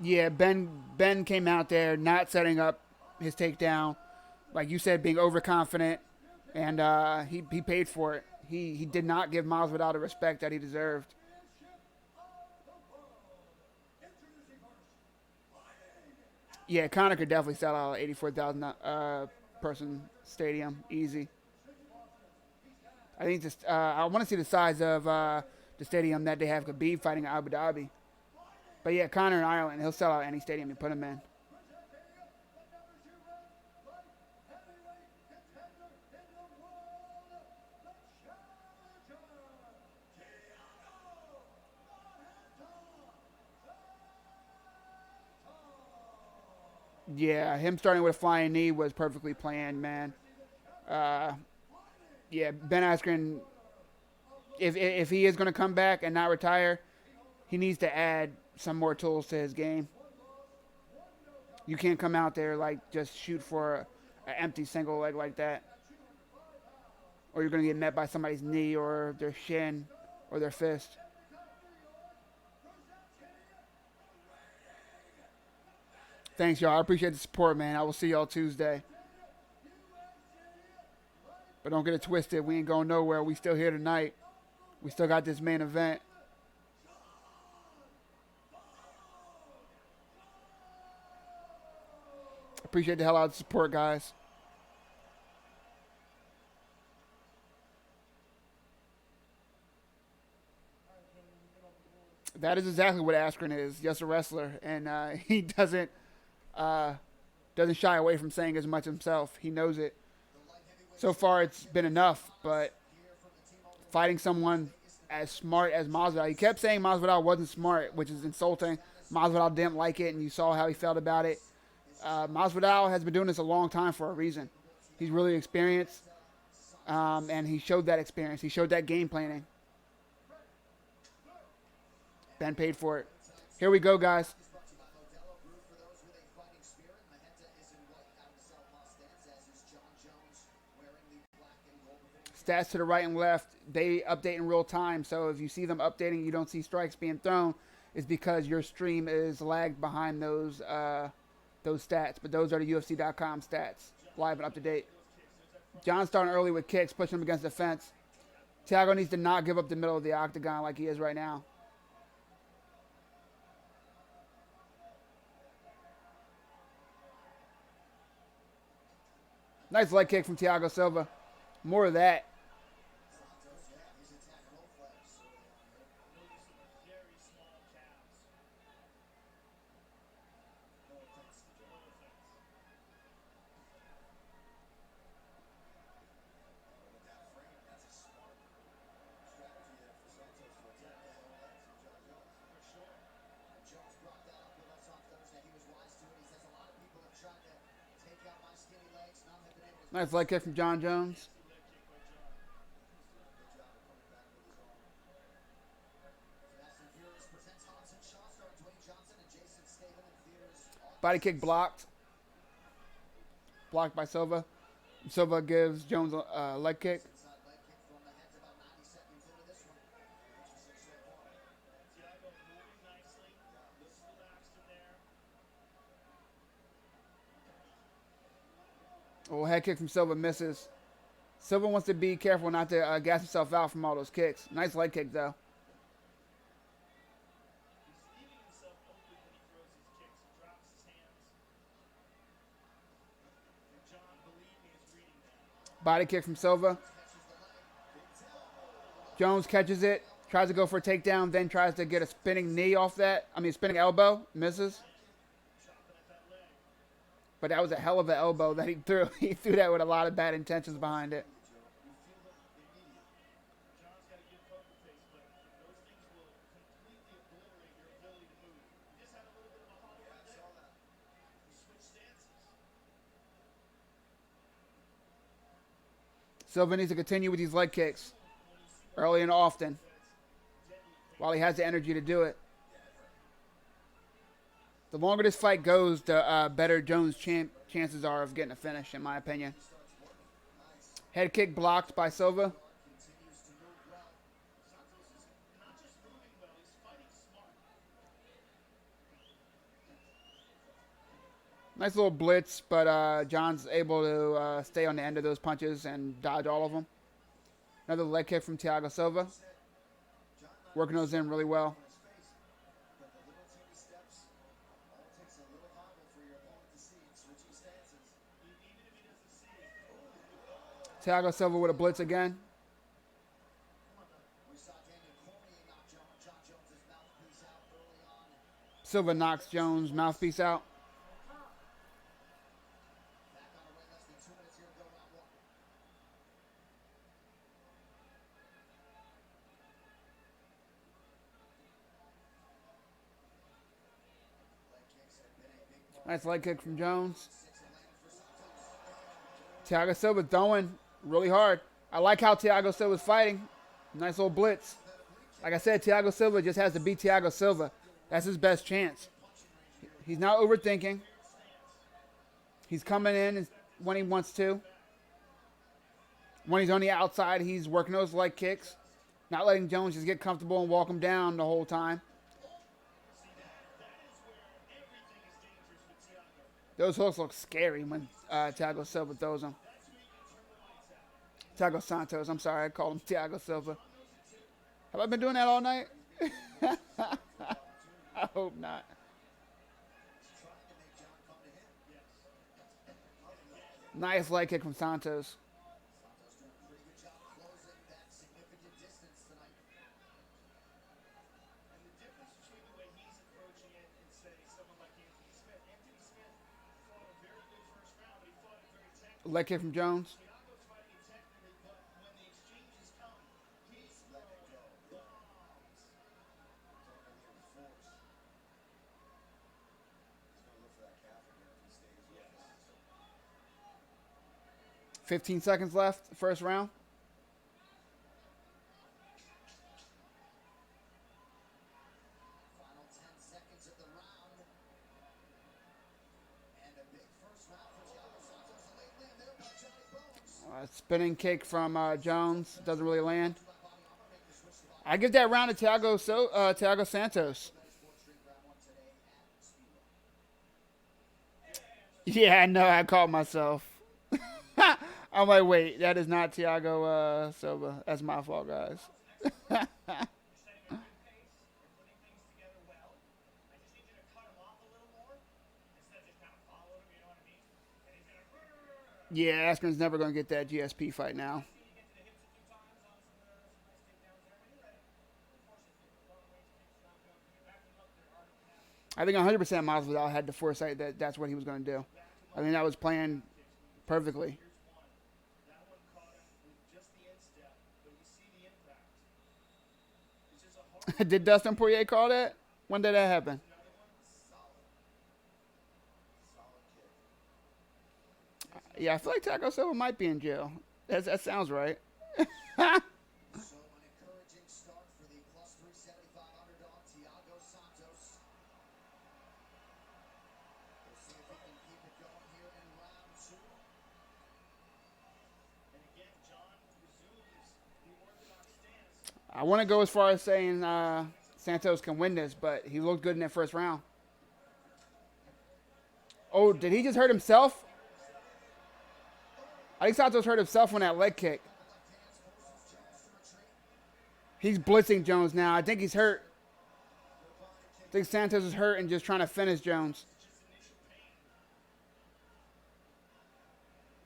Yeah, Ben came out there not setting up his takedown, like you said, being overconfident, and he paid for it. He did not give Masvidal the respect that he deserved. Yeah, Conor could definitely sell out an 84,000 person stadium, easy. I think just I want to see the size of the stadium that they have Khabib fighting in Abu Dhabi. But yeah, Conor in Ireland, he'll sell out any stadium you put him in. Yeah, him starting with a flying knee was perfectly planned, man. Yeah, Ben Askren, if he is going to come back and not retire, he needs to add some more tools to his game. You can't come out there like just shoot for an empty single leg like that, or you're going to get met by somebody's knee or their shin or their fist. Thanks, y'all. I appreciate the support, man. I will see y'all Tuesday. But don't get it twisted. We ain't going nowhere. We still here tonight. We still got this main event. Appreciate the hell out of the support, guys. That is exactly what Askren is, just a wrestler, and he doesn't shy away from saying as much himself. He knows it. So far, it's been enough, but fighting someone as smart as Masvidal, he kept saying Masvidal wasn't smart, which is insulting. Masvidal didn't like it, and you saw how he felt about it. Masvidal has been doing this a long time for a reason. He's really experienced, and he showed that experience. He showed that game planning. Ben paid for it. Here we go, guys. Stats to the right and left, they update in real time. So if you see them updating, you don't see strikes being thrown, it's because your stream is lagged behind those stats. But those are the UFC.com stats, live and up to date. John's starting early with kicks, pushing him against the fence. Thiago needs to not give up the middle of the octagon like he is right now. Nice leg kick from Thiago Silva. More of that. Nice leg kick from John Jones. Body kick blocked. Blocked by Silva. Silva gives Jones a leg kick. Oh, head kick from Silva misses. Silva wants to be careful not to gas himself out from all those kicks. Nice leg kick, though. Body kick from Silva. Jones catches it, tries to go for a takedown, then tries to get a spinning knee off that. Spinning elbow, misses. But that was a hell of an elbow that he threw. He threw that with a lot of bad intentions behind it. Silva needs to continue with these leg kicks early and often while he has the energy to do it. The longer this fight goes, the better Jones' chances are of getting a finish, in my opinion. Head kick blocked by Silva. Nice little blitz, but John's able to stay on the end of those punches and dodge all of them. Another leg kick from Thiago Silva. Working those in really well. Thiago Silva with a blitz again. Silva knocks Jones' mouthpiece out. Nice leg kick from Jones. Thiago Silva throwing really hard. I like how Thiago Silva's fighting. Nice little blitz. Like I said, Thiago Silva just has to beat Thiago Silva. That's his best chance. He's not overthinking. He's coming in when he wants to. When he's on the outside, he's working those leg kicks. Not letting Jones just get comfortable and walk him down the whole time. Those hooks look scary when Thiago Silva throws them. Thiago Santos. I'm sorry, I called him Thiago Silva. Have I been doing that all night? I hope not. Nice leg kick from Santos. Leg kick from Jones. $15 seconds left, first round. Spinning kick from Jones. Doesn't really land. I give that round to Thiago Santos. Yeah, I know. I caught myself. I'm like, wait, that is not Thiago Silva. That's my fault, guys. Yeah, Askren's never going to get that GSP fight now. I think 100% Masvidal had the foresight that that's what he was going to do. I think that was planned perfectly. Did Dustin Poirier call that? When did that happen? Yeah, I feel like Thiago Silva might be in jail. That sounds right. I want to go as far as saying Santos can win this, but he looked good in that first round. Oh, did he just hurt himself? I think Santos hurt himself on that leg kick. He's blitzing Jones now. I think he's hurt. I think Santos is hurt and just trying to finish Jones.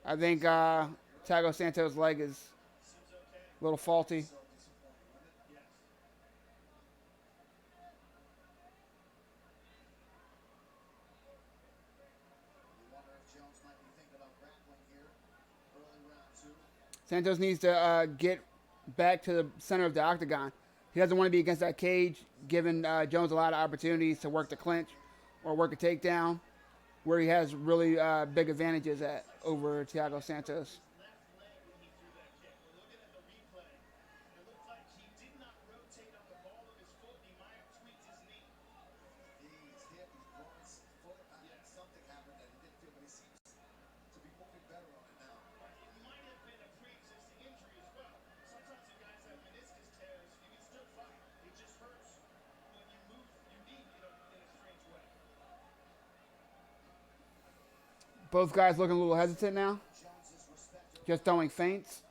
I think Thiago Santos' leg is a little faulty. Santos needs to get back to the center of the octagon. He doesn't want to be against that cage, giving Jones a lot of opportunities to work the clinch or work a takedown, where he has really big advantages at over Thiago Santos. Both guys looking a little hesitant now. Just throwing feints.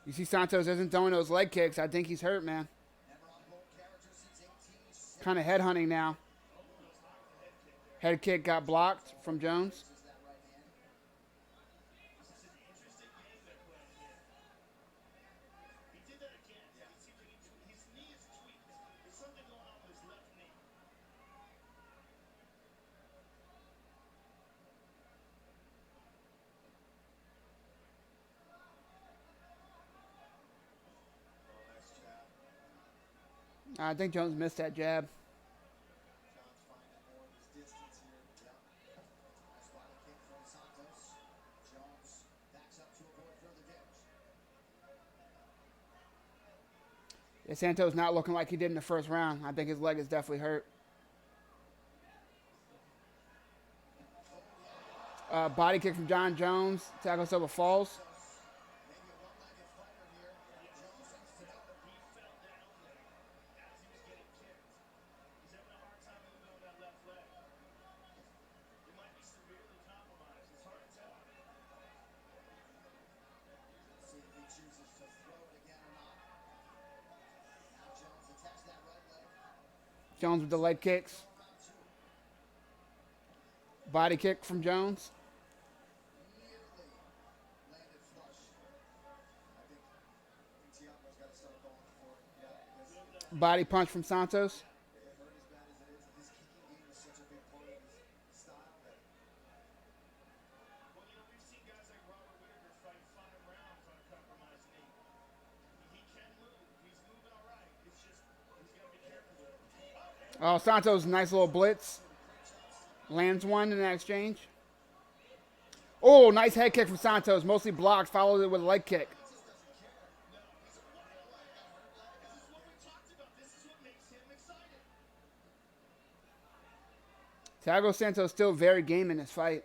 You see Santos isn't throwing those leg kicks. I think he's hurt, man. Kind of headhunting now. Head kick got blocked from Jones. I think Jones missed that jab. Yeah, Santos not looking like he did in the first round. I think his leg is definitely hurt. Body kick from John Jones. Thiago Silva falls. Jones with the leg kicks. Body kick from Jones. Body punch from Santos. Oh, Santos, nice little blitz. Lands one in that exchange. Oh, nice head kick from Santos. Mostly blocked, followed it with a leg kick. Thiago Santos still very game in this fight.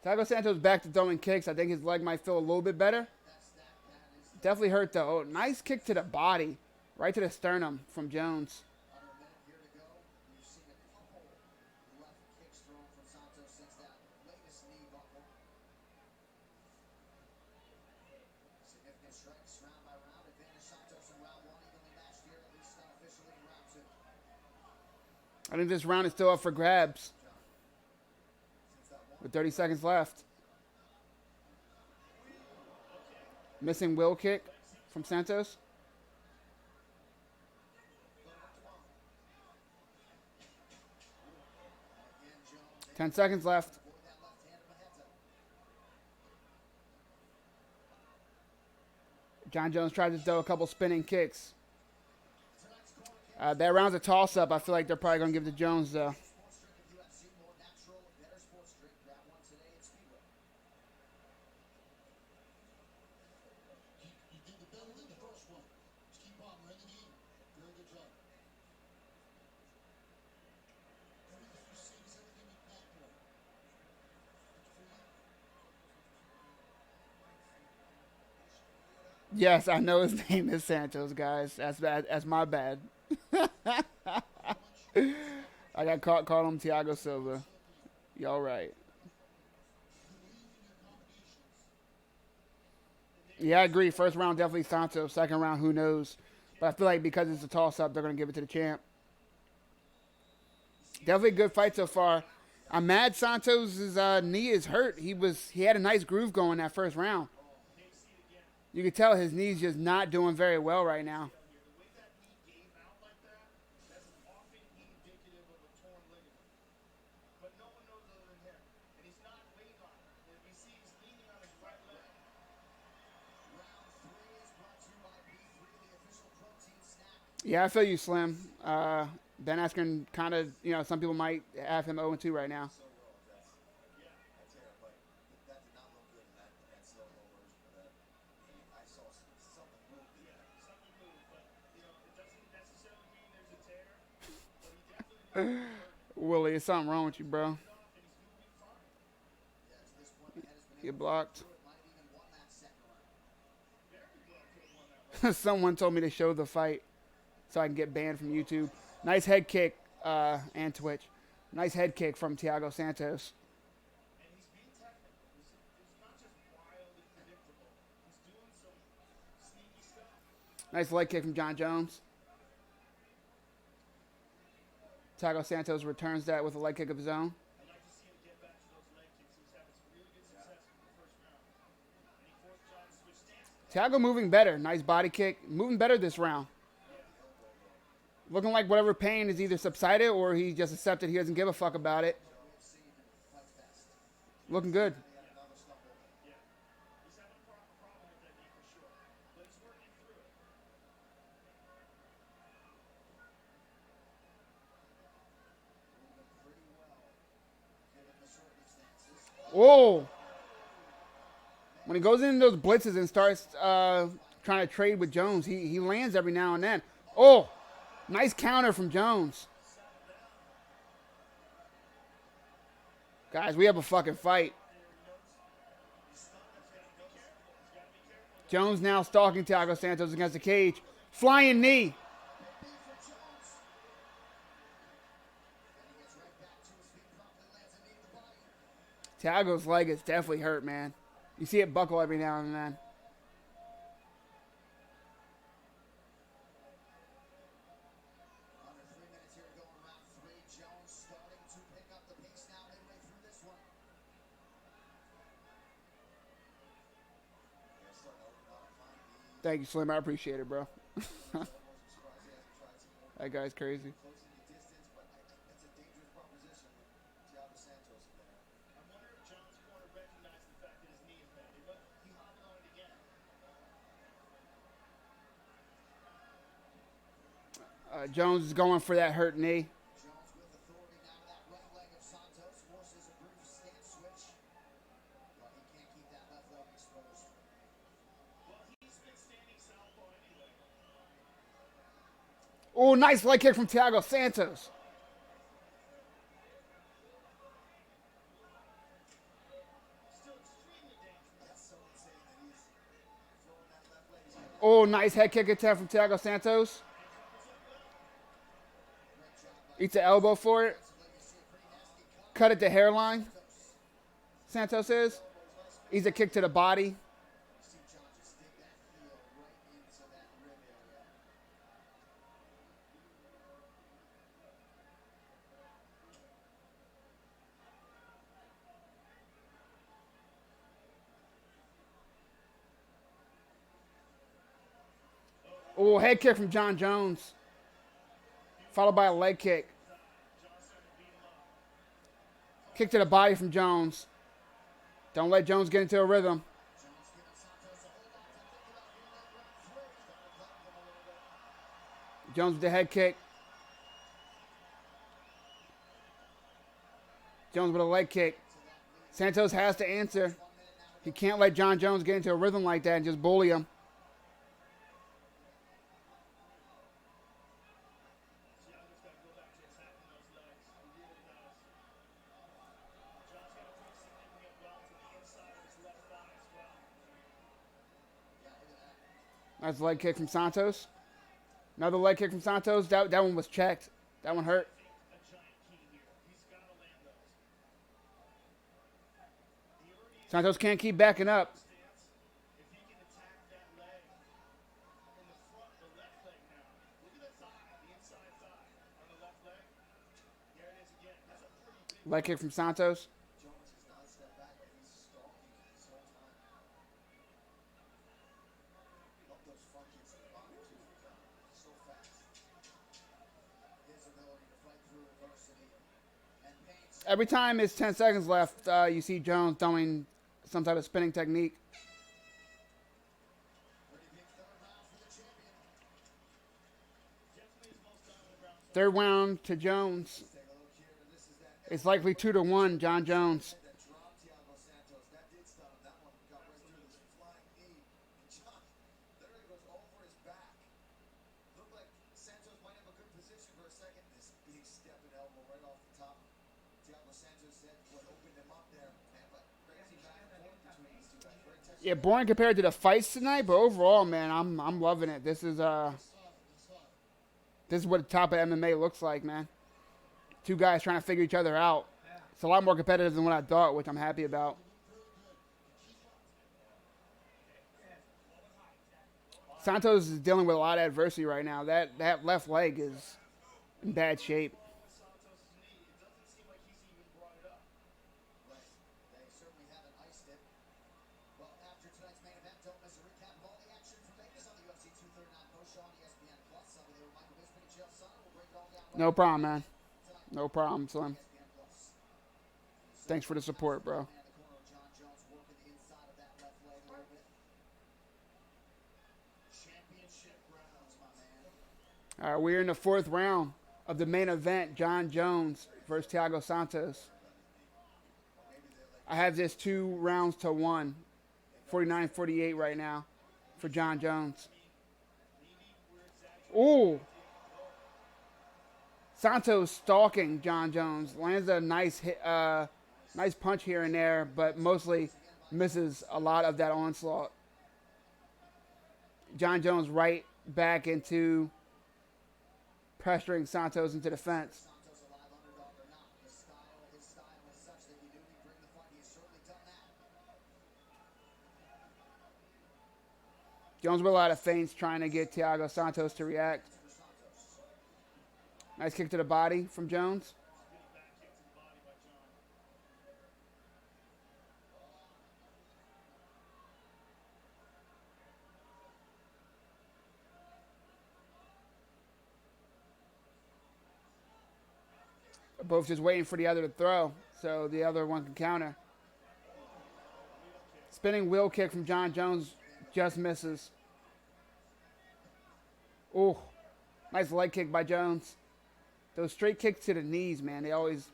Thiago Santos back to throwing kicks. I think his leg might feel a little bit better. Definitely hurt though. Oh, nice kick to the body. Right to the sternum from Jones. I think this round is still up for grabs. With 30 seconds left. Missing will kick from Santos. 10 seconds left. John Jones tried to throw a couple spinning kicks. That round's a toss-up. I feel like they're probably going to give it to Jones, though. Yes, I know his name is Santos, guys. That's bad. That's my bad. I got caught calling him Thiago Silva. Y'all right. Yeah, I agree. First round definitely Santos. Second round, who knows? But I feel like because it's a toss up, they're gonna give it to the champ. Definitely a good fight so far. I'm mad Santos' knee is hurt. He had a nice groove going that first round. You could tell his knee's just not doing very well right now. Yeah, I feel you, Slim. Ben Askren kind of, some people might have him 0-2 right now. Willie, is something wrong with you, bro? Get blocked. Someone told me to show the fight so I can get banned from YouTube. Nice head kick and Twitch. Nice head kick from Thiago Santos. Nice leg kick from John Jones. Thiago Santos returns that with a leg kick of his own. Thiago moving better. Nice body kick. Moving better this round. Looking like whatever pain is either subsided or he just accepted he doesn't give a fuck about it. Looking good. Whoa. When he goes into those blitzes and starts trying to trade with Jones, he lands every now and then. Oh, nice counter from Jones. Guys, we have a fucking fight. Jones now stalking Thiago Santos against the cage. Flying knee. Thiago's leg is definitely hurt, man. You see it buckle every now and then. Thank you, Slim. I appreciate it, bro. That guy's crazy. Jones is going for that hurt knee. Oh, nice leg kick from Thiago Santos. Oh, nice head kick attempt from Thiago Santos. Eats the elbow for it. Cut at the hairline. Santos is. Eats a kick to the body. Oh, head kick from John Jones. Followed by a leg kick. Kick to the body from Jones. Don't let Jones get into a rhythm. Jones with the head kick. Jones with a leg kick. Santos has to answer. He can't let John Jones get into a rhythm like that and just bully him. Nice leg kick from Santos. Another leg kick from Santos. That one was checked. That one hurt. Santos can't keep backing up. Leg kick from Santos. Every time it's 10 seconds left, you see Jones throwing some type of spinning technique. Third round to Jones. It's likely 2-1, John Jones. Yeah, boring compared to the fights tonight, but overall, man, I'm loving it. This is what the top of MMA looks like, man. Two guys trying to figure each other out. It's a lot more competitive than what I thought, which I'm happy about. Santos is dealing with a lot of adversity right now. That left leg is in bad shape. No problem, man. No problem, Slim. Thanks for the support, bro. All right, we're in the fourth round of the main event, John Jones versus Thiago Santos. I have this 2-1, 49-48 right now for John Jones. Ooh. Santos stalking John Jones. Lands a nice hit, nice punch here and there, but mostly misses a lot of that onslaught. John Jones right back into pressuring Santos into the fence. Jones with a lot of feints trying to get Thiago Santos to react. Nice kick to the body from Jones. Both just waiting for the other to throw so the other one can counter. Spinning wheel kick from John Jones just misses. Ooh, nice leg kick by Jones. Those straight kicks to the knees, man, they always,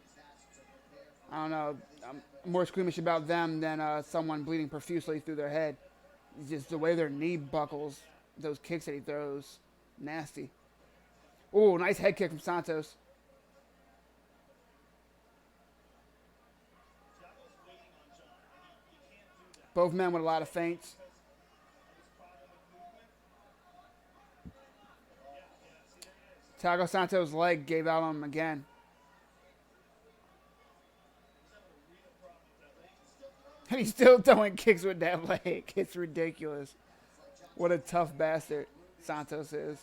I don't know, I'm more squeamish about them than someone bleeding profusely through their head. It's just the way their knee buckles, those kicks that he throws, nasty. Ooh, nice head kick from Santos. Both men with a lot of feints. Thiago Santos' leg gave out on him again. And he's still throwing kicks with that leg. It's ridiculous. What a tough bastard Santos is.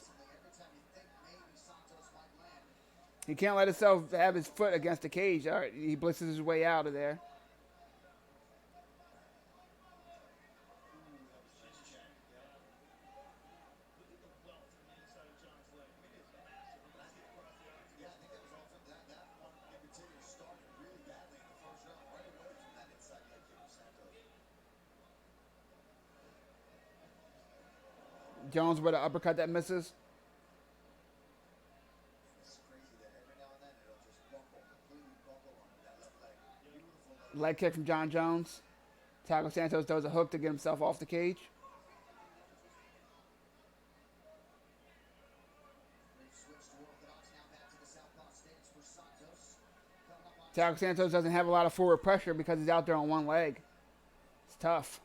He can't let himself have his foot against the cage. All right, he blitzes his way out of there. Jones with an uppercut that misses. Leg kick from John Jones. Thiago Santos does a hook to get himself off the cage. Thiago Santos doesn't have a lot of forward pressure because he's out there on one leg. It's tough.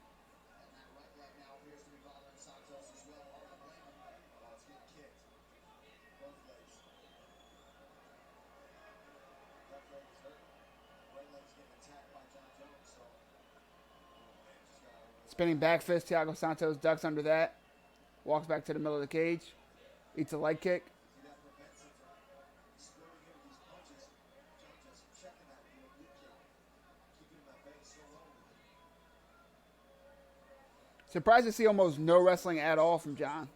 Spinning back fist. Thiago Santos ducks under that. Walks back to the middle of the cage. Eats a leg kick. Surprised to see almost no wrestling at all from John.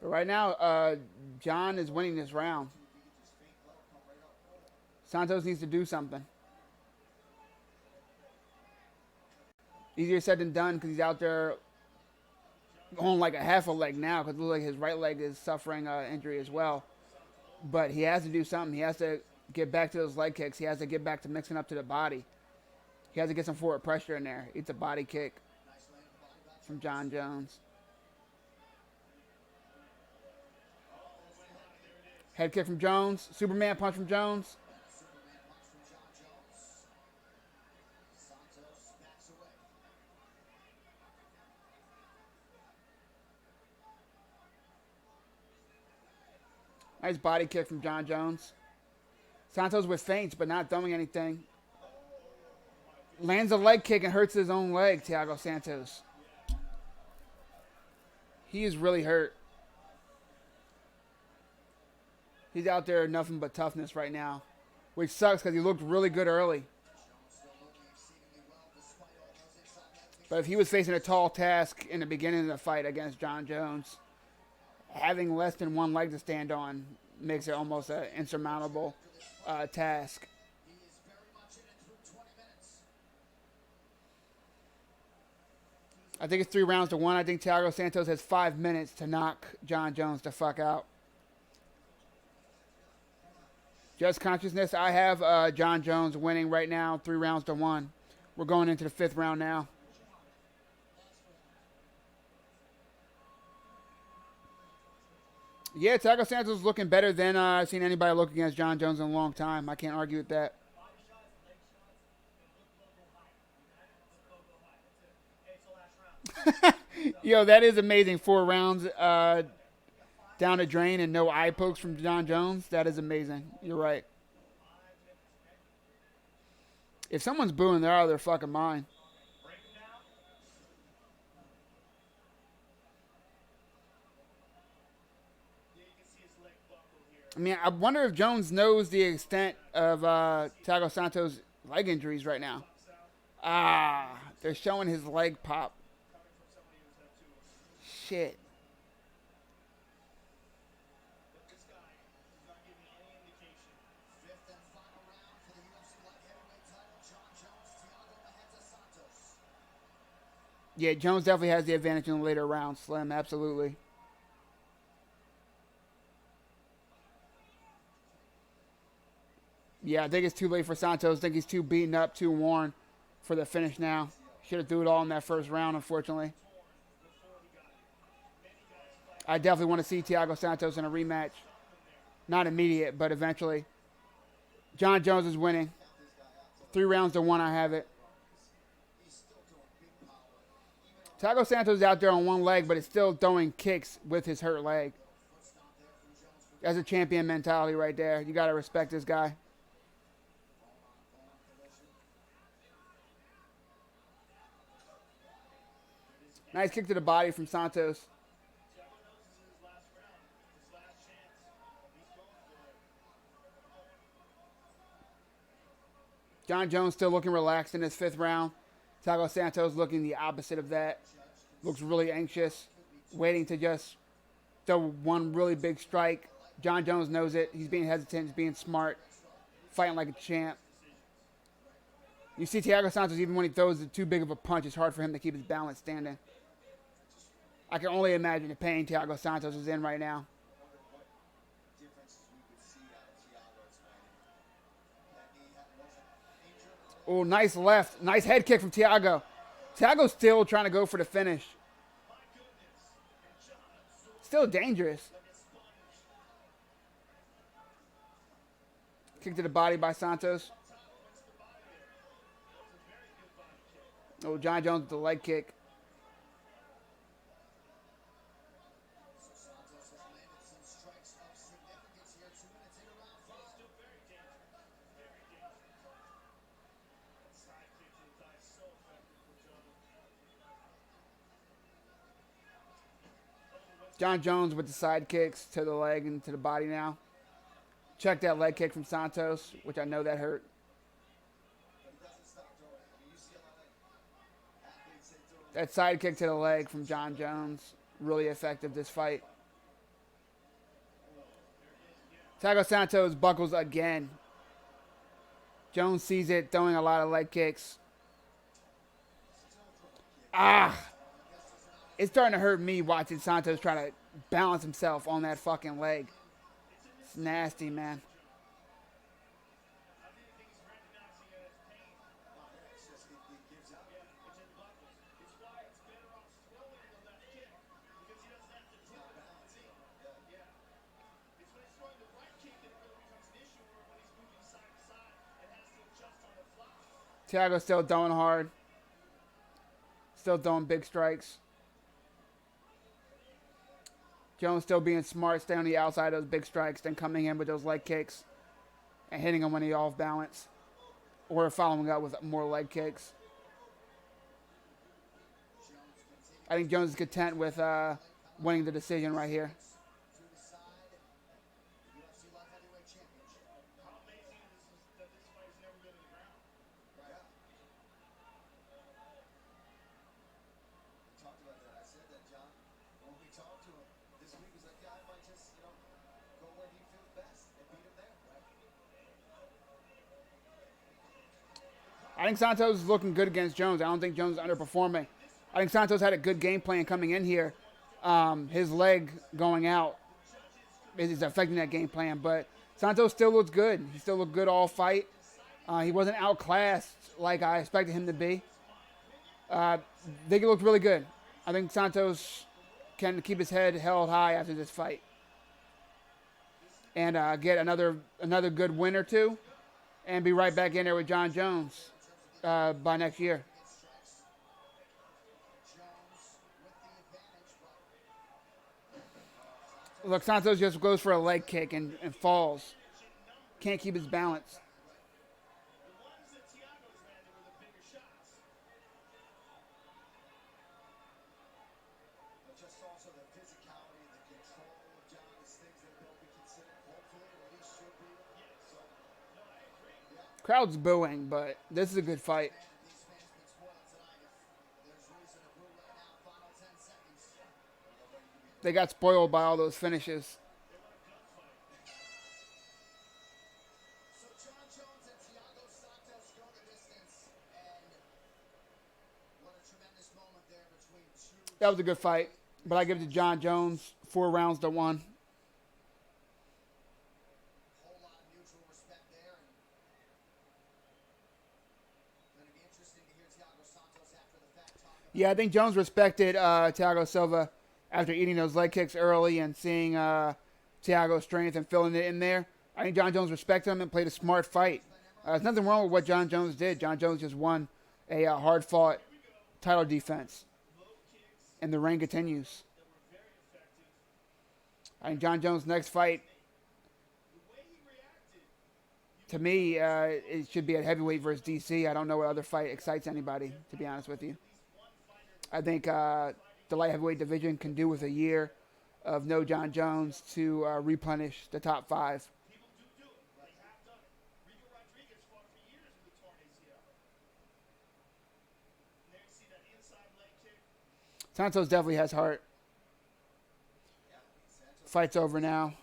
But right now, John is winning this round. Santos needs to do something. Easier said than done because he's out there on like a half a leg now because it looks like his right leg is suffering injury as well. But he has to do something. He has to get back to those leg kicks. He has to get back to mixing up to the body. He has to get some forward pressure in there. It's a body kick from John Jones. Head kick from Jones. Superman punch from Jones. Nice body kick from John Jones. Santos with feints, but not throwing anything. Lands a leg kick and hurts his own leg, Thiago Santos. He is really hurt. He's out there nothing but toughness right now, which sucks because he looked really good early. But if he was facing a tall task in the beginning of the fight against John Jones, having less than one leg to stand on makes it almost an insurmountable task. I think it's 3 rounds to 1. I think Thiago Santos has 5 minutes to knock John Jones the fuck out. Just consciousness, I have John Jones winning right now, 3 rounds to 1. We're going into the 5th round now. Yeah, Thiago Santos is looking better than I've seen anybody look against John Jones in a long time. I can't argue with that. Yo, that is amazing. 4 rounds down the drain and no eye pokes from John Jones. That is amazing. You're right. If someone's booing, they're out of their fucking mind. I mean, I wonder if Jones knows the extent of Thiago Santos' leg injuries right now. They're showing his leg pop. Shit. Yeah, Jones definitely has the advantage in the later rounds, Slim. Absolutely. Yeah, I think it's too late for Santos. I think he's too beaten up, too worn for the finish now. Should have threw it all in that first round, unfortunately. I definitely want to see Thiago Santos in a rematch. Not immediate, but eventually. John Jones is winning. 3 rounds to 1, I have it. Thiago Santos is out there on one leg, but is still throwing kicks with his hurt leg. That's a champion mentality right there. You got to respect this guy. Nice kick to the body from Santos. John Jones still looking relaxed in his 5th round. Thiago Santos looking the opposite of that. Looks really anxious, waiting to just throw one really big strike. John Jones knows it. He's being hesitant. He's being smart. Fighting like a champ. You see Thiago Santos, even when he throws too big of a punch, it's hard for him to keep his balance standing. I can only imagine the pain Thiago Santos is in right now. Oh, nice left. Nice head kick from Thiago. Thiago's still trying to go for the finish. Still dangerous. Kick to the body by Santos. Oh, John Jones with the leg kick. John Jones with the side kicks to the leg and to the body now. Check that leg kick from Santos, which I know that hurt. That side kick to the leg from John Jones, really effective this fight. Thiago Santos buckles again. Jones sees it, throwing a lot of leg kicks. It's starting to hurt me watching Santos try to balance himself on that fucking leg. It's nasty, man. Thiago's still throwing hard. Still throwing big strikes. Jones still being smart, staying on the outside of those big strikes, then coming in with those leg kicks and hitting him when he's off balance. Or following up with more leg kicks. I think Jones is content with winning the decision right here. I think Santos is looking good against Jones. I don't think Jones is underperforming. I think Santos had a good game plan coming in here. His leg going out is affecting that game plan. But Santos still looks good. He still looked good all fight. He wasn't outclassed like I expected him to be. I think he looked really good. I think Santos can keep his head held high after this fight. And get another good win or two. And be right back in there with John Jones by next year. Look, Santos just goes for a leg kick and falls. Can't keep his balance. Crowd's booing, but this is a good fight. They got spoiled by all those finishes. That was a good fight, but I give it to John Jones, 4 rounds to 1. Yeah, I think Jones respected Thiago Silva after eating those leg kicks early and seeing Thiago's strength and filling it in there. I think John Jones respected him and played a smart fight. There's nothing wrong with what John Jones did. John Jones just won a hard-fought title defense. And the reign continues. I think John Jones' next fight, to me, it should be at heavyweight versus DC. I don't know what other fight excites anybody, to be honest with you. I think the light heavyweight division can do with a year of no John Jones to replenish the top 5. Santos definitely has heart. Fight's over now.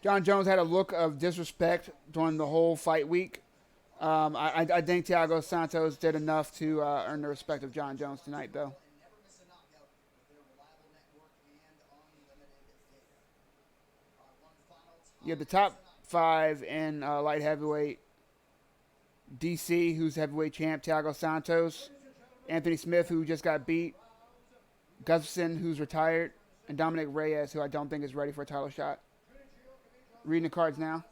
John Jones had a look of disrespect during the whole fight week. I think Thiago Santos did enough to earn the respect of John Jones tonight, though. You have the top 5 in light heavyweight. DC, who's heavyweight champ, Thiago Santos. Anthony Smith, who just got beat. Gustafsson, who's retired. And Dominic Reyes, who I don't think is ready for a title shot. Reading the cards now.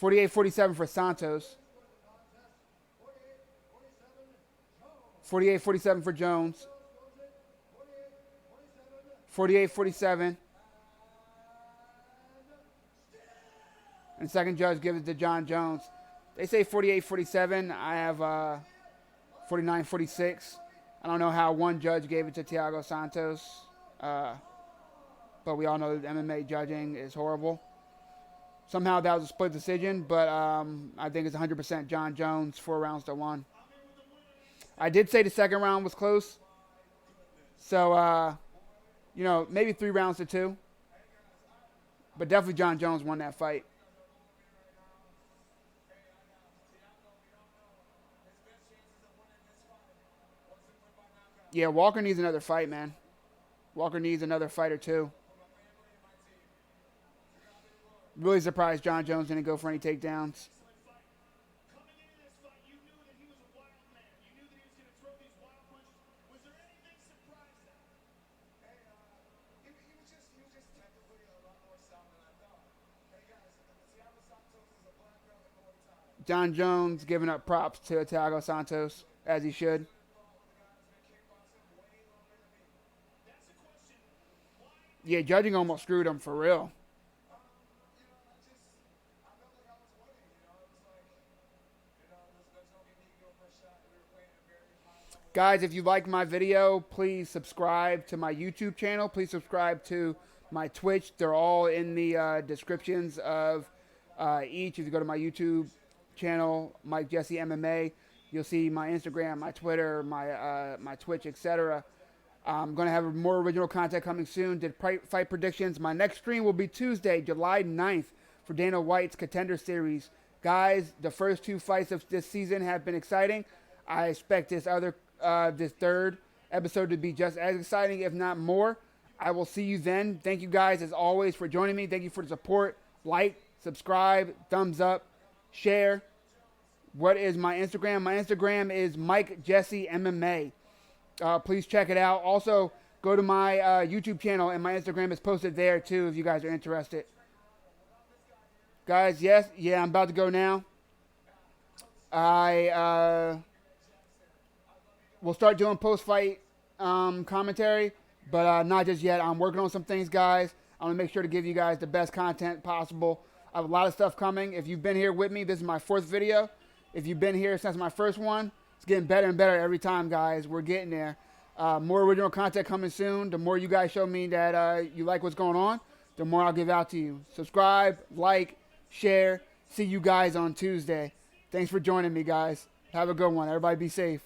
48-47 for Santos. 48-47 for Jones. 48-47. And the second judge gives it to John Jones. They say 48-47. I have 49-46. I don't know how one judge gave it to Thiago Santos. But we all know that MMA judging is horrible. Somehow that was a split decision, but I think it's 100% John Jones, 4 rounds to 1. I did say the second round was close. So, maybe 3 rounds to 2. But definitely John Jones won that fight. Yeah, Walker needs another fight, man. Walker needs another fight or 2. Really surprised John Jones didn't go for any takedowns. John Jones giving up props to Thiago Santos, as he should. Yeah, judging almost screwed him for real. Guys, if you like my video, please subscribe to my YouTube channel. Please subscribe to my Twitch. They're all in the descriptions of each. If you go to my YouTube channel, Mike Jesse MMA, you'll see my Instagram, my Twitter, my Twitch, etc. I'm going to have more original content coming soon. Did fight predictions. My next stream will be Tuesday, July 9th for Dana White's Contender Series. Guys, the first 2 fights of this season have been exciting. I expect this third episode to be just as exciting, if not more. I will see you then. Thank you guys, as always, for joining me. Thank you for the support. Like, subscribe, thumbs up, share. What is my Instagram? My Instagram is Mike Jesse MMA. Please check it out. Also, go to my YouTube channel, and my Instagram is posted there, too, if you guys are interested. Guys, I'm about to go now. We'll start doing post-fight commentary, but not just yet. I'm working on some things, guys. I want to make sure to give you guys the best content possible. I have a lot of stuff coming. If you've been here with me, this is my 4th video. If you've been here since my first one, it's getting better and better every time, guys. We're getting there. More original content coming soon. The more you guys show me that you like what's going on, the more I'll give out to you. Subscribe, like, share. See you guys on Tuesday. Thanks for joining me, guys. Have a good one. Everybody be safe.